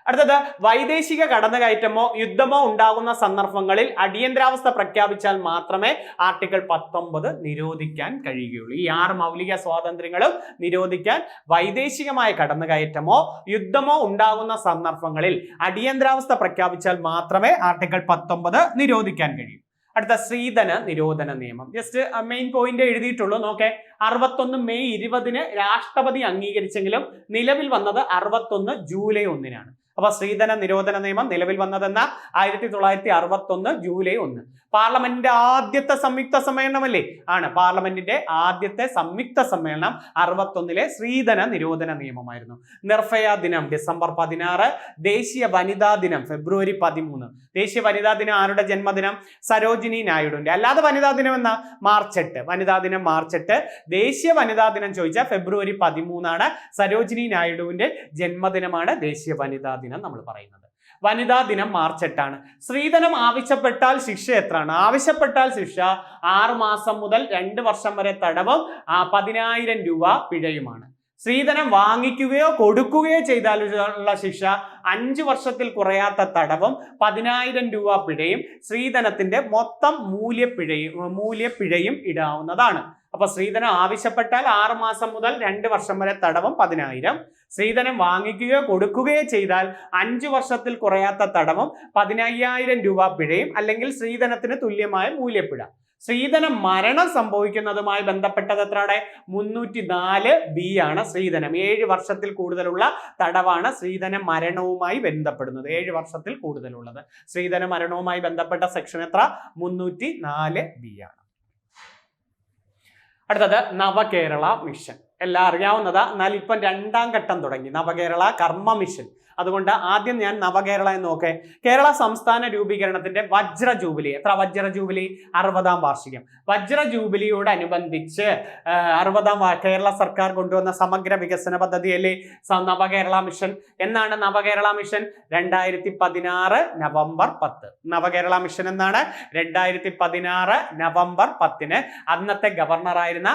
അടുത്തത് വൈദേശിക കടന്നുകയറ്റമോ യുദ്ധമോ ഉണ്ടാകുന്ന സന്ദർഭങ്ങളിൽ അടിയന്തരാവസ്ഥ പ്രഖ്യാപിച്ചാൽ മാത്രമേ ആർട്ടിക്കിൾ 19 നിരോധിക്കാൻ കഴിയുകയുള്ളൂ. ഈ 6 മൗലിക സ്വാതന്ത്ര്യങ്ങളും നിരോധിക്കാൻ വൈദേശികമായ കടന്നുകയറ്റമോ യുദ്ധമോ ഉണ്ടാകുന്ന സന്ദർഭങ്ങളിൽ അടിയന്തരാവസ്ഥ പ്രഖ്യാപിച്ചാൽ മാത്രമേ ആർട്ടിക്കിൾ 19 നിരോധിക്കാൻ കഴിയൂ. അടുത്ത സ്ത്രീധന നിരോധന നിയമം. ജസ്റ്റ് മെയിൻ പോയിന്റ് എഴുതിയിട്ടുള്ളൂ. നോക്കേ. 61 മെയ് 20 രാഷ്ട്രപതി അംഗീകരിച്ചെങ്കിലും നിലവിൽ വന്നത് 61 ജൂലൈ 1 അപ്പൊ സ്ത്രീധന നിരോധന നിയമം നിലവിൽ വന്നതെന്ന 1961 ജൂലൈ 1. പാർലമെന്റിന്റെ ആദ്യത്തെ സംയുക്ത സമ്മേളനമല്ലേ? ആണ്. പാർലമെന്റിന്റെ ആദ്യത്തെ സംയുക്ത സമ്മേളനം 61-ലെ സ്ത്രീധന നിരോധന നിയമമായിരുന്നു. നിർഭയ ദിനം ഡിസംബർ 16, ദേശീയ വനിതാ ദിനം ഫെബ്രുവരി 13. ദേശീയ വനിതാ ദിനം ആരുടെ ജന്മദിനം? സരോജിനി നായിഡുവിന്റെ. അല്ലാതെ വനിതാ ദിനം എന്ന മാർച്ച് 8, വനിതാ ദിനം മാർച്ച് 8. ദേശീയ വനിതാ ദിനം ചോദിച്ചാൽ ഫെബ്രുവരി 13 സരോജിനി നായിഡുവിന്റെ ജന്മദിനമാണ് ദേശീയ വനിതാ ദിനം നമ്മൾ പറയുന്നത്. വനിതാ ദിനം മാർച്ച് 8. സ്ത്രീധനം ആവശ്യപ്പെട്ടാൽ ശിക്ഷ എത്രയാണ്? ആവശ്യപ്പെട്ടാൽ ശിക്ഷ 6 മാസം മുതൽ 2 വർഷം വരെ തടവും 10,000 രൂപ പിഴയുമാണ്. സ്ത്രീധനം വാങ്ങിക്കുകയോ കൊടുക്കുകയോ ചെയ്താലുള്ള ശിക്ഷ 5 വർഷത്തിൽ കുറയാത്ത തടവും 10,000 രൂപ പിഴയും സ്ത്രീധനത്തിന്റെ മൊത്തം മൂല്യപ്പിഴയും ഇടാവുന്നതാണ്. അപ്പൊ സ്ത്രീധനം ആവശ്യപ്പെട്ടാൽ 6 മാസം മുതൽ 2 വർഷം വരെ തടവും 10,000. സ്ത്രീധനം വാങ്ങിക്കുകയോ കൊടുക്കുകയോ ചെയ്താൽ 5 വർഷത്തിൽ കുറയാത്ത തടവും 15,000 രൂപ പിഴയും അല്ലെങ്കിൽ സ്ത്രീധനത്തിന് തുല്യമായ മൂല്യപ്പിഴ. സ്ത്രീധനം മരണം സംഭവിക്കുന്നതുമായി ബന്ധപ്പെട്ടത് എത്രയാണ്? 304B ആണ് സ്ത്രീധനം. 7 വർഷത്തിൽ കൂടുതലുള്ള തടവാണ് സ്ത്രീധന മരണവുമായി ബന്ധപ്പെടുന്നത്. 7 വർഷത്തിൽ കൂടുതലുള്ളത്. സ്ത്രീധന മരണവുമായി ബന്ധപ്പെട്ട സെക്ഷൻ എത്ര? 304B ആണ്. അടുത്തത് നവകേരള മിഷൻ. എല്ലാം അറിയാവുന്നതാ, എന്നാൽ ഇപ്പം 2ാം ഘട്ടം തുടങ്ങി, നവകേരള കർമ്മ മിഷൻ. അതുകൊണ്ട് ആദ്യം ഞാൻ നവകേരള എന്ന് നോക്കേ. കേരള സംസ്ഥാന രൂപീകരണത്തിന്റെ വജ്ര ജൂബിലി. എത്ര വജ്ര ജൂബിലി? 60ാം വാർഷികം. വജ്ര ജൂബിലിയോടനുബന്ധിച്ച് 60ാം കേരള സർക്കാർ കൊണ്ടുവന്ന സമഗ്ര വികസന പദ്ധതിയല്ലേ നവകേരള മിഷൻ. എന്നാണ് നവകേരള മിഷൻ? 2016 നവംബർ 10. നവകേരള മിഷൻ എന്നാണ് 2016 നവംബർ 10 അന്നത്തെ ഗവർണറായിരുന്ന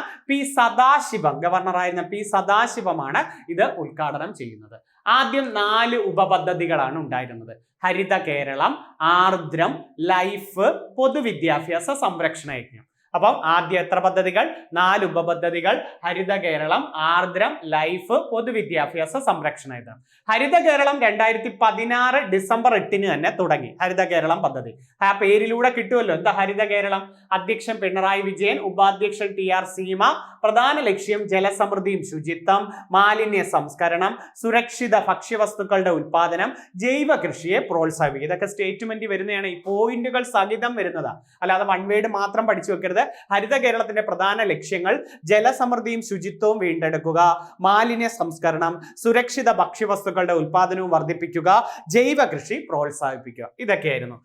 പി സദാശിവമാണ് ഇത് ഉദ്ഘാടനം ചെയ്യുന്നത്. ആദ്യം 4 ഉപപദ്ധതികളാണ് ഉണ്ടായിരുന്നത്. ഹരിത കേരളം, ആർദ്രം, ലൈഫ്, പൊതുവിദ്യാഭ്യാസ സംരക്ഷണ യജ്ഞം. അപ്പം ആദ്യം എത്ര പദ്ധതികൾ? 4 ഉപപദ്ധതികൾ. ഹരിത കേരളം, ആർദ്രം, ലൈഫ്, പൊതുവിദ്യാഭ്യാസ സംരക്ഷണ യജ്ഞം. ഹരിത കേരളം 2016 ഡിസംബർ 8 തന്നെ തുടങ്ങി. ഹരിത കേരളം പദ്ധതി ആ പേരിലൂടെ കിട്ടുമല്ലോ. എന്താ ഹരിത കേരളം? അധ്യക്ഷൻ പിണറായി വിജയൻ, ഉപാധ്യക്ഷൻ TR സീമ. പ്രധാന ലക്ഷ്യം ജലസമൃദ്ധിയും ശുചിത്വം, മാലിന്യ സംസ്കരണം, സുരക്ഷിത ഭക്ഷ്യവസ്തുക്കളുടെ ഉൽപാദനം, ജൈവ കൃഷിയെ പ്രോത്സാഹിപ്പിക്കുക. ഇതൊക്കെ സ്റ്റേറ്റ്മെന്റ് വരുന്നതാണ്, ഈ പോയിന്റുകൾ സഹിതം വരുന്നതാ. അല്ലാതെ വൺ വേർഡ് മാത്രം പഠിച്ചു വെക്കരുത്. ഹരിത കേരളത്തിന്റെ പ്രധാന ലക്ഷ്യങ്ങൾ ജലസമൃദ്ധിയും ശുചിത്വവും വീണ്ടെടുക്കുക, മാലിന്യ സംസ്കരണം, സുരക്ഷിത ഭക്ഷ്യവസ്തുക്കളുടെ ഉൽപാദനവും വർദ്ധിപ്പിക്കുക, ജൈവ കൃഷി പ്രോത്സാഹിപ്പിക്കുക. ഇതൊക്കെയായിരുന്നു.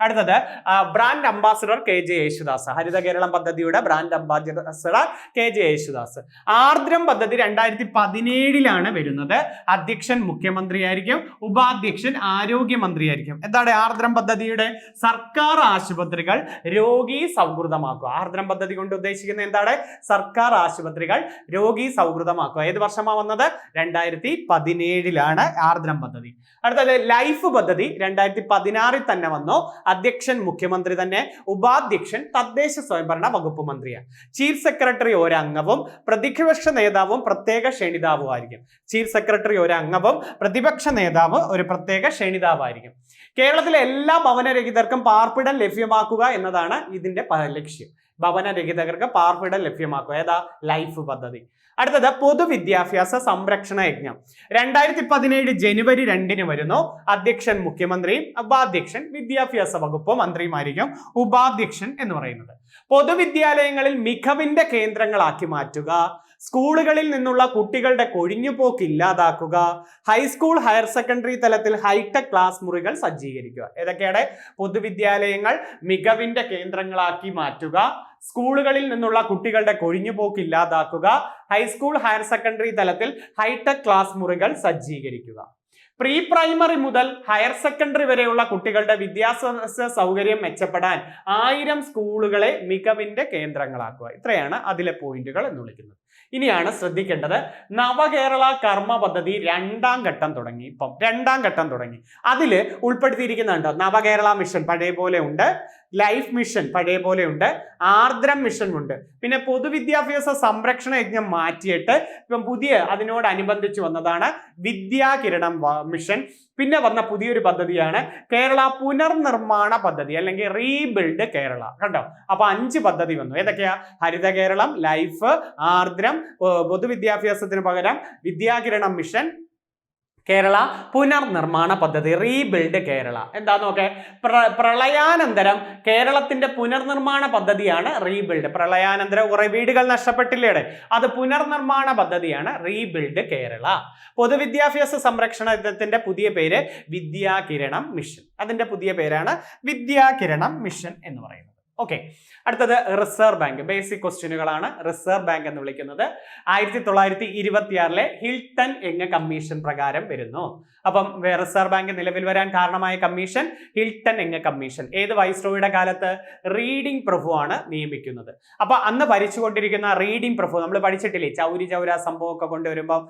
അടുത്തത് brand ambassador KJ Yesudas. Haritha Keralam പദ്ധതിയുടെ brand ambassador KJ Yesudas. Ardram പദ്ധതി 2017 വരുന്നത്. അധ്യക്ഷൻ മുഖ്യമന്ത്രിയായിരിക്കും, ഉപാധ്യക്ഷൻ ആരോഗ്യമന്ത്രിയായിരിക്കും. എന്താണ് ആർദ്രം പദ്ധതിയുടെ? സർക്കാർ ആശുപത്രികൾ രോഗി സൗഹൃദമാക്കുക. ആർദ്രം പദ്ധതി കൊണ്ട് ഉദ്ദേശിക്കുന്നത് എന്താണ്? സർക്കാർ ആശുപത്രികൾ രോഗി സൗഹൃദമാക്കുക. ഏത് വർഷമാണ് വന്നത്? 2017 ആർദ്രം പദ്ധതി. അടുത്തത് ലൈഫ് പദ്ധതി 2016 തന്നെ വന്നു. അധ്യക്ഷൻ മുഖ്യമന്ത്രി തന്നെ, ഉപാധ്യക്ഷൻ തദ്ദേശ സ്വയംഭരണ വകുപ്പ് മന്ത്രിയാണ്. ചീഫ് സെക്രട്ടറി ഒരംഗവും പ്രതിപക്ഷ നേതാവും പ്രത്യേക ക്ഷണിതാവും ആയിരിക്കും. ചീഫ് സെക്രട്ടറി ഒരംഗവും പ്രതിപക്ഷ നേതാവ് ഒരു പ്രത്യേക ക്ഷണിതാവായിരിക്കും. കേരളത്തിലെ എല്ലാ ഭവനരഹിതർക്കും പാർപ്പിടം ലഭ്യമാക്കുക എന്നതാണ് ഇതിന്റെ ലക്ഷ്യം. ഭവനരഹിതർക്ക് പാർപ്പിടം ലഭ്യമാക്കുക. ഏതാ? ലൈഫ് പദ്ധതി. അടുത്തത് പൊതുവിദ്യാഭ്യാസ സംരക്ഷണ യജ്ഞം 2017 ജനുവരി 2 വരുന്നു. അധ്യക്ഷൻ മുഖ്യമന്ത്രിയും ഉപാധ്യക്ഷൻ വിദ്യാഭ്യാസ വകുപ്പ് മന്ത്രിയുമായിരിക്കും. ഉപാധ്യക്ഷൻ എന്ന് പറയുന്നത് പൊതുവിദ്യാലയങ്ങളിൽ മികവിന്റെ കേന്ദ്രങ്ങളാക്കി മാറ്റുക, സ്കൂളുകളിൽ നിന്നുള്ള കുട്ടികളുടെ കൊഴിഞ്ഞുപോക്ക് ഇല്ലാതാക്കുക, ഹൈസ്കൂൾ ഹയർ സെക്കൻഡറി തലത്തിൽ ഹൈടെക് ക്ലാസ് മുറികൾ സജ്ജീകരിക്കുക. ഏതൊക്കെയാണ്? പൊതുവിദ്യാലയങ്ങൾ മികവിന്റെ കേന്ദ്രങ്ങളാക്കി മാറ്റുക, സ്കൂളുകളിൽ നിന്നുള്ള കുട്ടികളുടെ കൊഴിഞ്ഞുപോക്ക് ഇല്ലാതാക്കുക, ഹൈസ്കൂൾ ഹയർ സെക്കൻഡറി തലത്തിൽ ഹൈടെക് ക്ലാസ് മുറികൾ സജ്ജീകരിക്കുക. പ്രീ പ്രൈമറി മുതൽ ഹയർ സെക്കൻഡറി വരെയുള്ള കുട്ടികളുടെ വിദ്യാഭ്യാസ സൗകര്യം മെച്ചപ്പെടാൻ 1000 സ്കൂളുകളെ മികവിന്റെ കേന്ദ്രങ്ങളാക്കുക. ഇത്രയാണ് അതിലെ പോയിന്റുകൾ എന്ന് വിളിക്കുന്നത്. ഇനിയാണ് ശ്രദ്ധിക്കേണ്ടത്, നവകേരള കർമ്മ പദ്ധതി 2ാം ഘട്ടം തുടങ്ങി. ഇപ്പം 2ാം ഘട്ടം തുടങ്ങി. അതിൽ ഉൾപ്പെടുത്തിയിരിക്കുന്നുണ്ടോ? നവകേരള മിഷൻ പഴയ പോലെ ഉണ്ട്, ലൈഫ് മിഷൻ പഴയ പോലെ ഉണ്ട്, ആർദ്രം മിഷൻ ഉണ്ട്. പിന്നെ പൊതുവിദ്യാഭ്യാസ സംരക്ഷണ യജ്ഞം മാറ്റിയിട്ട് ഇപ്പം പുതിയ അതിനോടനുബന്ധിച്ച് വന്നതാണ് വിദ്യാകിരണം മിഷൻ. പിന്നെ വന്ന പുതിയൊരു പദ്ധതിയാണ് കേരള പുനർനിർമ്മാണ പദ്ധതി അല്ലെങ്കിൽ റീബിൽഡ് കേരള. കണ്ടോ? അപ്പൊ 5 പദ്ധതി വന്നു. ഏതൊക്കെയാ? ഹരിത കേരളം, ലൈഫ്, ആർദ്രം, പൊതുവിദ്യാഭ്യാസത്തിന് പകരം വിദ്യാകിരണം മിഷൻ, കേരള പുനർനിർമ്മാണ പദ്ധതി, റീബിൽഡ് കേരള. എന്താ നോക്കെ, പ്രളയാനന്തരം കേരളത്തിന്റെ പുനർനിർമ്മാണ പദ്ധതിയാണ് റീബിൽഡ്. പ്രളയാനന്തരം കുറെ വീടുകൾ നഷ്ടപ്പെട്ടില്ലേ, അത് പുനർനിർമ്മാണ പദ്ധതിയാണ് റീബിൽഡ് കേരള. പൊതുവിദ്യാഭ്യാസ സംരക്ഷണത്തിന്റെ പുതിയ പേര് വിദ്യാകിരണം മിഷൻ. അതിന്റെ പുതിയ പേരാണ് വിദ്യാകിരണം മിഷൻ എന്ന് പറയുന്നത്. ഓക്കെ, അടുത്തത് റിസർവ് ബാങ്ക്. ബേസിക് ക്വസ്റ്റ്യനുകളാണ് റിസർവ് ബാങ്ക് എന്ന് വിളിക്കുന്നത്. 1926 ഹിൽട്ടൺ യങ് കമ്മീഷൻ പ്രകാരം വരുന്നു. അപ്പം റിസർവ് ബാങ്ക് നിലവിൽ വരാൻ കാരണമായ കമ്മീഷൻ ഹിൽട്ടൺ യങ് കമ്മീഷൻ. ഏത് വൈസ്രോയുടെ കാലത്ത്? റീഡിംഗ് പ്രഭു ആണ് നിയമിക്കുന്നത്. അപ്പൊ അന്ന് ഭരിച്ചുകൊണ്ടിരിക്കുന്ന റീഡിംഗ് പ്രഭു, നമ്മൾ പഠിച്ചിട്ടില്ലേ ചൗരി ചൗര സംഭവമൊക്കെ കൊണ്ടുവരുമ്പോൾ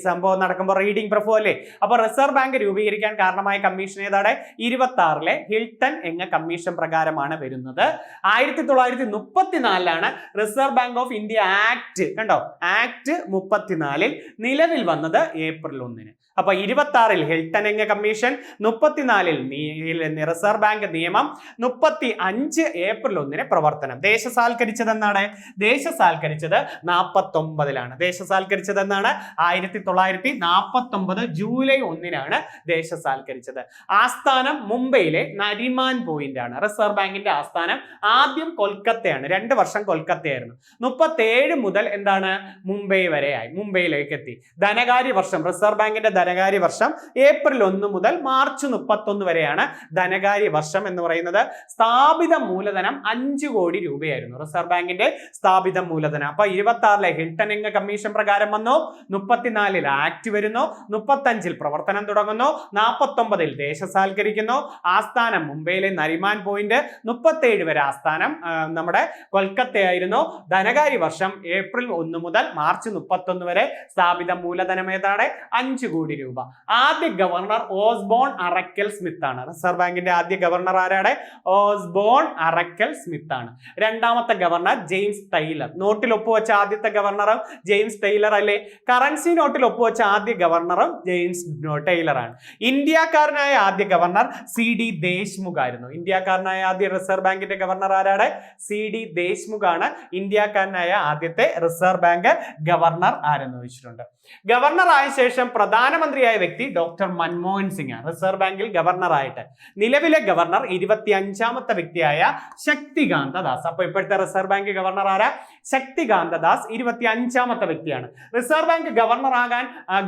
സംഭവം നടക്കുമ്പോൾ റീഡിംഗ് പ്രഭു അല്ലേ. അപ്പൊ റിസർവ് ബാങ്ക് രൂപീകരിക്കാൻ കാരണമായ കമ്മീഷൻ ഏതാണ്? 26 ഹിൽട്ടൺ യങ് കമ്മീഷൻ പ്രകാരമാണ് വരുന്നത്. 1934 reserve bank of India act, കണ്ടോ, ആക്ട് 34 നിലവിൽ വന്നത് ഏപ്രിൽ 1. അപ്പൊ 26 Hilton young commission, 34 reserve bank നിയമം, 35 ഏപ്രിൽ 1 പ്രവർത്തനം. ദേശസാൽക്കരിച്ചത് എന്നാണ്? ദേശസാൽക്കരിച്ചത് 49 ദേശസാൽക്കരിച്ചത് എന്നാണ്? 1949 ജൂലൈ 1 ദേശസാൽക്കരിച്ചത്. ആസ്ഥാനം മുംബൈയിലെ നരിമാൻ പോയിന്റ് ആണ്. റിസർവ് ബാങ്കിന്റെ ആസ്ഥാനം ആദ്യം കൊൽക്കത്തയാണ്, 2 വർഷം കൊൽക്കത്തയായിരുന്നു. 37 മുതൽ എന്താണ്? മുംബൈ വരെയായി, മുംബൈയിലേക്ക് എത്തി. ധനകാര്യ വർഷം, റിസർവ് ബാങ്കിന്റെ ധനകാര്യ വർഷം ഏപ്രിൽ 1 മുതൽ മാർച്ച് 31 വരെയാണ് ധനകാര്യ വർഷം എന്ന് പറയുന്നത്. സ്ഥാപിത മൂലധനം 5 കോടി രൂപയായിരുന്നു റിസർവ് ബാങ്കിന്റെ സ്ഥാപിത മൂലധനം. അപ്പൊ 26 ഹിൽട്ടൺ യങ് കമ്മീഷൻ പ്രകാരം വന്നു, 34 ആക്ട് വരുന്നു, 35 പ്രവർത്തനം തുടങ്ങുന്നു, 49 ദേശസാൽക്കരിക്കുന്നു, ആസ്ഥാനം മുംബൈയിലെ നരിമാൻ പോയിന്റ്, 37 വരെ ആസ്ഥാനം നമ്മുടെ കൊൽക്കത്തയായിരുന്നു. ധനകാര്യ വർഷം ഏപ്രിൽ 1 മുതൽ മാർച്ച് 31 വരെ. സ്ഥാപിത മൂലധനം ഏതാണ്? 5 കോടി രൂപ. ആദ്യ ഗവർണർ ഓസ്ബോൺ അറക്കൽ സ്മിത്ത് ആണ്. റിസർവ് ബാങ്കിന്റെ ആദ്യ ഗവർണർ ആരാണ്? ഓസ്ബോൺ അറക്കൽ സ്മിത്ത് ആണ്. രണ്ടാമത്തെ ഗവർണർ ജെയിംസ് ടൈലർ. നോട്ടിൽ ഒപ്പുവെച്ച ആദ്യത്തെ ഗവർണറും ജെയിംസ് ടൈലർ അല്ലേ. കറൻസി നോട്ടിൽ ഒപ്പുവെച്ച ആദ്യ ഗവർണറും ജെയിംസ് ടൈലർ ആണ്. ഇന്ത്യക്കാരനായ ആദ്യ ഗവർണർ CD ദേശ്മുഖ് ആയിരുന്നു. ഇന്ത്യക്കാരനായ ആദ്യ റിസർവ് ബാങ്കിന്റെ ഗവർണർ ആരാണ്? CD ദേശ്മുഖ് ആണ് ഇന്ത്യക്കാരനായ ആദ്യത്തെ റിസർവ് ബാങ്ക് ഗവർണർ ആരെന്ന് ചോദിച്ചിട്ടുണ്ട്. ഗവർണർ ആയ ശേഷം പ്രധാനമന്ത്രിയായ വ്യക്തി ഡോക്ടർ മൻമോഹൻ സിംഗ് ആണ് റിസർവ് ബാങ്കിൽ ഗവർണർ ആയിട്ട്. നിലവിലെ ഗവർണർ 25ാമത്തെ വ്യക്തിയായ ശക്തികാന്ത ദാസ്. അപ്പൊ ഇപ്പോഴത്തെ റിസർവ് ബാങ്ക് ഗവർണർ ആരാ? ശക്തികാന്ത ദാസ് 25ാമത്തെ വ്യക്തിയാണ്. റിസർവ് ബാങ്ക്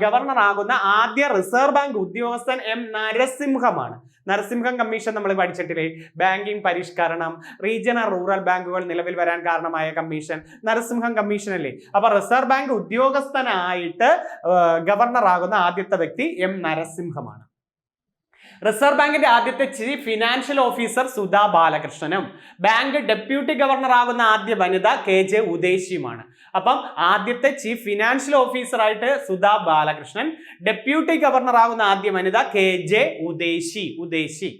ഗവർണർ ആകുന്ന ആദ്യ റിസർവ് ബാങ്ക് ഉദ്യോഗസ്ഥൻ M നരസിംഹമാണ്. നരസിംഹം കമ്മീഷൻ നമ്മൾ പഠിച്ചിട്ടില്ലേ? ബാങ്കിംഗ് പരിഷ്കരണം, റീജിയണൽ റൂറൽ ബാങ്കുകൾ നിലവിൽ വരാൻ കാരണമായ കമ്മീഷൻ നരസിംഹം കമ്മീഷൻ അല്ലേ. അപ്പൊ റിസർവ് ബാങ്ക് ഉദ്യോഗസ്ഥനായിട്ട് ഗവർണർ ആകുന്ന ആദ്യത്തെ വ്യക്തി M നരസിംഹമാണ്. റിസർവ് ബാങ്കിന്റെ ആദ്യത്തെ ചീഫ് ഫിനാൻഷ്യൽ ഓഫീസർ സുധാ ബാലകൃഷ്ണനും ബാങ്ക് ഡെപ്യൂട്ടി ഗവർണർ ആകുന്ന ആദ്യ വനിത KJ ഉദേശിയുമാണ്. അപ്പം ആദ്യത്തെ ചീഫ് ഫിനാൻഷ്യൽ ഓഫീസർ ആയിട്ട് സുധാ ബാലകൃഷ്ണൻ, ഡെപ്യൂട്ടി ഗവർണർ ആകുന്ന ആദ്യ വനിത KJ ഉദേശി.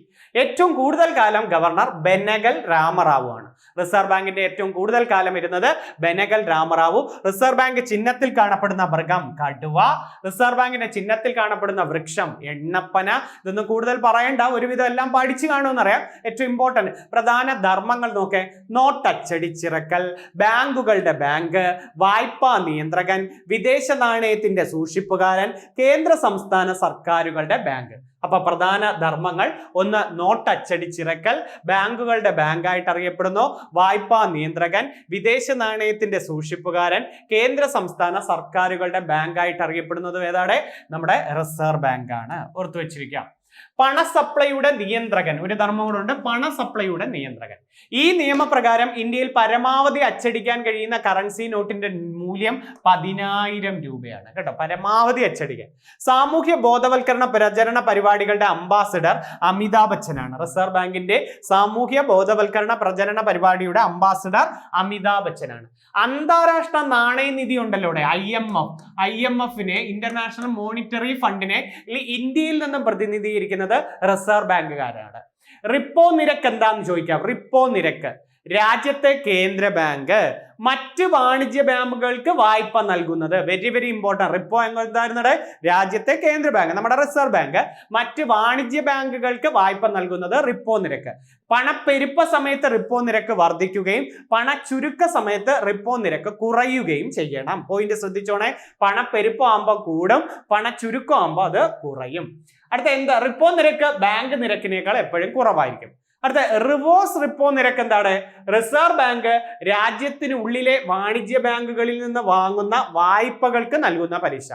ഏറ്റവും കൂടുതൽ കാലം ഗവർണർ ബെനഗൽ രാമറാവു ആണ്. റിസർവ് ബാങ്കിന്റെ ഏറ്റവും കൂടുതൽ കാലം ഇരുന്നത് ബെനഗൽ രാമറാവു. റിസർവ് ബാങ്ക് ചിഹ്നത്തിൽ കാണപ്പെടുന്ന മൃഗം കടുവ. റിസർവ് ബാങ്കിന്റെ ചിഹ്നത്തിൽ കാണപ്പെടുന്ന വൃക്ഷം എണ്ണപ്പന. ഇതൊന്നും കൂടുതൽ പറയണ്ട, ഒരുവിധം എല്ലാം പഠിച്ചു കാണുമെന്നറിയാം. ഏറ്റവും ഇമ്പോർട്ടന്റ് പ്രധാന ധർമ്മങ്ങൾ നോക്കേ: നോട്ടച്ചടിച്ചിറക്കൽ, ബാങ്കുകളുടെ ബാങ്ക്, വായ്പാ നിയന്ത്രകൻ, വിദേശ നാണയത്തിന്റെ സൂക്ഷിപ്പുകാരൻ, കേന്ദ്ര സംസ്ഥാന സർക്കാരുകളുടെ ബാങ്ക്. അപ്പൊ പ്രധാന ധർമ്മങ്ങൾ: ഒന്ന് നോട്ടച്ചടിച്ചിറക്കൽ, ബാങ്കുകളുടെ ബാങ്കായിട്ട് അറിയപ്പെടുന്നു, വായ്പാ നിയന്ത്രകൻ, വിദേശ നാണയത്തിന്റെ സൂക്ഷിപ്പുകാരൻ, കേന്ദ്ര സംസ്ഥാന സർക്കാരുകളുടെ ബാങ്കായിട്ട് അറിയപ്പെടുന്നത് ഏതാണ്? നമ്മുടെ റിസർവ് ബാങ്ക് ആണ്. ഓർത്തു വെച്ചിരിക്കാം. പണസപ്ലൈയുടെ നിയന്ത്രകൻ, ഒരു ധർമ്മം കൂടെ, പണസപ്ലൈയുടെ നിയന്ത്രകൻ. ഈ നിയമപ്രകാരം ഇന്ത്യയിൽ പരമാവധി അച്ചടിക്കാൻ കഴിയുന്ന കറൻസി നോട്ടിന്റെ മൂല്യം 10,000 രൂപയാണ് കേട്ടോ, പരമാവധി അച്ചടിക്കാൻ. സാമൂഹ്യ ബോധവൽക്കരണ പ്രചരണ പരിപാടികളുടെ അംബാസിഡർ അമിതാഭ് ബച്ചനാണ്. റിസർവ് ബാങ്കിന്റെ സാമൂഹ്യ ബോധവൽക്കരണ പ്രചരണ പരിപാടിയുടെ അംബാസിഡർ അമിതാഭ് ബച്ചനാണ്. അന്താരാഷ്ട്ര നാണയനിധി ഉണ്ടല്ലോ, IMF-നെ, ഇന്റർനാഷണൽ മോണിറ്ററി ഫണ്ടിനെ ഇന്ത്യയിൽ നിന്നും പ്രതിനിധീകരിക്കുന്നത് റിസർവ് ബാങ്കുകാരാണ്. റിപ്പോ നിരക്ക് എന്താണെന്ന് ചോദിക്കാം. റിപ്പോ നിരക്ക് രാജ്യത്തെ കേന്ദ്ര ബാങ്ക് മറ്റ് വാണിജ്യ ബാങ്കുകൾക്ക് വായ്പ നൽകുന്നത്. Very very important. റിപ്പോ എന്തായിരുന്നത്? രാജ്യത്തെ കേന്ദ്ര ബാങ്ക്, നമ്മുടെ റിസർവ് ബാങ്ക്. മറ്റ് വാണിജ്യ ബാങ്കുകൾക്ക് വായ്പ നൽകുന്നത് റിപ്പോ നിരക്ക്. പണപ്പെരുപ്പ സമയത്ത് റിപ്പോ നിരക്ക് വർദ്ധിക്കുകയും പണച്ചുരുക്ക സമയത്ത് റിപ്പോ നിരക്ക് കുറയുകയും ചെയ്യണം. പോയിന്റ് ശ്രദ്ധിച്ചോണേ. പണപ്പെരുപ്പം ആകുമ്പോൾ കൂടും, പണച്ചുരുക്കം ആകുമ്പോൾ അത് കുറയും. അടുത്ത എന്താ? റിപ്പോ നിരക്ക് ബാങ്ക് നിരക്കിനേക്കാൾ എപ്പോഴും കുറവായിരിക്കും. അടുത്ത റിവേഴ്സ് റിപ്പോ നിരക്ക് എന്താണ്? റിസർവ് ബാങ്ക് രാജ്യത്തിനുള്ളിലെ വാണിജ്യ ബാങ്കുകളിൽ നിന്ന് വാങ്ങുന്ന വായ്പകൾക്ക് നൽകുന്ന പലിശ.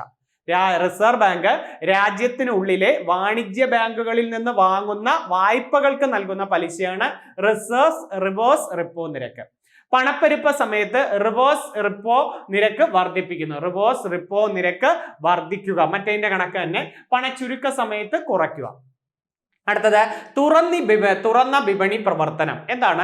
റിസർവ് ബാങ്ക് രാജ്യത്തിനുള്ളിലെ വാണിജ്യ ബാങ്കുകളിൽ നിന്ന് വാങ്ങുന്ന വായ്പകൾക്ക് നൽകുന്ന പലിശയാണ് റിവേഴ്സ് റിപ്പോ നിരക്ക്. പണപ്പെരുപ്പ സമയത്ത് റിവേഴ്സ് റിപ്പോ നിരക്ക് വർദ്ധിപ്പിക്കുന്നു. റിവേഴ്സ് റിപ്പോ നിരക്ക് വർദ്ധിക്കുക, മറ്റേതിന്റെ കണക്ക് തന്നെ. പണച്ചുരുക്ക സമയത്ത് കുറയ്ക്കുക. അടുത്തത് തുറന്ന വിപണി പ്രവർത്തനം. എന്താണ്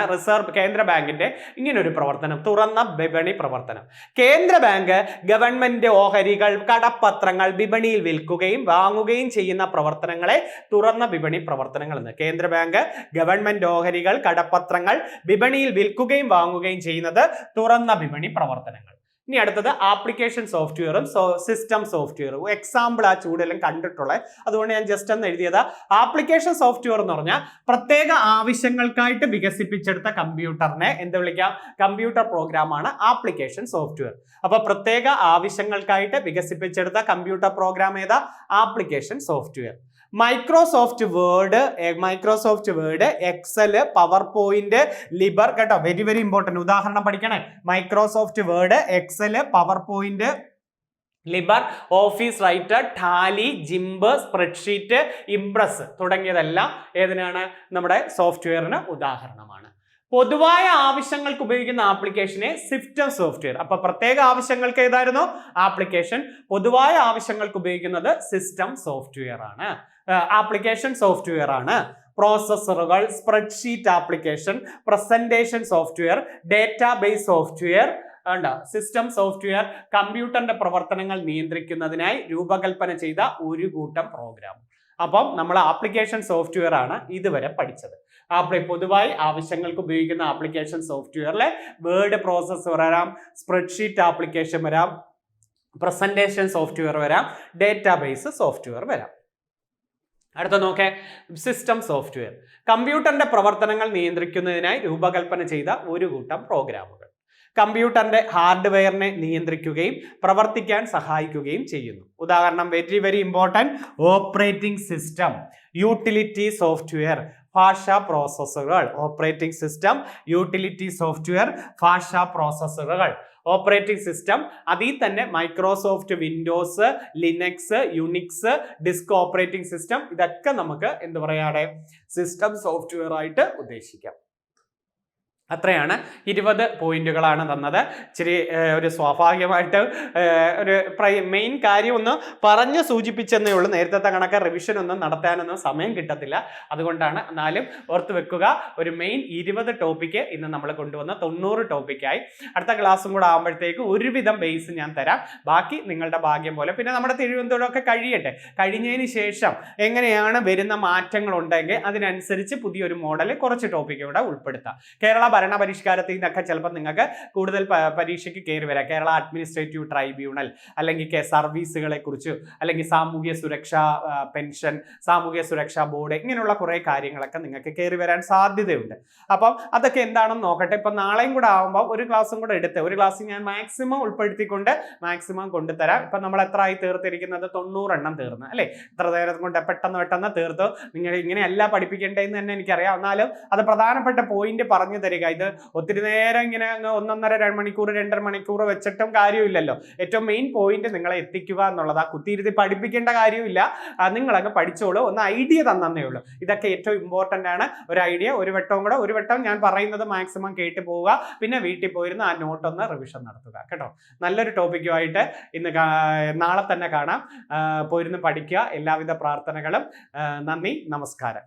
കേന്ദ്ര ബാങ്കിന്റെ ഇങ്ങനൊരു പ്രവർത്തനം? തുറന്ന വിപണി പ്രവർത്തനം. കേന്ദ്ര ബാങ്ക് ഗവൺമെന്റ് ഓഹരികൾ, കടപ്പത്രങ്ങൾ വിപണിയിൽ വിൽക്കുകയും വാങ്ങുകയും ചെയ്യുന്ന പ്രവർത്തനങ്ങളെ തുറന്ന വിപണി പ്രവർത്തനങ്ങൾ എന്ന്. കേന്ദ്ര ബാങ്ക് ഗവൺമെന്റ് ഓഹരികൾ, കടപ്പത്രങ്ങൾ വിപണിയിൽ വിൽക്കുകയും വാങ്ങുകയും ചെയ്യുന്നത് തുറന്ന വിപണി പ്രവർത്തനങ്ങൾ. ഇനി അടുത്തത് ആപ്ലിക്കേഷൻ സോഫ്റ്റ്വെയറും സിസ്റ്റം സോഫ്റ്റ്വെയറും. എക്സാമ്പിൾ ആ ചൂടെല്ലാം കണ്ടിട്ടുള്ളത്, അതുകൊണ്ട് ഞാൻ ജസ്റ്റ് ഒന്ന് എഴുതിയത്. ആപ്ലിക്കേഷൻ സോഫ്റ്റ്വെയർ എന്ന് പറഞ്ഞാൽ പ്രത്യേക ആവശ്യങ്ങൾക്കായിട്ട് വികസിപ്പിച്ചെടുത്ത കമ്പ്യൂട്ടറിനെ എന്ത് വിളിക്കാം? കമ്പ്യൂട്ടർ പ്രോഗ്രാമാണ് ആപ്ലിക്കേഷൻ സോഫ്റ്റ്വെയർ. അപ്പൊ പ്രത്യേക ആവശ്യങ്ങൾക്കായിട്ട് വികസിപ്പിച്ചെടുത്ത കമ്പ്യൂട്ടർ പ്രോഗ്രാം ഏതാ? Application software. Microsoft Word, Excel, PowerPoint, Libre. കേട്ടോ, വെരി വെരി ഇമ്പോർട്ടന്റ്. ഉദാഹരണം പഠിക്കണേ. Microsoft Word, Excel, PowerPoint, Libre, office writer, Tally, GIMP, spreadsheet, Impress തുടങ്ങിയതെല്ലാം ഏതിനാണ്? നമ്മുടെ സോഫ്റ്റ്വെയറിന് ഉദാഹരണമാണ്. പൊതുവായ ആവശ്യങ്ങൾക്ക് ഉപയോഗിക്കുന്ന ആപ്ലിക്കേഷനെ സിസ്റ്റം സോഫ്റ്റ്വെയർ. അപ്പൊ പ്രത്യേക ആവശ്യങ്ങൾക്ക് ഏതായിരുന്നു? ആപ്ലിക്കേഷൻ. പൊതുവായ ആവശ്യങ്ങൾക്ക് ഉപയോഗിക്കുന്നത് സിസ്റ്റം സോഫ്റ്റ്വെയർ ആണ്, ആപ്ലിക്കേഷൻ സോഫ്റ്റ്വെയർ ആണ്. പ്രോസസ്സറുകൾ, spreadsheet application, presentation software, database software. System software കമ്പ്യൂട്ടറിന്റെ പ്രവർത്തനങ്ങൾ നിയന്ത്രിക്കുന്നതിനായി രൂപകൽപ്പന ചെയ്ത ഒരു കൂട്ടം പ്രോഗ്രാം. അപ്പം നമ്മൾ ആപ്ലിക്കേഷൻ സോഫ്റ്റ്വെയർ ആണ് ഇതുവരെ പഠിച്ചത്. പൊതുവായി ആവശ്യങ്ങൾക്ക് ഉപയോഗിക്കുന്ന ആപ്ലിക്കേഷൻ സോഫ്റ്റ്വെയറിലെ വേർഡ് പ്രോസസ്സർ വരാം, സ്പ്രെഡ്ഷീറ്റ് ആപ്ലിക്കേഷൻ വരാം, പ്രസന്റേഷൻ സോഫ്റ്റ്വെയർ വരാം, ഡേറ്റാബേസ് സോഫ്റ്റ്വെയർ വരാം. അടുത്ത നോക്കേ, സിസ്റ്റം സോഫ്റ്റ്വെയർ കമ്പ്യൂട്ടറിന്റെ പ്രവർത്തനങ്ങൾ നിയന്ത്രിക്കുന്നതിനായി രൂപകൽപ്പന ചെയ്ത ഒരു കൂട്ടം പ്രോഗ്രാമുകൾ. കമ്പ്യൂട്ടറിന്റെ ഹാർഡ്വെയറിനെ നിയന്ത്രിക്കുകയും പ്രവർത്തിക്കാൻ സഹായിക്കുകയും ചെയ്യുന്നു. ഉദാഹരണം very very important. Operating system, utility software, ഭാഷാ പ്രോസസ്സറുകൾ. ഓപ്പറേറ്റിംഗ് സിസ്റ്റം, യൂട്ടിലിറ്റി സോഫ്റ്റ്വെയർ, ഭാഷാ പ്രോസസ്സറുകൾ. ഓപ്പറേറ്റിംഗ് സിസ്റ്റം അതിൽ തന്നെ Microsoft Windows, Linux, Unix, disk operating system, ഇതൊക്കെ നമുക്ക് എന്ത് പറയാതെ സിസ്റ്റം സോഫ്റ്റ്വെയർ ആയിട്ട് ഉദ്ദേശിക്കാം. അത്രയാണ് 20 പോയിന്റുകളാണ് തന്നത്. ഇച്ചിരി ഒരു സ്വാഭാവികമായിട്ട് ഒരു മെയിൻ കാര്യം ഒന്ന് പറഞ്ഞ് സൂചിപ്പിച്ചെന്നേ ഉള്ളൂ. നേരത്തെ കണക്ക് റിവിഷൻ ഒന്നും നടത്താനൊന്നും സമയം കിട്ടത്തില്ല. അതുകൊണ്ടാണ്. എന്നാലും ഓർത്ത് വെക്കുക, ഒരു മെയിൻ 20 ടോപ്പിക്ക് ഇന്ന് നമ്മൾ കൊണ്ടുവന്ന 90 ടോപ്പിക്കായി. അടുത്ത ക്ലാസ്സും കൂടെ ആകുമ്പോഴത്തേക്ക് ഒരുവിധം ബേസ് ഞാൻ തരാം. ബാക്കി നിങ്ങളുടെ ഭാഗ്യം പോലെ. പിന്നെ നമ്മുടെ തിരുവനന്തപുരമൊക്കെ കഴിയട്ടെ. കഴിഞ്ഞതിന് ശേഷം എങ്ങനെയാണ് വരുന്ന മാറ്റങ്ങൾ ഉണ്ടെങ്കിൽ അതിനനുസരിച്ച് പുതിയൊരു മോഡൽ കുറച്ച് ടോപ്പിക്ക് കൂടെ ഉൾപ്പെടുത്താം. കേരള ഭരണ പരിഷ്കാരത്തിൽ നിന്നൊക്കെ ചിലപ്പോൾ നിങ്ങൾക്ക് കൂടുതൽ പരീക്ഷയ്ക്ക് കയറി വരാം. കേരള അഡ്മിനിസ്ട്രേറ്റീവ് ട്രൈബ്യൂണൽ, അല്ലെങ്കിൽ സർവീസുകളെ കുറിച്ച്, അല്ലെങ്കിൽ സാമൂഹ്യ സുരക്ഷാ പെൻഷൻ, സാമൂഹ്യ സുരക്ഷാ ബോർഡ്, ഇങ്ങനെയുള്ള കുറേ കാര്യങ്ങളൊക്കെ നിങ്ങൾക്ക് കയറി വരാൻ സാധ്യതയുണ്ട്. അപ്പം അതൊക്കെ എന്താണെന്ന് നോക്കട്ടെ. ഇപ്പം നാളെയും കൂടെ ആകുമ്പോൾ ഒരു ക്ലാസ്സും കൂടെ എടുത്ത് ഒരു ക്ലാസ് ഞാൻ മാക്സിമം ഉൾപ്പെടുത്തിക്കൊണ്ട് മാക്സിമം കൊണ്ടുതരാം. ഇപ്പം നമ്മൾ എത്ര ആയി തീർത്തിരിക്കുന്നത്? 90 എണ്ണം തീർന്നു അല്ലേ? എത്ര നേരം കൊണ്ട് പെട്ടെന്ന് തീർത്തു. നിങ്ങൾ ഇങ്ങനെയല്ല പഠിപ്പിക്കേണ്ടതെന്ന് തന്നെ എനിക്കറിയാം. എന്നാലും അത് പ്രധാനപ്പെട്ട പോയിന്റ് പറഞ്ഞു തരിക. ഇത് ഒത്തിരി നേരം ഇങ്ങനെ 1.5 മണിക്കൂർ 2.5 മണിക്കൂർ വെച്ചിട്ടും കാര്യമില്ലല്ലോ. ഏറ്റവും മെയിൻ പോയിന്റ് നിങ്ങളെ എത്തിക്കുക എന്നുള്ളതാ. കുത്തിയിരുത്തി പഠിപ്പിക്കേണ്ട കാര്യമില്ല, നിങ്ങളങ്ങ് പഠിച്ചോളൂ. ഒന്ന് ഐഡിയ തന്നേ ഉള്ളൂ. ഇതൊക്കെ ഏറ്റവും ഇമ്പോർട്ടന്റ് ആണ്. ഒരു ഐഡിയ ഒരു വട്ടം ഞാൻ പറയുന്നത് മാക്സിമം കേട്ട് പോവുക. പിന്നെ വീട്ടിൽ പോയിരുന്ന് ആ നോട്ടൊന്ന് റിവിഷൻ നടത്തുക കേട്ടോ. നല്ലൊരു ടോപ്പിക്കുമായിട്ട് ഇന്ന് നാളെ തന്നെ കാണാം. പോയിരുന്ന് പഠിക്കുക. എല്ലാവിധ പ്രാർത്ഥനകളും. നന്ദി, നമസ്കാരം.